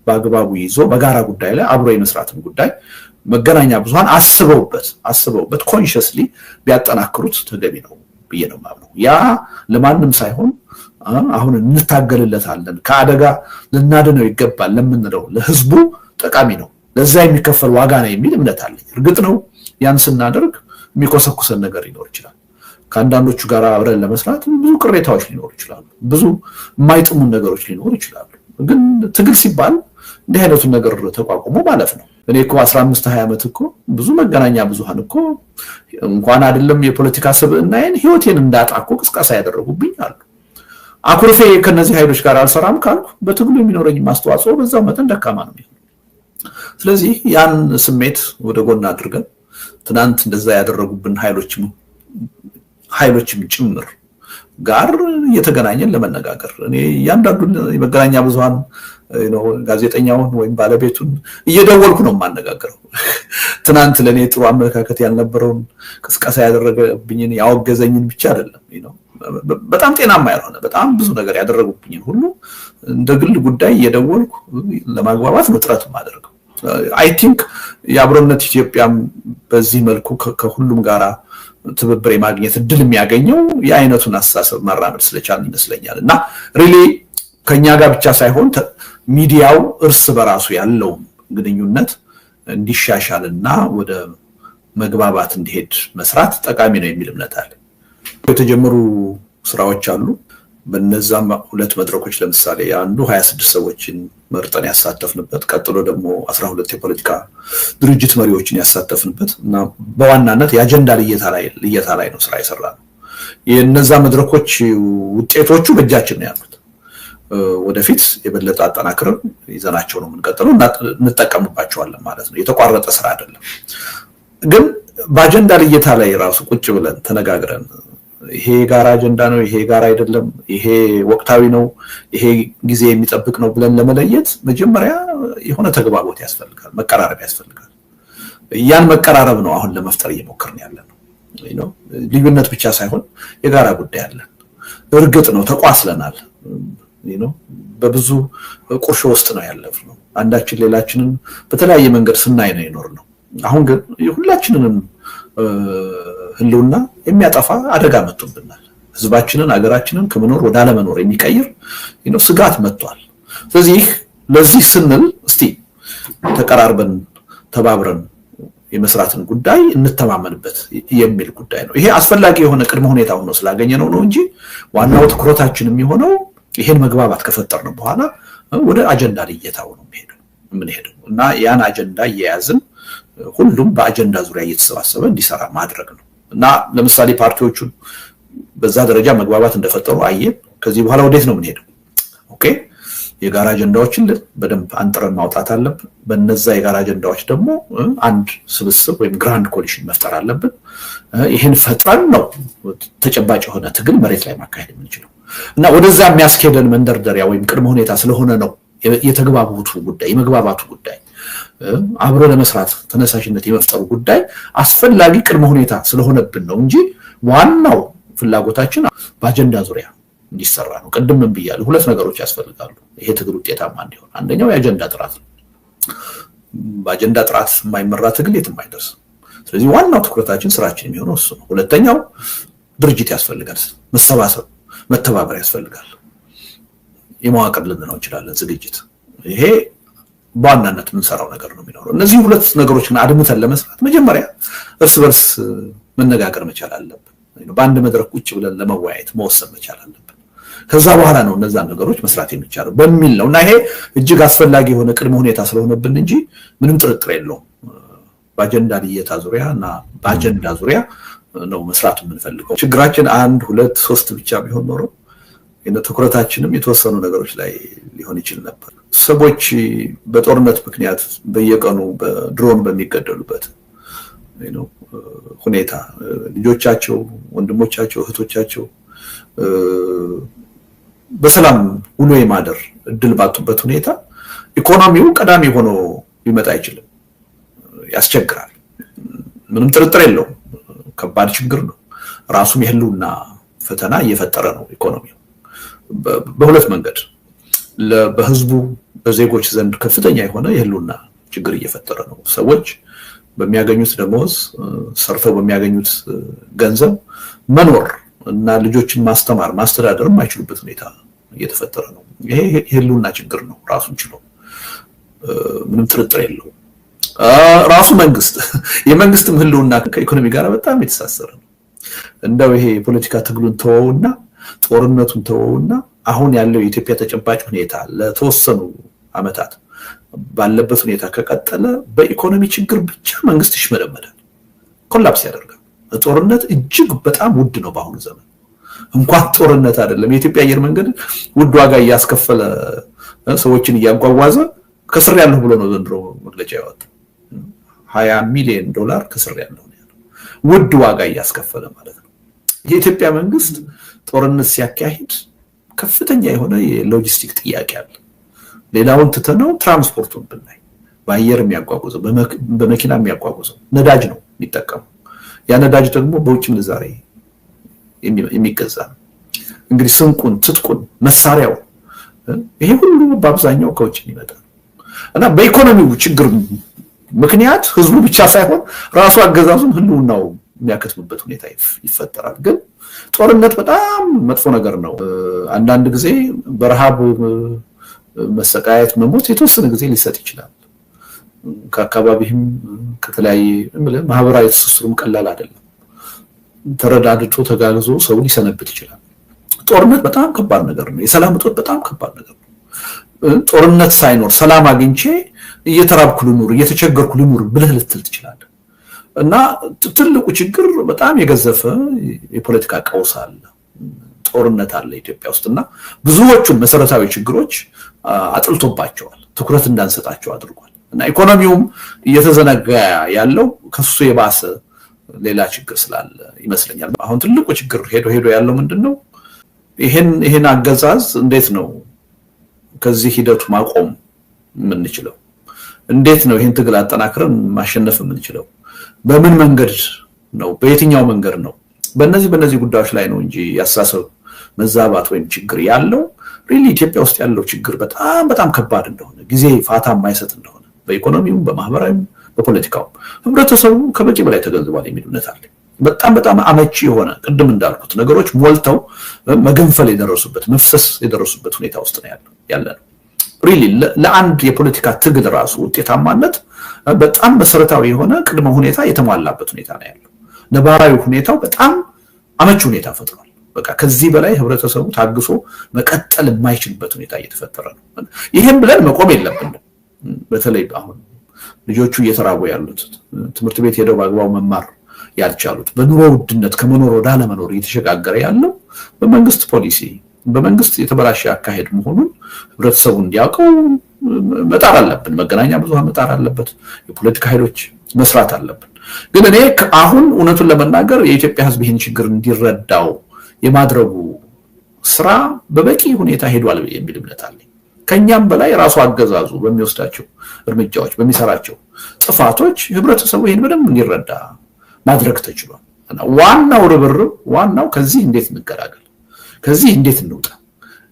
በአግባቡ ይዞ በጋራ ጉዳይ ላይ አብሮ የመስራትን ጉዳይ መገናኛ ብዙሃን አስበውበት ኮንሽስሊ ቢያጠናክሩት ተገቢ ነው ብዬ ነው የማምነው። ያ ለማንም ሳይሆን አሁን እንታገልለታለን ከአደጋ ልናድነው ይገባል ለምንለው ለህዝቡ ጠቃሚ ነው፣ ለዛ የሚከፈል ዋጋ ነው የሚል እምነት አለኝ። እርግጥ ነው ያን ስናደርግ የሚኮሰኩሰን ነገር ሊኖር ይችላል። ከአንዳንዶቹ ጋር አብረን ለመስራት ብዙ ቅሬታዎች ሊኖሩ ይችላሉ፣ ብዙ የማይጥሙን ነገሮች ሊኖሩ ይችላሉ። ግን ትግል ሲባል እንዲህ አይነቱን ነገር ተቋቁሞ ማለፍ ነው። እኔ እኮ 15-20 ዓመት እኮ ብዙ መገናኛ ብዙሃን እኮ እንኳን አይደለም የፖለቲካ ስብዕናዬን ህይወቴን እንዳጣ እኮ ቅስቀሳ ያደረጉብኝ አሉ። አኩርፌ ከነዚህ ኃይሎች ጋር አልሰራም ካልኩ በትግሉ የሚኖረኝ ማስተዋጽኦ በዛው መጠን ደካማ ነው። ስለዚህ ያን ስሜት ወደ ጎን አድርገን ትናንት እንደዛ ያደረጉብን ኃይሎችም ጭምር ጋር እየተገናኘን ለመነጋገር እኔ እያንዳንዱን የመገናኛ ብዙሃን ጋዜጠኛውን ወይም ባለቤቱን እየደወልኩ ነው የማነጋገረው። ትናንት ለኔ ጥሩ አመለካከት ያልነበረውን ቅስቀሳ ያደረገብኝን ያወገዘኝን ብቻ አይደለም በጣም ጤናማ ያልሆነ በጣም ብዙ ነገር ያደረጉብኝን ሁሉ እንደ ግል ጉዳይ እየደወልኩ ለማግባባት ነው ጥረት ማድረገው። አይ ቲንክ የአብሮነት ኢትዮጵያም በዚህ መልኩ ከሁሉም ጋራ ትብብር የማግኘት እድል የሚያገኘው የአይነቱን አስተሳሰብ ማራመድ ስለቻልን ይመስለኛል። እና ሪሊ ከኛ ጋር ብቻ ሳይሆን ሚዲያው እርስ በራሱ ያለው ግንኙነት እንዲሻሻልና ወደ መግባባት እንዲሄድ መስራት ጠቃሚ ነው የሚል እምነት አለ። የተጀመሩ ስራዎች አሉ። በነዛም ሁለት መድረኮች ለምሳሌ አንዱ 26 ሰዎችን መርጠን ያሳተፍንበት፣ ቀጥሎ ደግሞ 12 የፖለቲካ ድርጅት መሪዎችን ያሳተፍንበት እና በዋናነት የአጀንዳ ልየታ ላይ ነው ስራ የሰራነው። የነዛ መድረኮች ውጤቶቹ በእጃችን ነው ያሉት። ወደፊት የበለጠ አጠናክረን ይዘናቸው ነው የምንቀጥለው እና እንጠቀምባቸዋለን ማለት ነው። የተቋረጠ ስራ አይደለም። ግን በአጀንዳ ልየታ ላይ ራሱ ቁጭ ብለን ተነጋግረን ይሄ ጋራ አጀንዳ ነው፣ ይሄ ጋራ አይደለም፣ ይሄ ወቅታዊ ነው፣ ይሄ ጊዜ የሚጠብቅ ነው ብለን ለመለየት መጀመሪያ የሆነ ተግባቦት ያስፈልጋል፣ መቀራረብ ያስፈልጋል። ያን መቀራረብ ነው አሁን ለመፍጠር እየሞከርን ያለነው። ልዩነት ብቻ ሳይሆን የጋራ ጉዳይ አለን። እርግጥ ነው ተቋስለናል፣ በብዙ ቁርሾ ውስጥ ነው ያለፍነው። አንዳችን ሌላችንን በተለያየ መንገድ ስናይ ነው የኖርነው። አሁን ግን ሁላችንንም ህልውና የሚያጠፋ አደጋ መጥቶብናል። ህዝባችንን አገራችንን ከመኖር ወደ አለመኖር የሚቀይር ስጋት መጥቷል። ስለዚህ ለዚህ ስንል እስቲ ተቀራርበን ተባብረን የመስራትን ጉዳይ እንተማመንበት የሚል ጉዳይ ነው። ይሄ አስፈላጊ የሆነ ቅድመ ሁኔታ ሆኖ ስላገኘነው ነው እንጂ ዋናው ትኩረታችን የሚሆነው ይሄን መግባባት ከፈጠርን በኋላ ወደ አጀንዳ ልየታው ነው የምንሄደው እና ያን አጀንዳ እየያዝን ሁሉም በአጀንዳ ዙሪያ እየተሰባሰበ እንዲሰራ ማድረግ ነው። እና ለምሳሌ ፓርቲዎቹን በዛ ደረጃ መግባባት እንደፈጠሩ አየን። ከዚህ በኋላ ወዴት ነው የምንሄደው? ኦኬ የጋራ አጀንዳዎችን በደንብ አንጥረን ማውጣት አለብን። በነዛ የጋራ አጀንዳዎች ደግሞ አንድ ስብስብ ወይም ግራንድ ኮሊሽን መፍጠር አለብን። ይሄን ፈጥረን ነው ተጨባጭ የሆነ ትግል መሬት ላይ ማካሄድ የምንችለው እና ወደዛ የሚያስኬደን መንደርደሪያ ወይም ቅድመ ሁኔታ ስለሆነ ነው የተግባባቱ ጉዳይ የመግባባቱ ጉዳይ አብሮ ለመስራት ተነሳሽነት የመፍጠሩ ጉዳይ አስፈላጊ ቅድመ ሁኔታ ስለሆነብን ነው እንጂ ዋናው ፍላጎታችን በአጀንዳ ዙሪያ እንዲሰራ ነው። ቀደም ብያለሁ፣ ሁለት ነገሮች ያስፈልጋሉ ይሄ ትግል ውጤታማ እንዲሆን። አንደኛው የአጀንዳ ጥራት ነው። በአጀንዳ ጥራት የማይመራ ትግል የትም አይደርስም። ስለዚህ ዋናው ትኩረታችን ስራችን የሚሆነው እሱ ነው። ሁለተኛው ድርጅት ያስፈልጋል፣ መሰባሰብ መተባበር ያስፈልጋል። የመዋቅር ልንለው እንችላለን ዝግጅት። ይሄ በዋናነት የምንሰራው ነገር ነው የሚኖረው። እነዚህ ሁለት ነገሮች ግን አድምተን ለመስራት መጀመሪያ እርስ በርስ መነጋገር መቻል አለብን። በአንድ መድረክ ቁጭ ብለን ለመወያየት መወሰን መቻል አለብን። ከዛ በኋላ ነው እነዛ ነገሮች መስራት የሚቻለው በሚል ነው እና ይሄ እጅግ አስፈላጊ የሆነ ቅድመ ሁኔታ ስለሆነብን እንጂ ምንም ጥርጥር የለውም። በአጀንዳ ልየታ ዙሪያ እና በአጀንዳ ዙሪያ ነው መስራት የምንፈልገው። ችግራችን 1 2 3 ብቻ ቢሆን ኖሮ ትኩረታችንም የተወሰኑ ነገሮች ላይ ሊሆን ይችል ነበር። ሰዎች በጦርነት ምክንያት በየቀኑ በድሮን በሚገደሉበት ሁኔታ ልጆቻቸው፣ ወንድሞቻቸው፣ እህቶቻቸው በሰላም ውሎ የማደር እድል ባጡበት ሁኔታ ኢኮኖሚው ቀዳሚ ሆኖ ሊመጣ አይችልም። ያስቸግራል። ምንም ጥርጥር የለውም። ከባድ ችግር ነው። ራሱም የህልውና ፈተና እየፈጠረ ነው ኢኮኖሚው በሁለት መንገድ። በህዝቡ በዜጎች ዘንድ ከፍተኛ የሆነ የህልውና ችግር እየፈጠረ ነው። ሰዎች በሚያገኙት ደሞዝ ሰርተው በሚያገኙት ገንዘብ መኖር እና ልጆችን ማስተማር ማስተዳደር የማይችሉበት ሁኔታ እየተፈጠረ ነው። ይሄ የህልውና ችግር ነው ራሱን ችሎ፣ ምንም ጥርጥር የለውም። ራሱ የመንግስትም ህልውና ከኢኮኖሚ ጋር በጣም የተሳሰረ ነው። እንደው ይሄ የፖለቲካ ትግሉን ተወውና ጦርነቱን ተወውና አሁን ያለው የኢትዮጵያ ተጨባጭ ሁኔታ ለተወሰኑ አመታት ባለበት ሁኔታ ከቀጠለ በኢኮኖሚ ችግር ብቻ መንግስት ይሽመደመዳል፣ ኮላፕስ ያደርጋል። ጦርነት እጅግ በጣም ውድ ነው በአሁኑ ዘመን። እንኳን ጦርነት አይደለም የኢትዮጵያ አየር መንገድ ውድ ዋጋ እያስከፈለ ሰዎችን እያጓጓዘ ከስር ያለው ብሎ ነው ዘንድሮ መግለጫ ያወጣው። $20 ሚሊዮን ከስር ያለው ነው ውድ ዋጋ እያስከፈለ ማለት ነው። የኢትዮጵያ መንግስት ጦርነት ሲያካሂድ ከፍተኛ የሆነ የሎጂስቲክ ጥያቄ አለ። ሌላውን ትተነው ትራንስፖርቱን ብናይ በአየር የሚያጓጉዘው በመኪና የሚያጓጉዘው ነዳጅ ነው የሚጠቀመው። ያ ነዳጅ ደግሞ በውጭ ምንዛሬ የሚገዛ ነው። እንግዲህ ስንቁን፣ ትጥቁን፣ መሳሪያው ይሄ ሁሉ በአብዛኛው ከውጭ ይመጣል እና በኢኮኖሚው ችግር ምክንያት ህዝቡ ብቻ ሳይሆን ራሱ አገዛዙም ህልውናው የሚያከትምበት ሁኔታ ይፈጠራል። ግን ጦርነት በጣም መጥፎ ነገር ነው። አንዳንድ ጊዜ በረሃብ መሰቃየት፣ መሞት የተወሰነ ጊዜ ሊሰጥ ይችላል። ከአካባቢህም ከተለያየ ማህበራዊ ትስስሩም ቀላል አይደለም። ተረዳድቶ ተጋግዞ ሰው ሊሰነብት ይችላል። ጦርነት በጣም ከባድ ነገር ነው። የሰላም እጦት በጣም ከባድ ነገር ነው። ጦርነት ሳይኖር ሰላም አግኝቼ እየተራብኩ ልኑር፣ እየተቸገርኩ ልኑር ብለህ ልትል ትችላለህ። እና ትልቁ ችግር በጣም የገዘፈ የፖለቲካ ቀውስ አለ፣ ጦርነት አለ ኢትዮጵያ ውስጥ እና ብዙዎቹን መሰረታዊ ችግሮች አጥልቶባቸዋል፣ ትኩረት እንዳንሰጣቸው አድርጓል። እና ኢኮኖሚውም እየተዘነጋ ያለው ከሱ የባሰ ሌላ ችግር ስላለ ይመስለኛል። አሁን ትልቁ ችግር ሄዶ ያለው ምንድነው? ይሄን አገዛዝ እንዴት ነው ከዚህ ሂደቱ ማቆም የምንችለው? እንዴት ነው ይሄን ትግል አጠናክረን ማሸነፍ የምንችለው? በምን መንገድ ነው? በየትኛው መንገድ ነው? በእነዚህ ጉዳዮች ላይ ነው እንጂ ያሳሰብ መዛባት ወይም ችግር ያለው ሪሊ ኢትዮጵያ ውስጥ ያለው ችግር በጣም ከባድ እንደሆነ፣ ጊዜ ፋታ የማይሰጥ እንደሆነ በኢኮኖሚውም በማህበራዊም በፖለቲካውም ህብረተሰቡ ከበቂ በላይ ተገንዝቧል የሚል እምነት አለ። በጣም አመቺ የሆነ ቅድም እንዳልኩት ነገሮች ሞልተው መገንፈል የደረሱበት መፍሰስ የደረሱበት ሁኔታ ውስጥ ነው ያለነው። ሪሊ ለአንድ የፖለቲካ ትግል ራሱ ውጤታማነት በጣም መሰረታዊ የሆነ ቅድመ ሁኔታ የተሟላበት ሁኔታ ነው ያለው። ነባራዊ ሁኔታው በጣም አመቺ ሁኔታ ፈጥሯል። በቃ ከዚህ በላይ ህብረተሰቡ ታግሶ መቀጠል የማይችልበት ሁኔታ እየተፈጠረ ነው። ይሄን ብለን መቆም የለብንም። በተለይ አሁን ልጆቹ እየተራቡ ያሉት፣ ትምህርት ቤት ሄደው በአግባቡ መማር ያልቻሉት፣ በኑሮ ውድነት ከመኖር ወደ አለመኖር እየተሸጋገረ ያለው በመንግስት ፖሊሲ በመንግስት የተበላሸ አካሄድ መሆኑን ህብረተሰቡ እንዲያውቀው መጣር አለብን። መገናኛ ብዙሃን መጣር አለበት። የፖለቲካ ኃይሎች መስራት አለብን። ግን እኔ አሁን እውነቱን ለመናገር የኢትዮጵያ ህዝብ ይህን ችግር እንዲረዳው የማድረጉ ስራ በበቂ ሁኔታ ሄዷል የሚል እምነት አለኝ። ከኛም በላይ ራሱ አገዛዙ በሚወስዳቸው እርምጃዎች በሚሰራቸው ጥፋቶች ህብረተሰቡ ይሄን በደንብ እንዲረዳ ማድረግ ተችሏል። ዋናው ርብርብ ዋናው ከዚህ እንዴት እንገላገል፣ ከዚህ እንዴት እንውጣ፣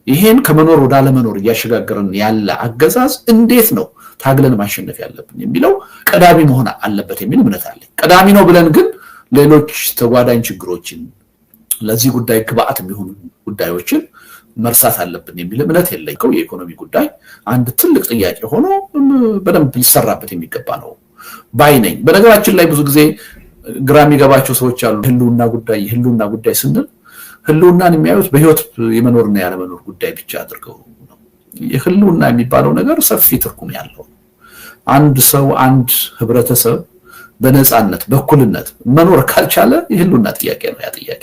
ይሄን ከመኖር ወደ አለመኖር እያሸጋገረን ያለ አገዛዝ እንዴት ነው ታግለን ማሸነፍ ያለብን የሚለው ቀዳሚ መሆን አለበት የሚል እምነት አለኝ። ቀዳሚ ነው ብለን ግን ሌሎች ተጓዳኝ ችግሮችን ለዚህ ጉዳይ ግብአት የሚሆኑ ጉዳዮችን መርሳት አለብን የሚል እምነት የለኝም። የኢኮኖሚ ጉዳይ አንድ ትልቅ ጥያቄ ሆኖ በደንብ ሊሰራበት የሚገባ ነው ባይ ነኝ። በነገራችን ላይ ብዙ ጊዜ ግራ የሚገባቸው ሰዎች አሉ። ህልውና ጉዳይ ስንል ህልውናን የሚያዩት በህይወት የመኖርና ያለመኖር ጉዳይ ብቻ አድርገው ነው። የህልውና የሚባለው ነገር ሰፊ ትርጉም ያለው አንድ ሰው አንድ ህብረተሰብ በነፃነት በእኩልነት መኖር ካልቻለ የህልውና ጥያቄ ነው። ያ ጥያቄ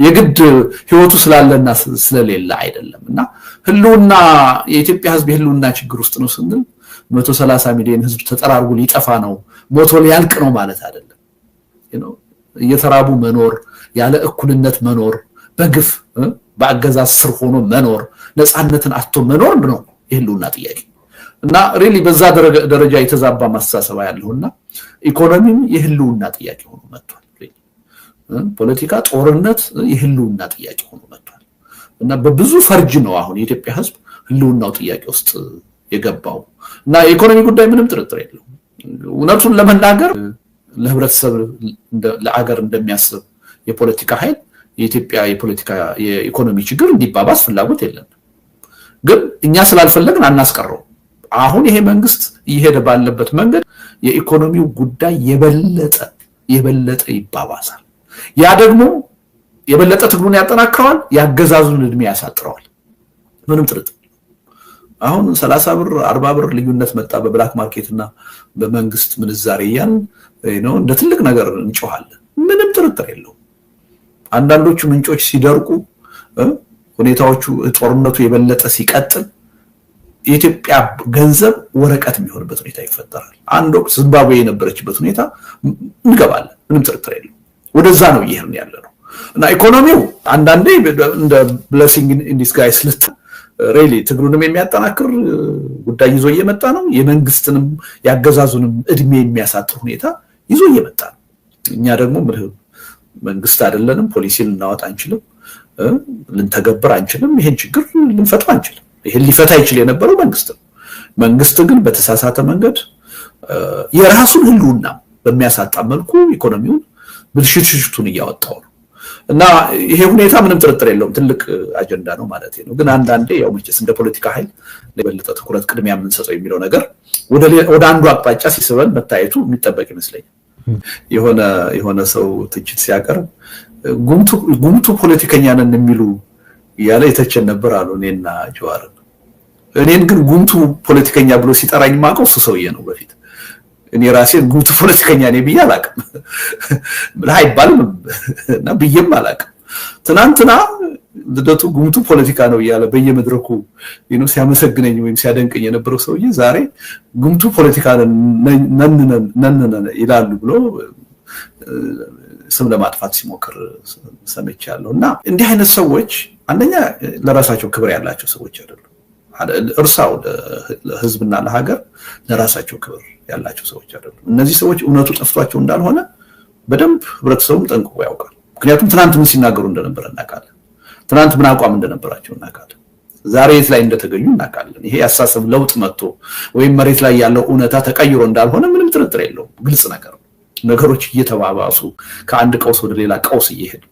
የግድ ህይወቱ ስላለና ስለሌለ አይደለምና ህልውና የኢትዮጵያ ህዝብ የህልውና ችግር ውስጥ ነው ስንል 130 ሚሊዮን ህዝብ ተጠራርጎ ሊጠፋ ነው ሞቶ ሊያልቅ ነው ማለት አይደለም። እየተራቡ መኖር፣ ያለ እኩልነት መኖር፣ በግፍ በአገዛዝ ስር ሆኖ መኖር፣ ነፃነትን አጥቶ መኖር ነው የህልውና ጥያቄ እና ሪሊ በዛ ደረጃ የተዛባ ማስተሳሰብ ያለውና ኢኮኖሚም የህልውና ጥያቄ ሆኖ መጥቷል። ፖለቲካ ጦርነት የህልውና ጥያቄ ሆኖ መጥቷል እና በብዙ ፈርጅ ነው አሁን የኢትዮጵያ ህዝብ ህልውናው ጥያቄ ውስጥ የገባው እና የኢኮኖሚ ጉዳይ ምንም ጥርጥር የለውም። እውነቱን ለመናገር ለህብረተሰብ ለአገር እንደሚያስብ የፖለቲካ ኃይል የኢትዮጵያ የኢኮኖሚ ችግር እንዲባባስ ፍላጎት የለም። ግን እኛ ስላልፈለግን አናስቀረው። አሁን ይሄ መንግስት እየሄደ ባለበት መንገድ የኢኮኖሚው ጉዳይ የበለጠ ይባባሳል። ያ ደግሞ የበለጠ ትግሉን ያጠናክረዋል፣ ያገዛዙን እድሜ ያሳጥረዋል። ምንም ጥርጥር አሁን 30 ብር 40 ብር ልዩነት መጣ በብላክ ማርኬትና በመንግስት ምንዛሬ ያን ነው እንደ ትልቅ ነገር እንጮሃለን። ምንም ጥርጥር የለውም። አንዳንዶቹ ምንጮች ሲደርቁ ሁኔታዎቹ ጦርነቱ የበለጠ ሲቀጥል የኢትዮጵያ ገንዘብ ወረቀት የሚሆንበት ሁኔታ ይፈጠራል። አንድ ወቅት ዚምባብዌ የነበረችበት ሁኔታ እንገባለን። ምንም ጥርጥር የለውም። ወደዛ ነው እየሄድን ያለነው እና ኢኮኖሚው አንዳንዴ እንደ ብሌሲንግ ኢን ዲስጋይስ ሪሊ ትግሉንም የሚያጠናክር ጉዳይ ይዞ እየመጣ ነው። የመንግስትንም ያገዛዙንም እድሜ የሚያሳጥር ሁኔታ ይዞ እየመጣ ነው። እኛ ደግሞ መንግስት አይደለንም፣ ፖሊሲ ልናወጣ አንችልም፣ ልንተገብር አንችልም፣ ይሄን ችግር ልንፈታ አንችልም። ይሄን ሊፈታ ይችል የነበረው መንግስት ግን በተሳሳተ መንገድ የራሱን ህልውና በሚያሳጣ መልኩ ኢኮኖሚውን ብልሽሽቱን እያወጣው ነው እና ይሄ ሁኔታ ምንም ጥርጥር የለውም ትልቅ አጀንዳ ነው ማለት ነው። ግን አንዳንዴ ያው መቼስ እንደ ፖለቲካ ኃይል ለበለጠ ትኩረት ቅድሚያ የምንሰጠው የሚለው ነገር ወደ አንዱ አቅጣጫ ሲስበን መታየቱ የሚጠበቅ ይመስለኛል። የሆነ ሰው ትችት ሲያቀርብ ጉምቱ ፖለቲከኛ ነን የሚሉ ያለ የተቸን ነበር አሉ እኔና ጀዋር። እኔን ግን ጉምቱ ፖለቲከኛ ብሎ ሲጠራኝ ማቀው እሱ ሰውዬ ነው። በፊት እኔ ራሴን ጉምቱ ፖለቲከኛ ነኝ ብዬ አላቅም አይባልም እና ብዬም አላቅም። ትናንትና ልደቱ ጉምቱ ፖለቲካ ነው እያለ በየመድረኩ ሲያመሰግነኝ ወይም ሲያደንቀኝ የነበረው ሰውዬ ዛሬ ጉምቱ ፖለቲካ ነን ይላሉ ብሎ ስም ለማጥፋት ሲሞክር ሰምቻለሁ። እና እንዲህ አይነት ሰዎች አንደኛ ለራሳቸው ክብር ያላቸው ሰዎች አይደሉም። እርሳው ለህዝብና ለሀገር ለራሳቸው ክብር ያላቸው ሰዎች አይደሉም። እነዚህ ሰዎች እውነቱ ጠፍቷቸው እንዳልሆነ በደንብ ህብረተሰቡም ጠንቅቆ ያውቃል። ምክንያቱም ትናንት ምን ሲናገሩ እንደነበረ እናውቃለን። ትናንት ምን አቋም እንደነበራቸው እናውቃለን። ዛሬ የት ላይ እንደተገኙ እናውቃለን። ይሄ ያሳሰብ ለውጥ መጥቶ ወይም መሬት ላይ ያለው እውነታ ተቀይሮ እንዳልሆነ ምንም ጥርጥር የለውም። ግልጽ ነገር ነው። ነገሮች እየተባባሱ ከአንድ ቀውስ ወደ ሌላ ቀውስ እየሄዱ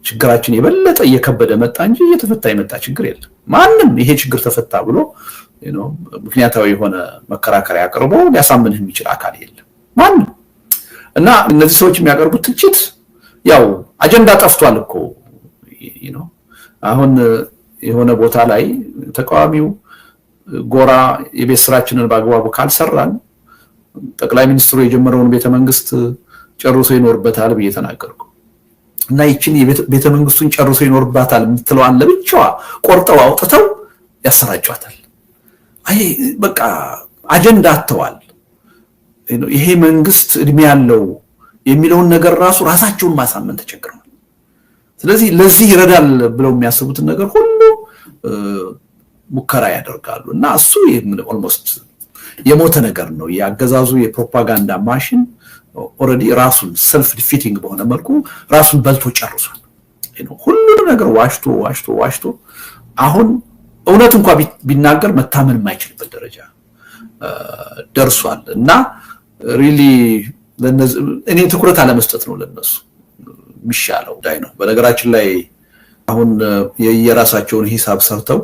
ችግራችን የበለጠ እየከበደ መጣ እንጂ እየተፈታ የመጣ ችግር የለም። ማንም ይሄ ችግር ተፈታ ብሎ ምክንያታዊ የሆነ መከራከሪያ አቅርቦ ሊያሳምንህ የሚችል አካል የለም ማንም። እና እነዚህ ሰዎች የሚያቀርቡት ትችት ያው አጀንዳ ጠፍቷል እኮ አሁን የሆነ ቦታ ላይ ተቃዋሚው ጎራ የቤት ስራችንን በአግባቡ ካልሰራን ጠቅላይ ሚኒስትሩ የጀመረውን ቤተመንግስት ጨርሶ ይኖርበታል ብዬ ተናገርኩ። እና ይችን ቤተመንግስቱን ጨርሶ ይኖርባታል የምትለዋን ለብቻዋ ቆርጠው አውጥተው ያሰራጯታል። አይ በቃ አጀንዳ አጥተዋል። ይሄ መንግስት እድሜ ያለው የሚለውን ነገር ራሳቸውን ማሳመን ተቸግረዋል። ስለዚህ ለዚህ ይረዳል ብለው የሚያስቡትን ነገር ሁሉ ሙከራ ያደርጋሉ እና እሱ ኦልሞስት የሞተ ነገር ነው። ያገዛዙ የፕሮፓጋንዳ ማሽን ኦሬዲ ራሱን ሰልፍ ዲፊቲንግ በሆነ መልኩ ራሱን በልቶ ጨርሷል። ሁሉንም ነገር ዋሽቶ አሁን እውነት እንኳን ቢናገር መታመን የማይችልበት ደረጃ ደርሷል እና ሪሊ እኔ ትኩረት አለመስጠት ነው ለነሱ የሚሻለው ዳይ ነው። በነገራችን ላይ አሁን የራሳቸውን ሂሳብ ሰርተው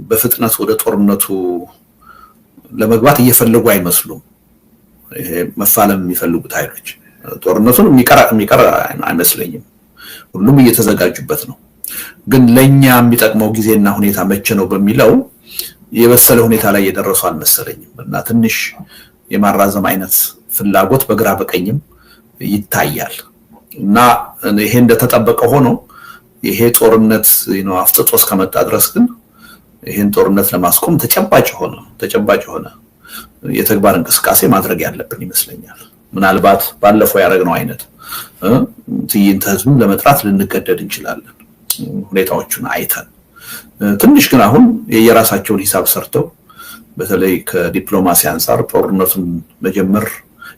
በፍጥነት ወደ ጦርነቱ ለመግባት እየፈለጉ አይመስሉም። ይሄ መፋለም የሚፈልጉት ኃይሎች ጦርነቱን የሚቀር አይመስለኝም። ሁሉም እየተዘጋጁበት ነው። ግን ለኛ የሚጠቅመው ጊዜና ሁኔታ መቼ ነው በሚለው የበሰለ ሁኔታ ላይ የደረሱ አልመሰለኝም እና ትንሽ የማራዘም አይነት ፍላጎት በግራ በቀኝም ይታያል እና ይሄ እንደተጠበቀ ሆኖ ይሄ ጦርነት አፍጥጦ እስከመጣ ድረስ ግን ይሄን ጦርነት ለማስቆም ተጨባጭ ሆነ የተግባር እንቅስቃሴ ማድረግ ያለብን ይመስለኛል። ምናልባት ባለፈው ያደረግነው አይነት ትዕይንተ ህዝብን ለመጥራት ልንገደድ እንችላለን ሁኔታዎቹን አይተን። ትንሽ ግን አሁን የራሳቸውን ሂሳብ ሰርተው በተለይ ከዲፕሎማሲ አንፃር ጦርነቱን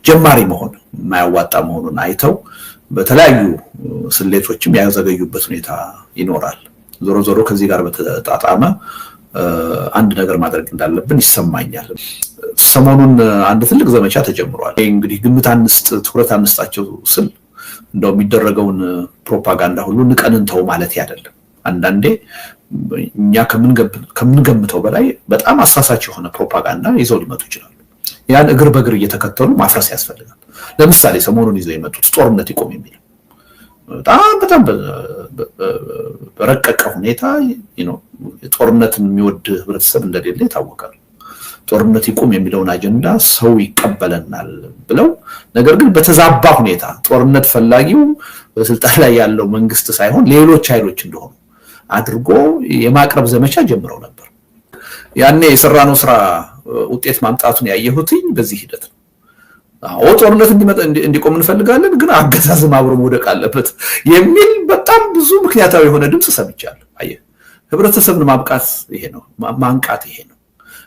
ጀማሪ መሆን የማያዋጣ መሆኑን አይተው በተለያዩ ስሌቶችም ያዘገዩበት ሁኔታ ይኖራል። ዞሮ ከዚህ ጋር በተጣጣመ አንድ ነገር ማድረግ እንዳለብን ይሰማኛል። ሰሞኑን አንድ ትልቅ ዘመቻ ተጀምሯል። እንግዲህ ግምት ትኩረት አንስጣቸው ስል እንደው የሚደረገውን ፕሮፓጋንዳ ሁሉ ንቀንንተው ማለት አይደለም። አንዳንዴ እኛ ከምንገምተው በላይ በጣም አሳሳች የሆነ ፕሮፓጋንዳ ይዘው ሊመጡ ይችላሉ። ያን እግር በእግር እየተከተሉ ማፍረስ ያስፈልጋል። ለምሳሌ ሰሞኑን ይዘው የመጡት ጦርነት ይቆም የሚል በጣም በረቀቀ ሁኔታ ጦርነትን የሚወድ ህብረተሰብ እንደሌለ ይታወቃል። ጦርነት ይቆም የሚለውን አጀንዳ ሰው ይቀበለናል ብለው ነገር ግን በተዛባ ሁኔታ ጦርነት ፈላጊው በስልጣን ላይ ያለው መንግስት ሳይሆን ሌሎች ኃይሎች እንደሆኑ አድርጎ የማቅረብ ዘመቻ ጀምረው ነበር። ያኔ የሰራነው ስራ ውጤት ማምጣቱን ያየሁትኝ በዚህ ሂደት ነው። ጦርነት እንዲቆም እንፈልጋለን ግን አገዛዝም አብሮ መውደቅ አለበት የሚል በጣም ብዙ ምክንያታዊ የሆነ ድምጽ ሰምቻለሁ። አየህ ህብረተሰብን ማንቃት ይሄ ነው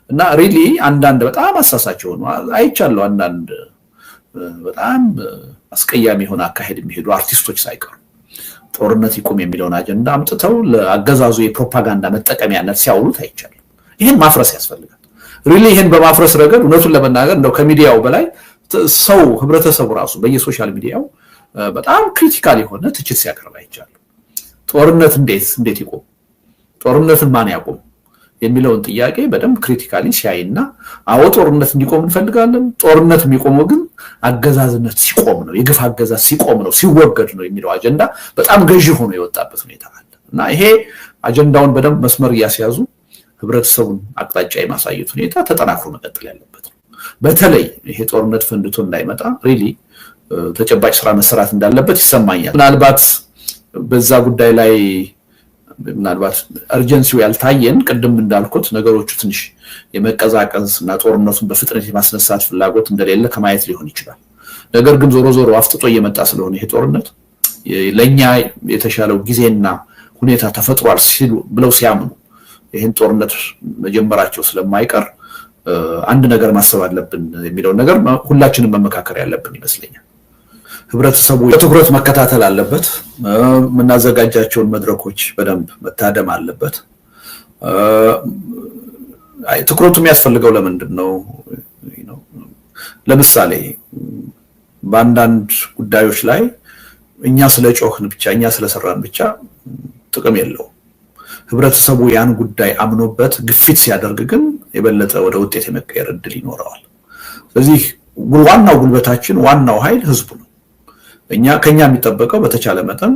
እና ሪሊ አንዳንድ በጣም አሳሳች ሆኖ አይቻለሁ። አንዳንድ በጣም አስቀያሚ የሆነ አካሄድ የሚሄዱ አርቲስቶች ሳይቀሩ ጦርነት ይቆም የሚለውን አጀንዳ አምጥተው ለአገዛዙ የፕሮፓጋንዳ መጠቀሚያነት ሲያውሉት አይቻለሁ። ይሄን ማፍረስ ያስፈልጋል። ሪሊ ይሄን በማፍረስ ረገድ እውነቱን ለመናገር እንደው ከሚዲያው በላይ ሰው ህብረተሰቡ ራሱ በየሶሻል ሚዲያው በጣም ክሪቲካል የሆነ ትችት ሲያቀርብ አይቻለሁ። ጦርነት እንዴት ይቆም፣ ጦርነትን ማን ያቆም የሚለውን ጥያቄ በደንብ ክሪቲካሊ ሲያይና ጦርነት እንዲቆም እንፈልጋለን፣ ጦርነት የሚቆመው ግን አገዛዝነት ሲቆም ነው፣ የግፍ አገዛዝ ሲቆም ነው፣ ሲወገድ ነው የሚለው አጀንዳ በጣም ገዢ ሆኖ የወጣበት ሁኔታ አለ እና ይሄ አጀንዳውን በደንብ መስመር እያስያዙ ህብረተሰቡን አቅጣጫ የማሳየት ሁኔታ ተጠናክሮ መቀጠል ያለበት ነው። በተለይ ይሄ ጦርነት ፈንድቶ እንዳይመጣ ሪሊ ተጨባጭ ስራ መሰራት እንዳለበት ይሰማኛል። ምናልባት በዛ ጉዳይ ላይ አርጀንሲው ያልታየን ቅድም እንዳልኩት ነገሮቹ ትንሽ የመቀዛቀዝ እና ጦርነቱን በፍጥነት የማስነሳት ፍላጎት እንደሌለ ከማየት ሊሆን ይችላል። ነገር ግን ዞሮ አፍጥጦ እየመጣ ስለሆነ ይሄ ጦርነት ለኛ የተሻለው ጊዜና ሁኔታ ተፈጥሯል ብለው ሲያምኑ ይሄን ጦርነት መጀመራቸው ስለማይቀር አንድ ነገር ማሰብ አለብን የሚለው ነገር ሁላችንም መመካከር ያለብን ይመስለኛል። ህብረተሰቡ በትኩረት መከታተል አለበት። የምናዘጋጃቸውን መድረኮች በደንብ መታደም አለበት። ትኩረቱ የሚያስፈልገው ለምንድን ነው? ለምሳሌ በአንዳንድ ጉዳዮች ላይ እኛ ስለጮህን ብቻ እኛ ስለሰራን ብቻ ጥቅም የለውም። ህብረተሰቡ ያን ጉዳይ አምኖበት ግፊት ሲያደርግ ግን የበለጠ ወደ ውጤት የመቀየር እድል ይኖረዋል። ስለዚህ ዋናው ጉልበታችን ዋናው ኃይል ህዝቡ ነው። ከኛ የሚጠበቀው በተቻለ መጠን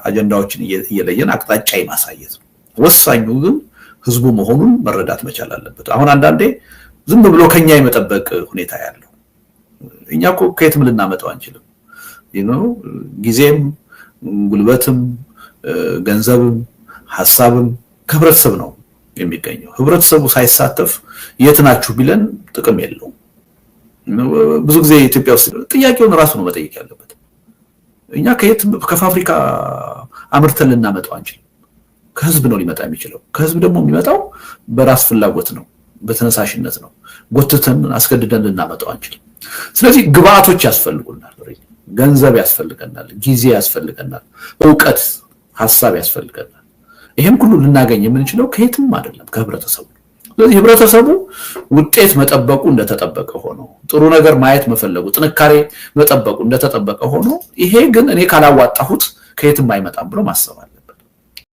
አጀንዳዎችን እየለየን አቅጣጫ ማሳየት ነው። ወሳኙ ግን ህዝቡ መሆኑን መረዳት መቻል አለበት። አሁን አንዳንዴ ዝም ብሎ ከኛ የመጠበቅ ሁኔታ ያለው እኛ እኮ ከየትም ልናመጣው አንችልም። ጊዜም ጉልበትም ገንዘብም ሐሳብም ከህብረተሰብ ነው የሚገኘው። ህብረተሰቡ ሳይሳተፍ የት ናችሁ ቢለን ጥቅም የለውም። ብዙ ጊዜ ኢትዮጵያ ውስጥ ጥያቄውን ራሱ ነው መጠየቅ ያለበት። እኛ ከፋብሪካ አምርተን ልናመጣው አንችልም። ከህዝብ ነው ሊመጣ የሚችለው። ከህዝብ ደግሞ የሚመጣው በራስ ፍላጎት ነው፣ በተነሳሽነት ነው። ጎትተን አስገድደን ልናመጣው አንችልም። ስለዚህ ግብአቶች ያስፈልጉናል፣ ገንዘብ ያስፈልገናል፣ ጊዜ ያስፈልገናል፣ ዕውቀት ሐሳብ ያስፈልገናል። ይሄን ሁሉ ልናገኝ የምንችለው ከየትም አይደለም፣ ከህብረተሰቡ። ስለዚህ ህብረተሰቡ ውጤት መጠበቁ እንደተጠበቀ ሆኖ ጥሩ ነገር ማየት መፈለጉ ጥንካሬ መጠበቁ እንደተጠበቀ ሆኖ ይሄ ግን እኔ ካላዋጣሁት ከየትም አይመጣም ብሎ ማሰብ